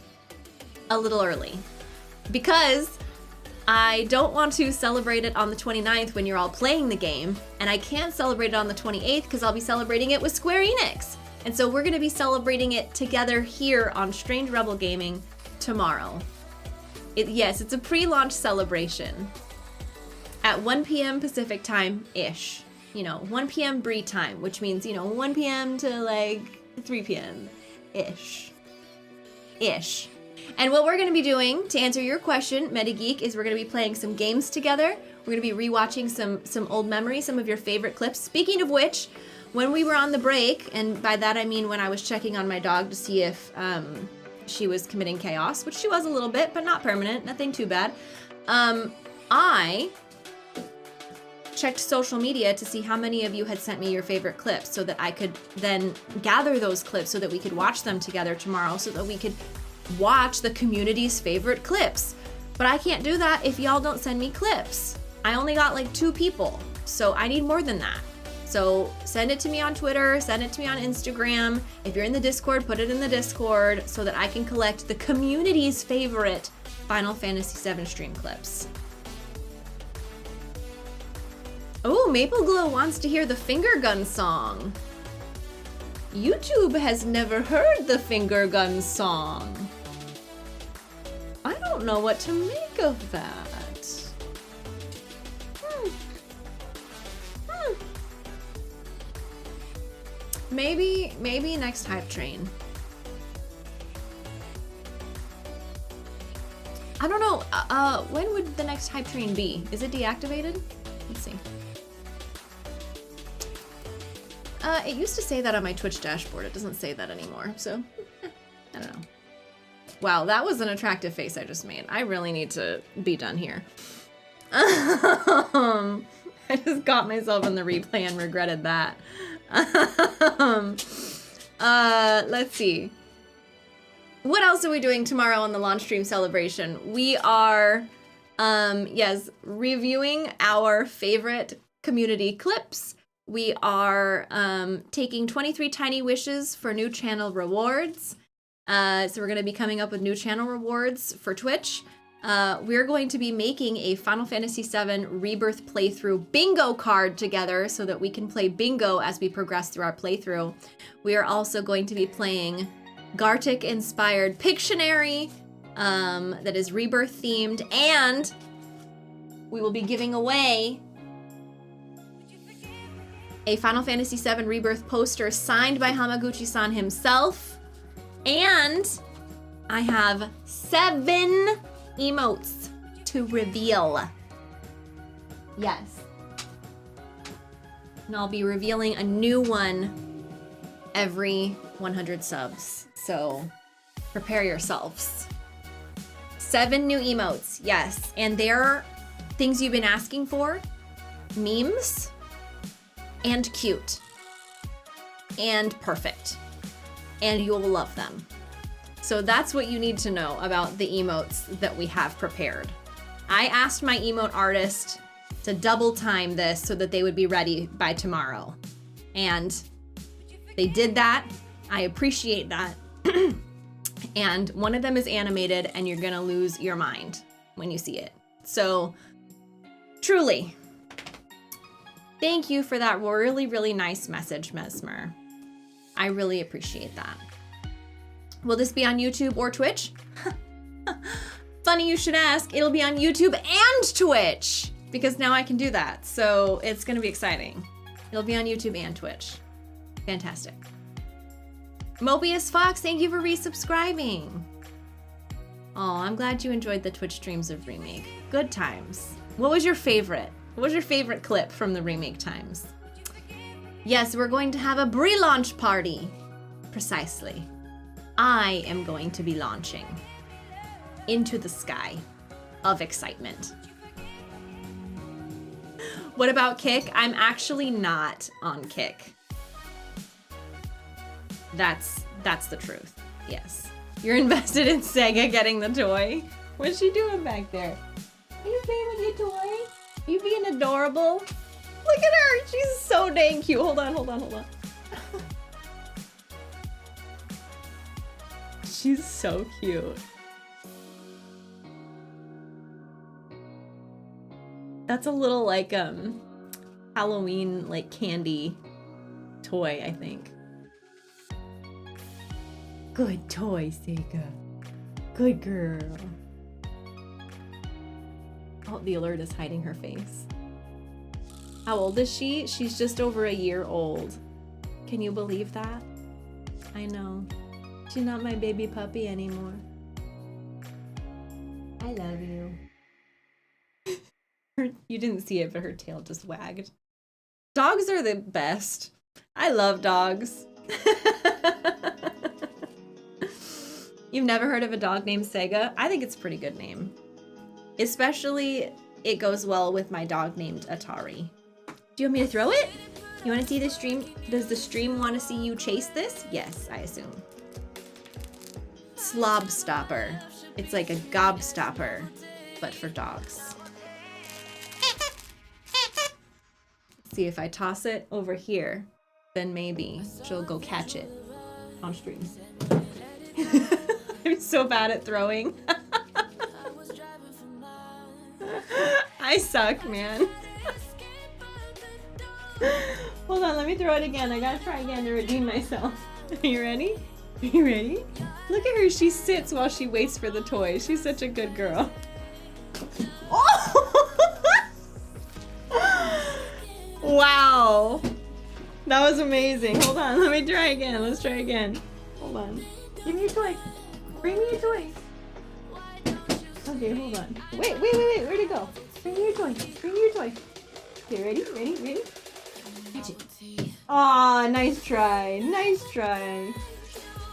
a little early. Because I don't want to celebrate it on the 29th when you're all playing the game, and I can't celebrate it on the 28th because I'll be celebrating it with Square Enix. And so we're gonna be celebrating it together here on Strange Rebel Gaming tomorrow. Yes, it's a pre-launch celebration at 1 p.m. Pacific time-ish. You know, 1 p.m. Brie time, which means, you know, 1 p.m. to like 3 p.m.-ish. And what we're gonna be doing, to answer your question, MetaGeek, is we're gonna be playing some games together. We're gonna be rewatching some old memories, some of your favorite clips. Speaking of which, when we were on the break, and by that I mean when I was checking on my dog to see if she was committing chaos, which she was a little bit, but not permanent, nothing too bad, I checked social media to see how many of you had sent me your favorite clips so that I could then gather those clips so that we could watch them together tomorrow, so that we could watch the community's favorite clips. But I can't do that if y'all don't send me clips. I only got like 2 people, so I need more than that. So send it to me on Twitter, send it to me on Instagram. If you're in the Discord, put it in the Discord so that I can collect the community's favorite Final Fantasy VII stream clips. Oh, Maple Glow wants to hear the Finger Gun song. YouTube has never heard the Finger Gun song. I don't know what to make of that. Maybe next hype train. I don't know, when would the next hype train be? Is it deactivated? Let's see. It used to say that on my Twitch dashboard. It doesn't say that anymore, so I don't know. Wow, that was an attractive face I just made. I really need to be done here. I just got myself in the replay and regretted that. Let's see. What else are we doing tomorrow on the launch stream celebration? We are, yes, reviewing our favorite community clips. We are taking 23 tiny wishes for new channel rewards. So we're going to be coming up with new channel rewards for Twitch. We're going to be making a Final Fantasy VII Rebirth playthrough bingo card together so that we can play bingo as we progress through our playthrough. We are also going to be playing Gartic-inspired Pictionary that is Rebirth themed, and we will be giving away a Final Fantasy VII Rebirth poster signed by Hamaguchi-san himself, and I have 7 emotes to reveal. Yes. And I'll be revealing a new one every 100 subs. So prepare yourselves. 7 new emotes, yes. And they're things you've been asking for. Memes. And cute. And perfect. And you'll love them. So that's what you need to know about the emotes that we have prepared. I asked my emote artist to double time this so that they would be ready by tomorrow. And they did that. I appreciate that. And one of them is animated, and you're gonna lose your mind when you see it. So truly, Thank you for that really, really nice message, Mesmer. I really appreciate that. Will this be on YouTube or Twitch? Funny you should ask. It'll be on YouTube and Twitch because now I can do that. So it's gonna be exciting. It'll be on YouTube and Twitch. Fantastic. Mobius Fox, thank you for resubscribing. Oh, I'm glad you enjoyed the Twitch streams of Remake. Good times. What was your favorite? What was your favorite clip from the Remake times? Yes, we're going to have a pre-launch party. Precisely. I am going to be launching into the sky of excitement. What about Kick? I'm actually not on Kick. That's the truth. Yes. You're invested in Sega getting the toy. What's she doing back there? Are you playing with your toy? You being adorable? Look at her. She's so dang cute. Hold on. She's so cute. That's a little like Halloween like candy toy, I think. Good toy, Sega. Good girl. Oh, the alert is hiding her face. How old is she? She's just over a year old. Can you believe that? I know. She's not my baby puppy anymore. I love you. You didn't see it, but her tail just wagged. Dogs are the best. I love dogs. You've never heard of a dog named Sega? I think it's a pretty good name. Especially, it goes well with my dog named Atari. Do you want me to throw it? You want to see the stream? Does the stream want to see you chase this? Yes, I assume. Slob stopper. It's like a gobstopper, but for dogs. See, if I toss it over here, then maybe she'll go catch it on stream. I'm so bad at throwing. I suck, man. Hold on, let me throw it again. I gotta try again to redeem myself. Are you ready? Are you ready? Look at her. She sits while she waits for the toy. She's such a good girl. Oh! Wow. That was amazing. Hold on. Let me try again. Let's try again. Hold on. Give me your toy. Bring me your toy. Okay, hold on. Wait. Where'd it go? Bring me your toy. Bring me your toy. Okay, ready? Catch it. Aw, nice try. Nice try.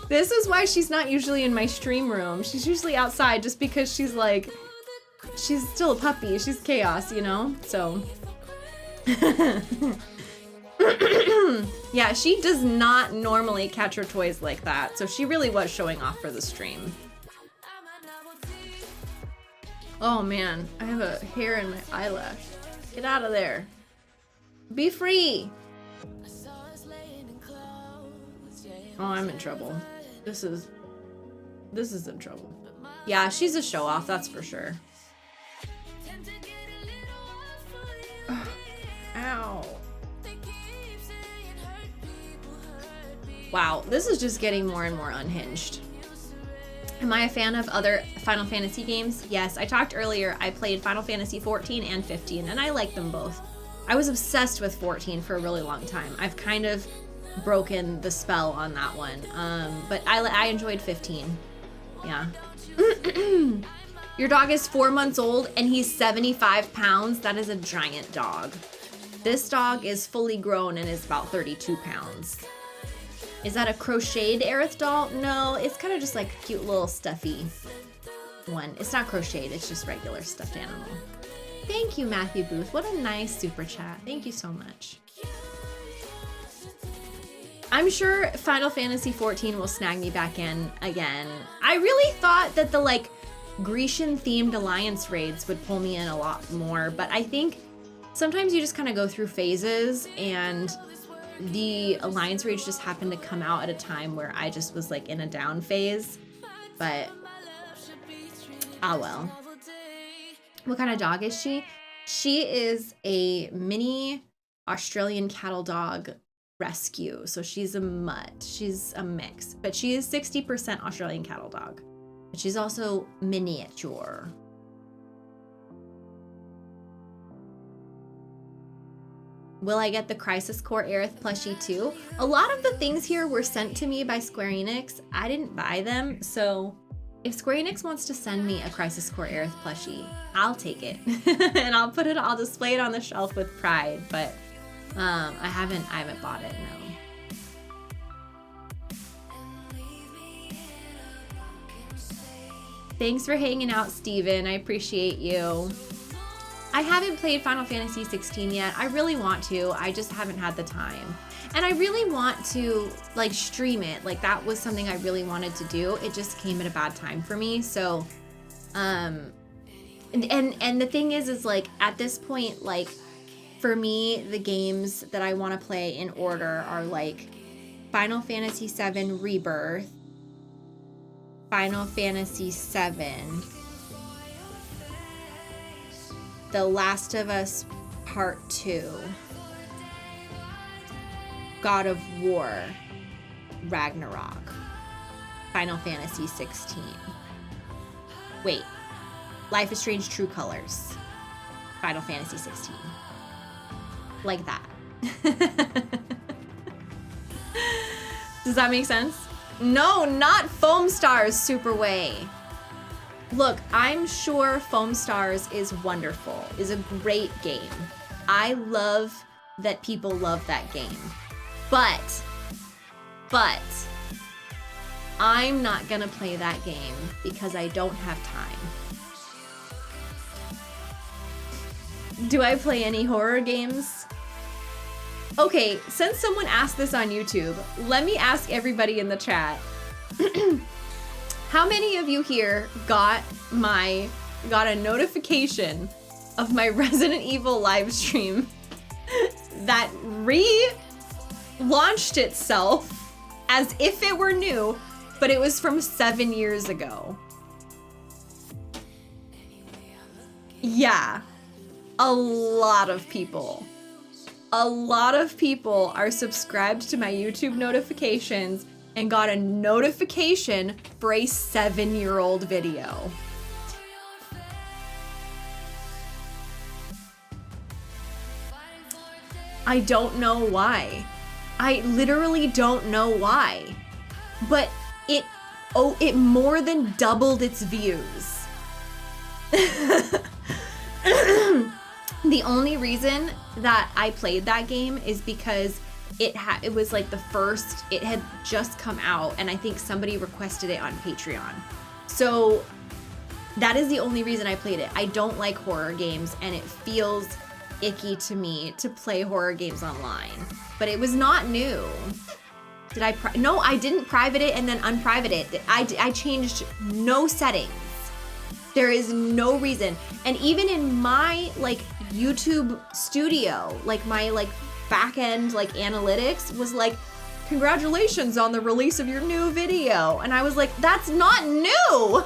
This is why she's not usually in my stream room. She's usually outside just because she's like, she's still a puppy. She's chaos, you know? So. Yeah, she does not normally catch her toys like that. So she really was showing off for the stream. Oh man, I have a hair in my eyelash. Get out of there. Be free. Oh, I'm in trouble. This is in trouble. Yeah, she's a show off, that's for sure. Ow. Wow, this is just getting more and more unhinged. Am I a fan of other Final Fantasy games? Yes, I talked earlier, I played Final Fantasy 14 and 15, and I like them both. I was obsessed with 14 for a really long time. I've kind of broken the spell on that one, but I enjoyed 15. Yeah. Your dog is 4 months old and he's 75 pounds. That is a giant dog. This dog is fully grown and is about 32 pounds. Is that a crocheted Aerith doll? No, it's kind of just like a cute little stuffy one. It's not crocheted, it's just regular stuffed animal. Thank you, Matthew Booth. What a nice super chat. Thank you so much. I'm sure Final Fantasy 14 will snag me back in again. I really thought that the like Grecian themed alliance raids would pull me in a lot more, but I think sometimes you just kind of go through phases, and the alliance raids just happened to come out at a time where I just was like in a down phase. But ah well. What kind of dog is she? She is a mini Australian cattle dog rescue. So she's a mutt. She's a mix, but she is 60% Australian cattle dog. But she's also miniature. Will I get the Crisis Core Aerith plushie too? A lot of the things here were sent to me by Square Enix. I didn't buy them, so if Square Enix wants to send me a Crisis Core Aerith plushie, I'll take it. And I'll display it on the shelf with pride, but I haven't bought it, no. Thanks for hanging out, Steven. I appreciate you. I haven't played Final Fantasy 16 yet. I really want to. I just haven't had the time. And I really want to like stream it. Like that was something I really wanted to do. It just came at a bad time for me. So and the thing is like at this point, like for me, the games that I want to play in order are like Final Fantasy 7 Rebirth, Final Fantasy 7, The Last of Us Part 2, God of War, Ragnarok, Final Fantasy 16. Wait, Life is Strange True Colors, Final Fantasy 16. Like that. Does that make sense? No, not Foam Stars, Superway. Look, I'm sure Foam Stars is wonderful, is a great game. I love that people love that game. But, I'm not gonna play that game because I don't have time. Do I play any horror games? Okay, since someone asked this on YouTube, let me ask everybody in the chat. How many of you here got a notification of my Resident Evil live stream that relaunched itself as if it were new, but it was from 7 years ago? Yeah, a lot of people. A lot of people are subscribed to my YouTube notifications and got a notification for a 7-year-old video. I don't know why. I literally don't know why. But it more than doubled its views. The only reason that I played that game is because it was like the first, it had just come out, and I think somebody requested it on Patreon. So that is the only reason I played it. I don't like horror games, and it feels icky to me to play horror games online. But it was not new. Did I? No, I didn't private it and then unprivate it. I changed no settings. There is no reason. And even in my like YouTube studio, like my like back end like analytics was like, congratulations on the release of your new video. And I was like, that's not new.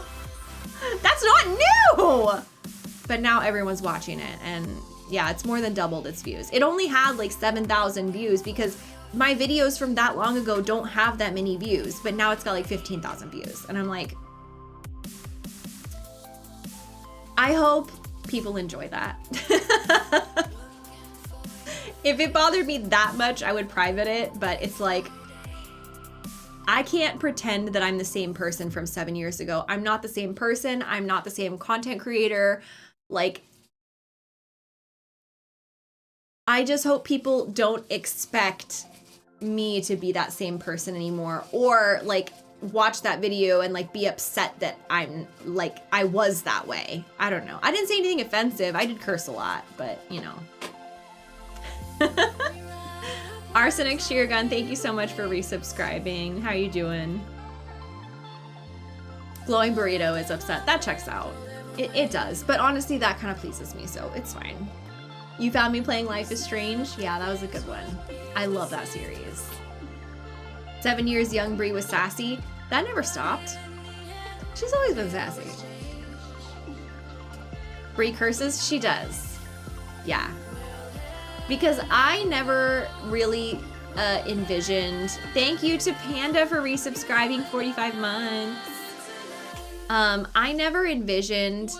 That's not new. But now everyone's watching it, and yeah, it's more than doubled its views. It only had like 7,000 views because my videos from that long ago don't have that many views, but now it's got like 15,000 views. And I'm like, I hope people enjoy that. If it bothered me that much, I would private it, but it's like, I can't pretend that I'm the same person from 7 years ago. I'm not the same person. I'm not the same content creator. Like, I just hope people don't expect me to be that same person anymore, or like watch that video and like be upset that I'm like, I was that way. I don't know. I didn't say anything offensive. I did curse a lot, but you know. Arsenic Sheergun, thank you so much for resubscribing. How you doing? Glowing Burrito is upset. That checks out. It does, but honestly, that kind of pleases me, so it's fine. You found me playing Life is Strange? Yeah, that was a good one. I love that series. 7 years young Brie was sassy. That never stopped. She's always been sassy. Brie curses? She does. Yeah. because I never really envisioned. Thank you to Panda for resubscribing 45 months. I never envisioned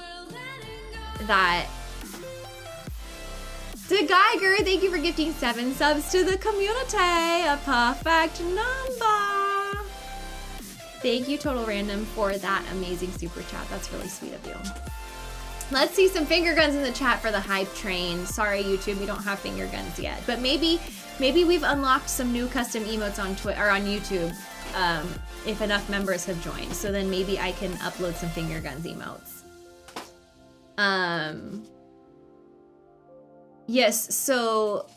that. To Geiger, thank you for gifting 7 subs to the community. A perfect number. Thank you, Total Random, for that amazing super chat. That's really sweet of you. Let's see some finger guns in the chat for the hype train. Sorry, YouTube, we don't have finger guns yet, but maybe we've unlocked some new custom emotes on Twitter or on YouTube if enough members have joined. So then maybe I can upload some finger guns emotes. Yes, so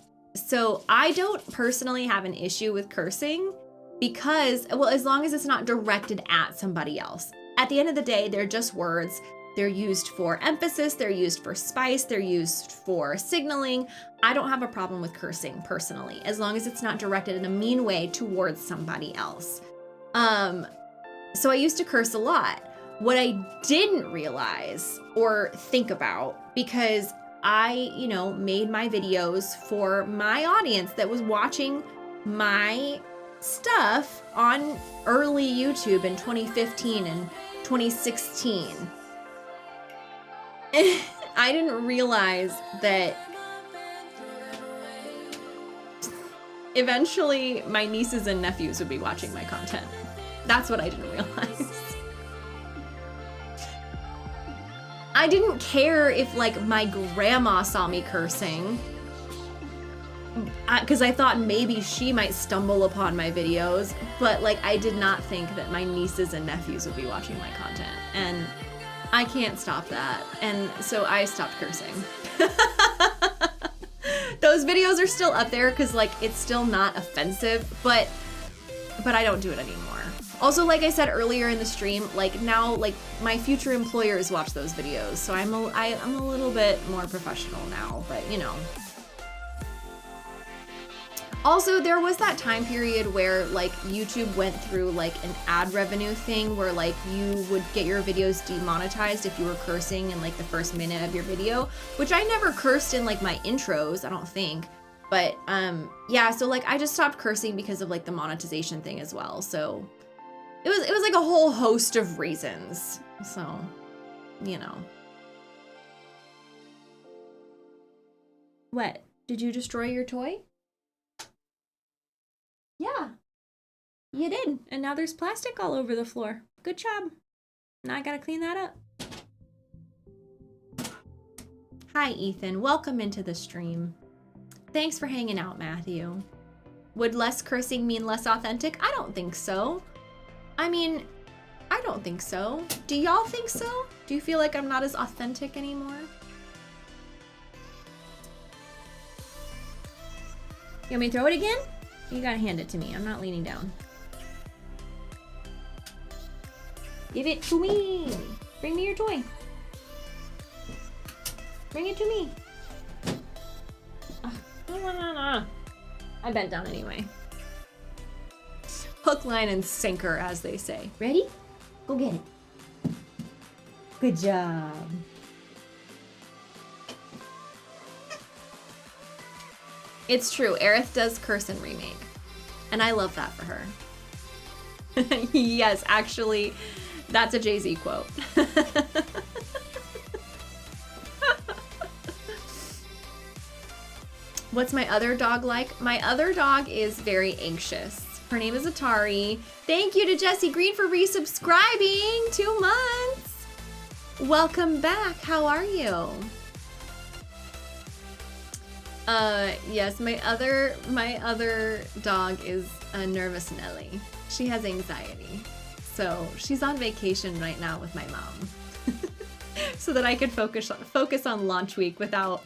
I don't personally have an issue with cursing because, well, as long as it's not directed at somebody else. At the end of the day, they're just words. They're used for emphasis, they're used for spice, they're used for signaling. I don't have a problem with cursing personally, as long as it's not directed in a mean way towards somebody else. So I used to curse a lot. What I didn't realize or think about, because I, made my videos for my audience that was watching my stuff on early YouTube in 2015 and 2016. I didn't realize that eventually my nieces and nephews would be watching my content. That's what I didn't realize. I didn't care if like my grandma saw me cursing, because I thought maybe she might stumble upon my videos, but like I did not think that my nieces and nephews would be watching my content, and I can't stop that, and so I stopped cursing. Those videos are still up there because like it's still not offensive, but I don't do it anymore. Also, like I said earlier in the stream, like now, like my future employers watch those videos, so I'm a little bit more professional now, but Also, there was that time period where like YouTube went through like an ad revenue thing where like you would get your videos demonetized if you were cursing in like the first minute of your video, which I never cursed in like my intros, I don't think. But yeah, so like I just stopped cursing because of like the monetization thing as well. So it was like a whole host of reasons. So, What? Did you destroy your toy? Yeah, you did. And now there's plastic all over the floor. Good job. Now I gotta clean that up. Hi, Ethan. Welcome into the stream. Thanks for hanging out, Matthew. Would less cursing mean less authentic? I don't think so. I mean, I don't think so. Do y'all think so? Do you feel like I'm not as authentic anymore? You want me to throw it again? You gotta hand it to me. I'm not leaning down. Give it to me. Bring me your toy. Bring it to me. No. I bent down anyway. Hook, line, and sinker, as they say. Ready? Go get it. Good job. It's true, Aerith does curse in Remake. And I love that for her. Yes, actually, that's a Jay-Z quote. What's my other dog like? My other dog is very anxious. Her name is Atari. Thank you to Jesse Green for resubscribing. 2 months. Welcome back. How are you? Yes, my other dog is a nervous Nelly. She has anxiety. So she's on vacation right now with my mom. So that I could focus on launch week without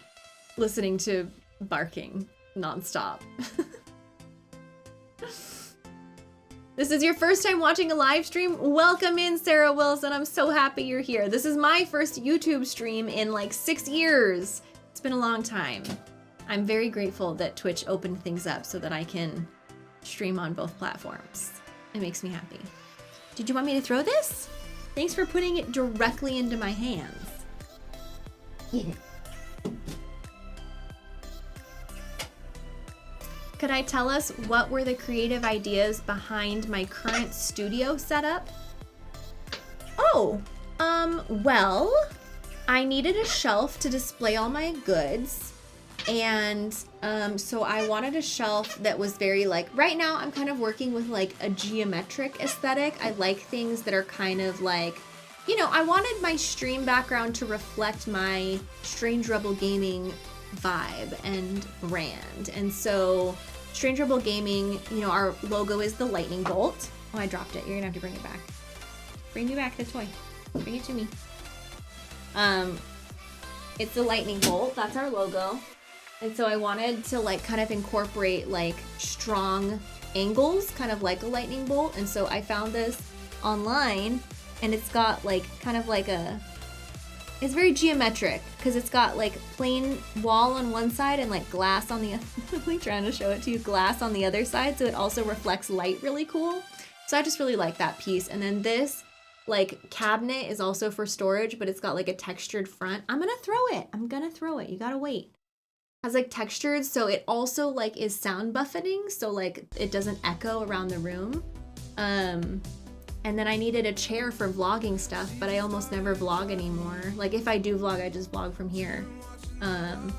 listening to barking nonstop. This is your first time watching a live stream? Welcome in, Sarah Wilson. I'm so happy you're here. This is my first YouTube stream in like 6 years. It's been a long time. I'm very grateful that Twitch opened things up so that I can stream on both platforms. It makes me happy. Did you want me to throw this? Thanks for putting it directly into my hands. Get it. could I tell us what were the creative ideas behind my current studio setup? Oh, well, I needed a shelf to display all my goods. And so I wanted a shelf that was very like, right now I'm kind of working with like a geometric aesthetic. I like things that are kind of like, you know, I wanted my stream background to reflect my Strange Rebel Gaming vibe and brand. And so Strange Rebel Gaming, you know, our logo is the lightning bolt. Oh, I dropped it. You're gonna have to bring it back. Bring me back the toy. Bring it to me. It's the lightning bolt. That's our logo. And so I wanted to like kind of incorporate like strong angles, kind of like a lightning bolt. And so I found this online, and it's got like kind of like it's very geometric because it's got like plain wall on one side and like glass on the other. I'm like trying to show it to you, glass on the other side. So it also reflects light really cool. So I just really like that piece. And then this like cabinet is also for storage, but it's got like a textured front. I'm gonna throw it. You gotta wait. Has like textured, so it also like is sound buffeting, so like it doesn't echo around the room. And then I needed a chair for vlogging stuff, but I almost never vlog anymore. Like if I do vlog, I just vlog from here.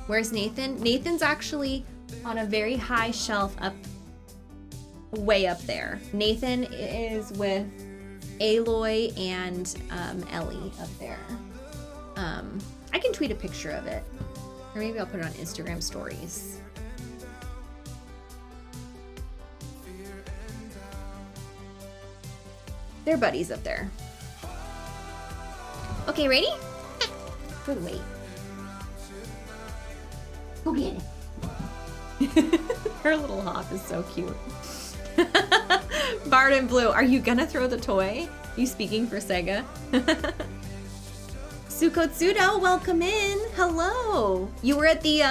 Where's Nathan? Nathan's actually on a very high shelf up, way up there. Nathan is with Aloy and Ellie up there. I can tweet a picture of it. Or maybe I'll put it on Instagram stories. They're buddies up there. Okay, ready? Good wait. Go get it. Her little hop is so cute. Bard and Blue, are you gonna throw the toy? You speaking for Sega? Sukotsudo, welcome in. Hello. You were at the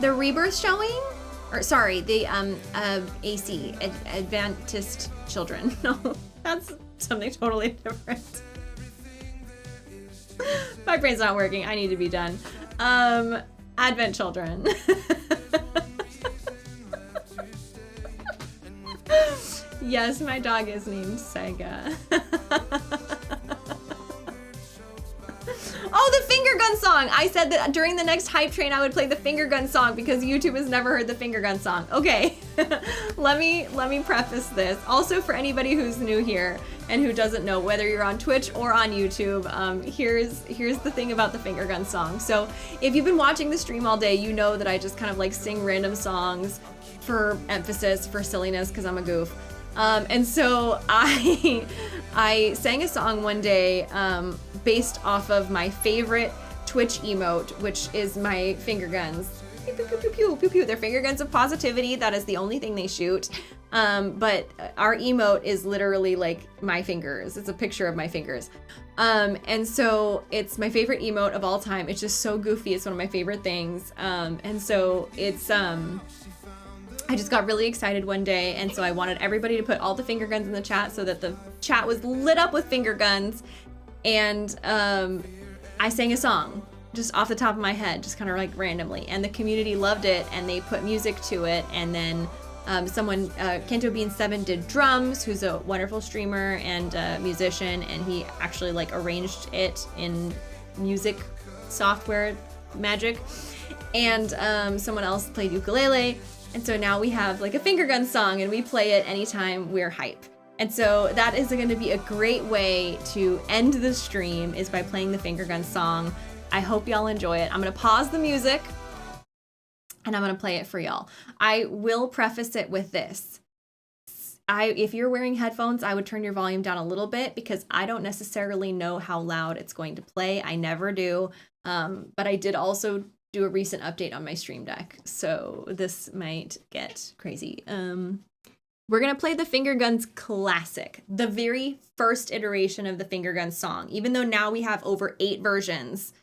Rebirth showing? Or sorry, the AC, Adventist Children. No, that's something totally different. My brain's not working. I need to be done. Advent Children. Yes, my dog is named Sega. Oh, the finger gun song! I said that during the next hype train I would play the finger gun song because YouTube has never heard the finger gun song. Okay, let me preface this. Also, for anybody who's new here and who doesn't know, whether you're on Twitch or on YouTube, here's the thing about the finger gun song. So if you've been watching the stream all day, you know that I just kind of like sing random songs for emphasis, for silliness, because I'm a goof. And so I sang a song one day based off of my favorite Twitch emote, which is my finger guns. Pew, pew, pew, pew, pew, pew, pew. They're finger guns of positivity. That is the only thing they shoot. But our emote is literally like my fingers. It's a picture of my fingers. And so it's my favorite emote of all time. It's just so goofy. It's one of my favorite things. And so it's... I just got really excited one day, and so I wanted everybody to put all the finger guns in the chat so that the chat was lit up with finger guns. And I sang a song just off the top of my head, just kind of like randomly, and the community loved it, and they put music to it. And then someone, Kento Bean 7 did drums, who's a wonderful streamer and musician, and he actually like arranged it in music software magic. And someone else played ukulele. And so now we have like a finger gun song, and we play it anytime we're hype. And so that is going to be a great way to end the stream, is by playing the finger gun song. I hope y'all enjoy it. I'm going to pause the music and I'm going to play it for y'all. I will preface it with this. If you're wearing headphones, I would turn your volume down a little bit because I don't necessarily know how loud it's going to play. I never do. But I did also do a recent update on my stream deck, so this might get crazy. We're gonna play the Finger Guns classic, the very first iteration of the Finger Guns song. Even though now we have over 8 versions,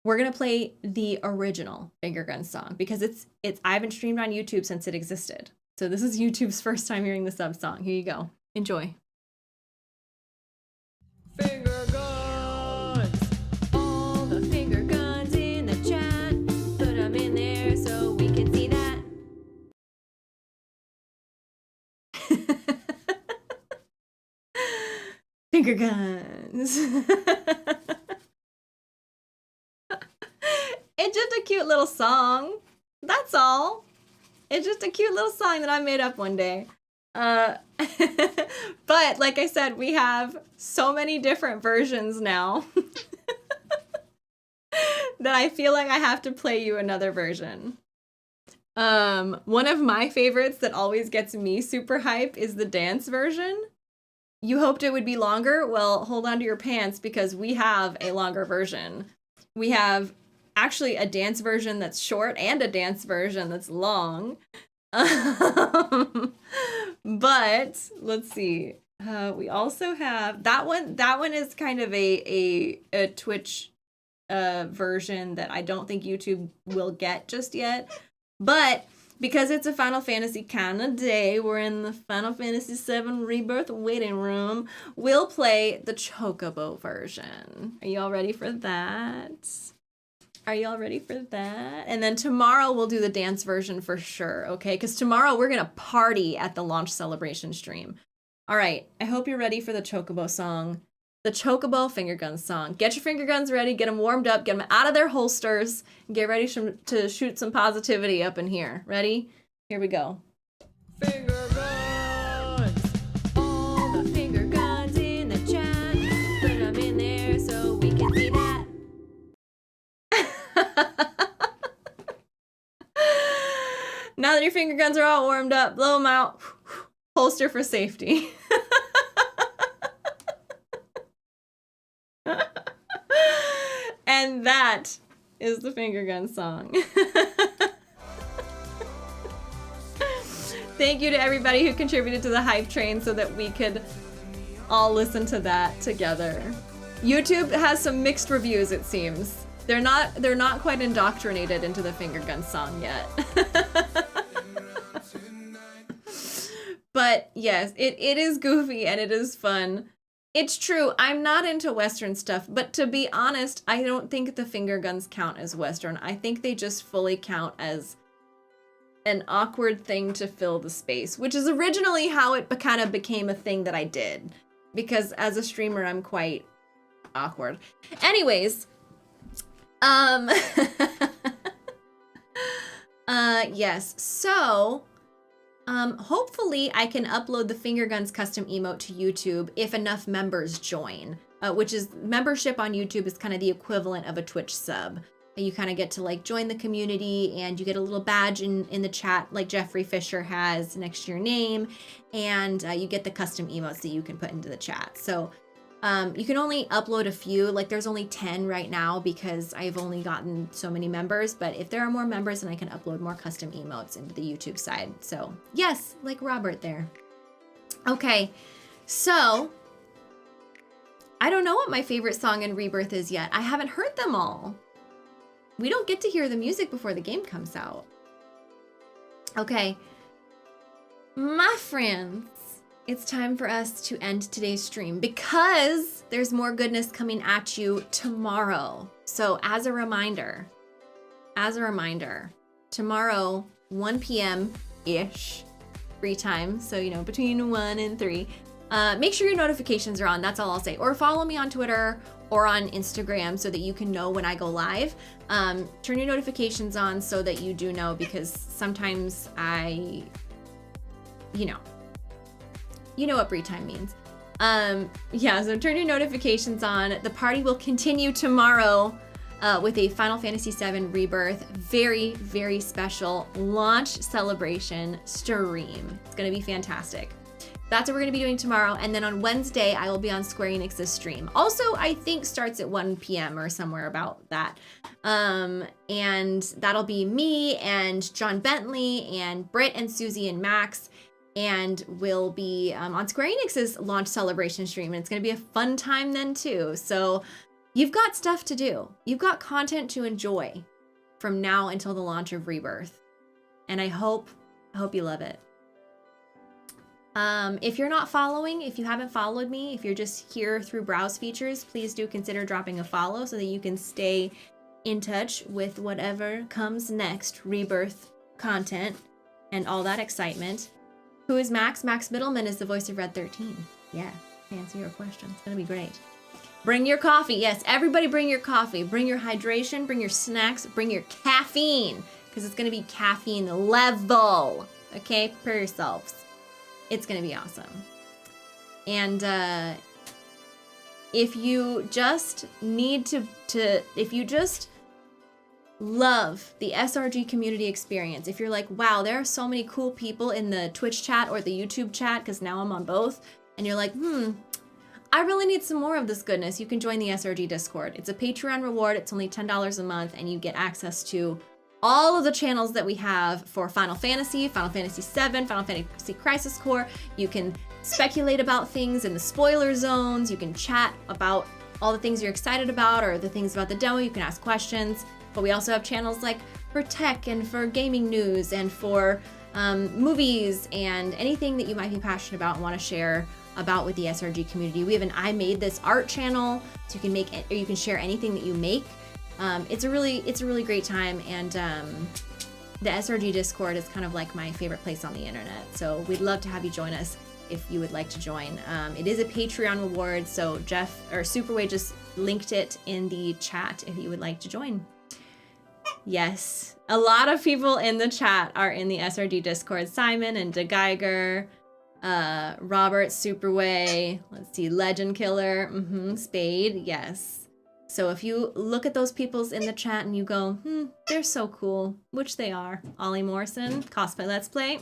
we're gonna play the original Finger Guns song because it's I haven't streamed on YouTube since it existed. So this is YouTube's first time hearing the sub song. Here you go. Enjoy. Finger finger guns. It's just a cute little song. That's all. It's just a cute little song that I made up one day. But like I said, we have so many different versions now that I feel like I have to play you another version. One of my favorites that always gets me super hype is the dance version. You hoped it would be longer? Well, hold on to your pants because we have a longer version. We have actually a dance version that's short and a dance version that's long. But let's see. We also have that one. That one is kind of a Twitch version that I don't think YouTube will get just yet. But because it's a Final Fantasy kind of day, we're in the Final Fantasy 7 Rebirth waiting room. We'll play the Chocobo version. Are you all ready for that? Are you all ready for that? And then tomorrow we'll do the dance version for sure, okay? Because tomorrow we're going to party at the launch celebration stream. All right, I hope you're ready for the Chocobo song. The Chocobo finger gun song. Get your finger guns ready, get them warmed up, get them out of their holsters, and get ready to shoot some positivity up in here. Ready? Here we go. Finger guns! All the finger guns in the chat. Put them in there so we can see that. Now that your finger guns are all warmed up, blow them out. Holster for safety. And that is the finger gun song. Thank you to everybody who contributed to the hype train so that we could all listen to that together. YouTube has some mixed reviews, it seems. They're not quite indoctrinated into the finger gun song yet. But yes, it is goofy and it is fun. It's true, I'm not into Western stuff, but to be honest, I don't think the finger guns count as Western. I think they just fully count as an awkward thing to fill the space, which is originally how it kind of became a thing that I did. Because as a streamer, I'm quite awkward. Anyways, yes, so hopefully I can upload the finger guns custom emote to YouTube if enough members join, which is membership on YouTube is kind of the equivalent of a Twitch sub. You kind of get to like join the community and you get a little badge in the chat like Jeffrey Fisher has next to your name, and you get the custom emotes that you can put into the chat. So you can only upload a few, like there's only 10 right now because I've only gotten so many members, but if there are more members then I can upload more custom emotes into the YouTube side. So yes, like Robert there. Okay, so I don't know what my favorite song in Rebirth is yet. I haven't heard them all. We don't get to hear the music before the game comes out. Okay, my friends, it's time for us to end today's stream because there's more goodness coming at you tomorrow. So as a reminder, tomorrow, 1 p.m.-ish free time. So, you know, between 1 and 3, make sure your notifications are on. That's all I'll say. Or follow me on Twitter or on Instagram so that you can know when I go live. Turn your notifications on so that you do know, because sometimes you know what breed time means. Yeah, so turn your notifications on. The party will continue tomorrow with a Final Fantasy VII Rebirth very, very special launch celebration stream. It's gonna be fantastic. That's what we're gonna be doing tomorrow. And then on Wednesday, I will be on Square Enix's stream. Also, I think starts at 1 p.m. or somewhere about that. And that'll be me and John Bentley and Britt and Susie and Max. And we'll be on Square Enix's launch celebration stream. And it's going to be a fun time then too. So you've got stuff to do. You've got content to enjoy from now until the launch of Rebirth. And I hope you love it. If you're not following, if you haven't followed me, if you're just here through browse features, please do consider dropping a follow so that you can stay in touch with whatever comes next, Rebirth content and all that excitement. Who is Max? Max Middleman is the voice of Red 13. Yeah. answer your questions. It's gonna be great. Bring your coffee. Yes, everybody bring your coffee. Bring your hydration, bring your snacks, bring your caffeine, because it's gonna be caffeine level. Okay, prepare yourselves. It's gonna be awesome. And if you just need if you just love the SRG community experience, if you're like, wow, there are so many cool people in the Twitch chat or the YouTube chat, because now I'm on both, and you're like, I really need some more of this goodness, you can join the SRG Discord. It's a Patreon reward. It's only $10 a month, and you get access to all of the channels that we have for Final Fantasy, Final Fantasy 7, Final Fantasy Crisis Core. You can speculate about things in the spoiler zones. You can chat about all the things you're excited about or the things about the demo. You can ask questions. But we also have channels like for tech and for gaming news and for movies and anything that you might be passionate about and want to share about with the SRG community. We have an I Made This art channel, so you can make it, or you can share anything that you make. It's a really great time, and the SRG Discord is kind of like my favorite place on the internet. So we'd love to have you join us if you would like to join. It is a Patreon reward, so Jeff or Superway just linked it in the chat if you would like to join. Yes, a lot of people in the chat are in the SRG Discord. Simon and De Geiger, Robert, Superway, let's see, Legend Killer, Spade, yes. So if you look at those peoples in the chat and you go, they're so cool, which they are. Ollie Morrison, Cosplay Let's Play,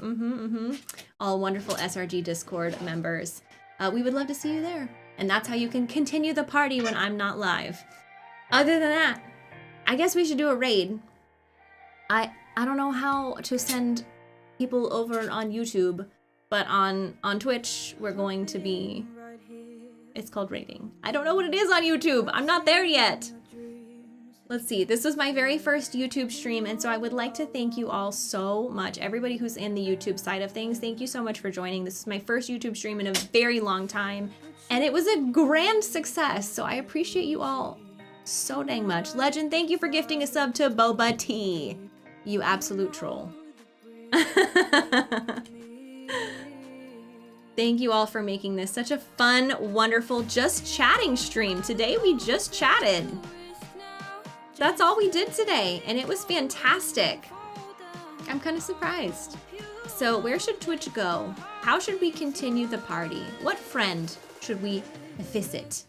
all wonderful SRG Discord members. We would love to see you there. And that's how you can continue the party when I'm not live. Other than that, I guess we should do a raid. I don't know how to send people over on YouTube, but on Twitch, we're going to be, it's called raiding. I don't know what it is on YouTube. I'm not there yet. Let's see, this was my very first YouTube stream, and so I would like to thank you all so much. Everybody who's in the YouTube side of things, thank you so much for joining. This is my first YouTube stream in a very long time, and it was a grand success, so I appreciate you all so dang much. Legend, thank you for gifting a sub to Boba T. You absolute troll. Thank you all for making this such a fun, wonderful, just chatting stream. Today we just chatted. That's all we did today, and it was fantastic. I'm kind of surprised. So where should Twitch go? How should we continue the party? What friend should we visit?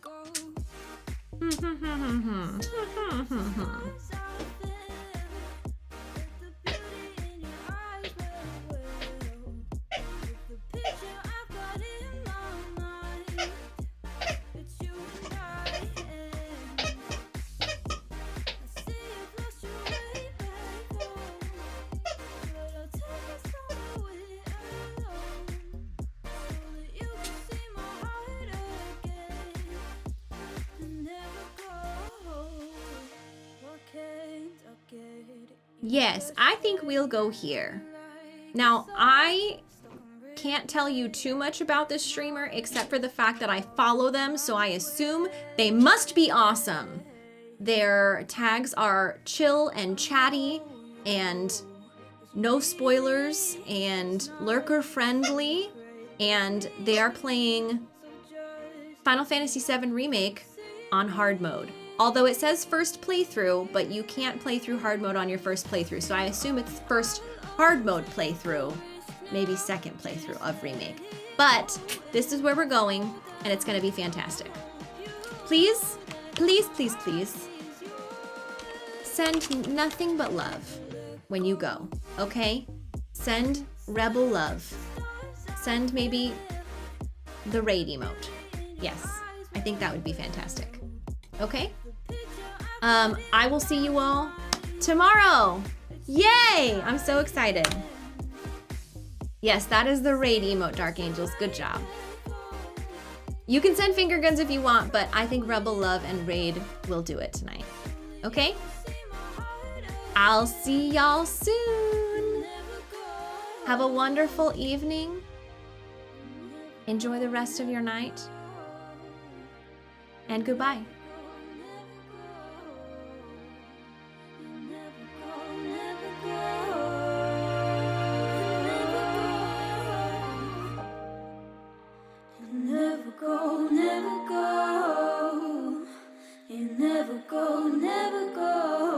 Yes, I think we'll go here. Now, I can't tell you too much about this streamer except for the fact that I follow them, so I assume they must be awesome. Their tags are chill and chatty and no spoilers and lurker friendly, and they are playing Final Fantasy VII Remake on hard mode. Although it says first playthrough, but you can't play through hard mode on your first playthrough, so I assume it's first hard mode playthrough, maybe second playthrough of Remake. But this is where we're going, and it's gonna be fantastic. Please, please, please, please, send nothing but love when you go, okay? Send rebel love. Send maybe the raid emote. Yes, I think that would be fantastic. Okay? I will see you all tomorrow. Yay! I'm so excited. Yes, that is the raid emote, Dark Angels. Good job. You can send finger guns if you want, but I think Rebel Love and raid will do it tonight. Okay? I'll see y'all soon. Have a wonderful evening. Enjoy the rest of your night. And goodbye. Never go, Never go, never go.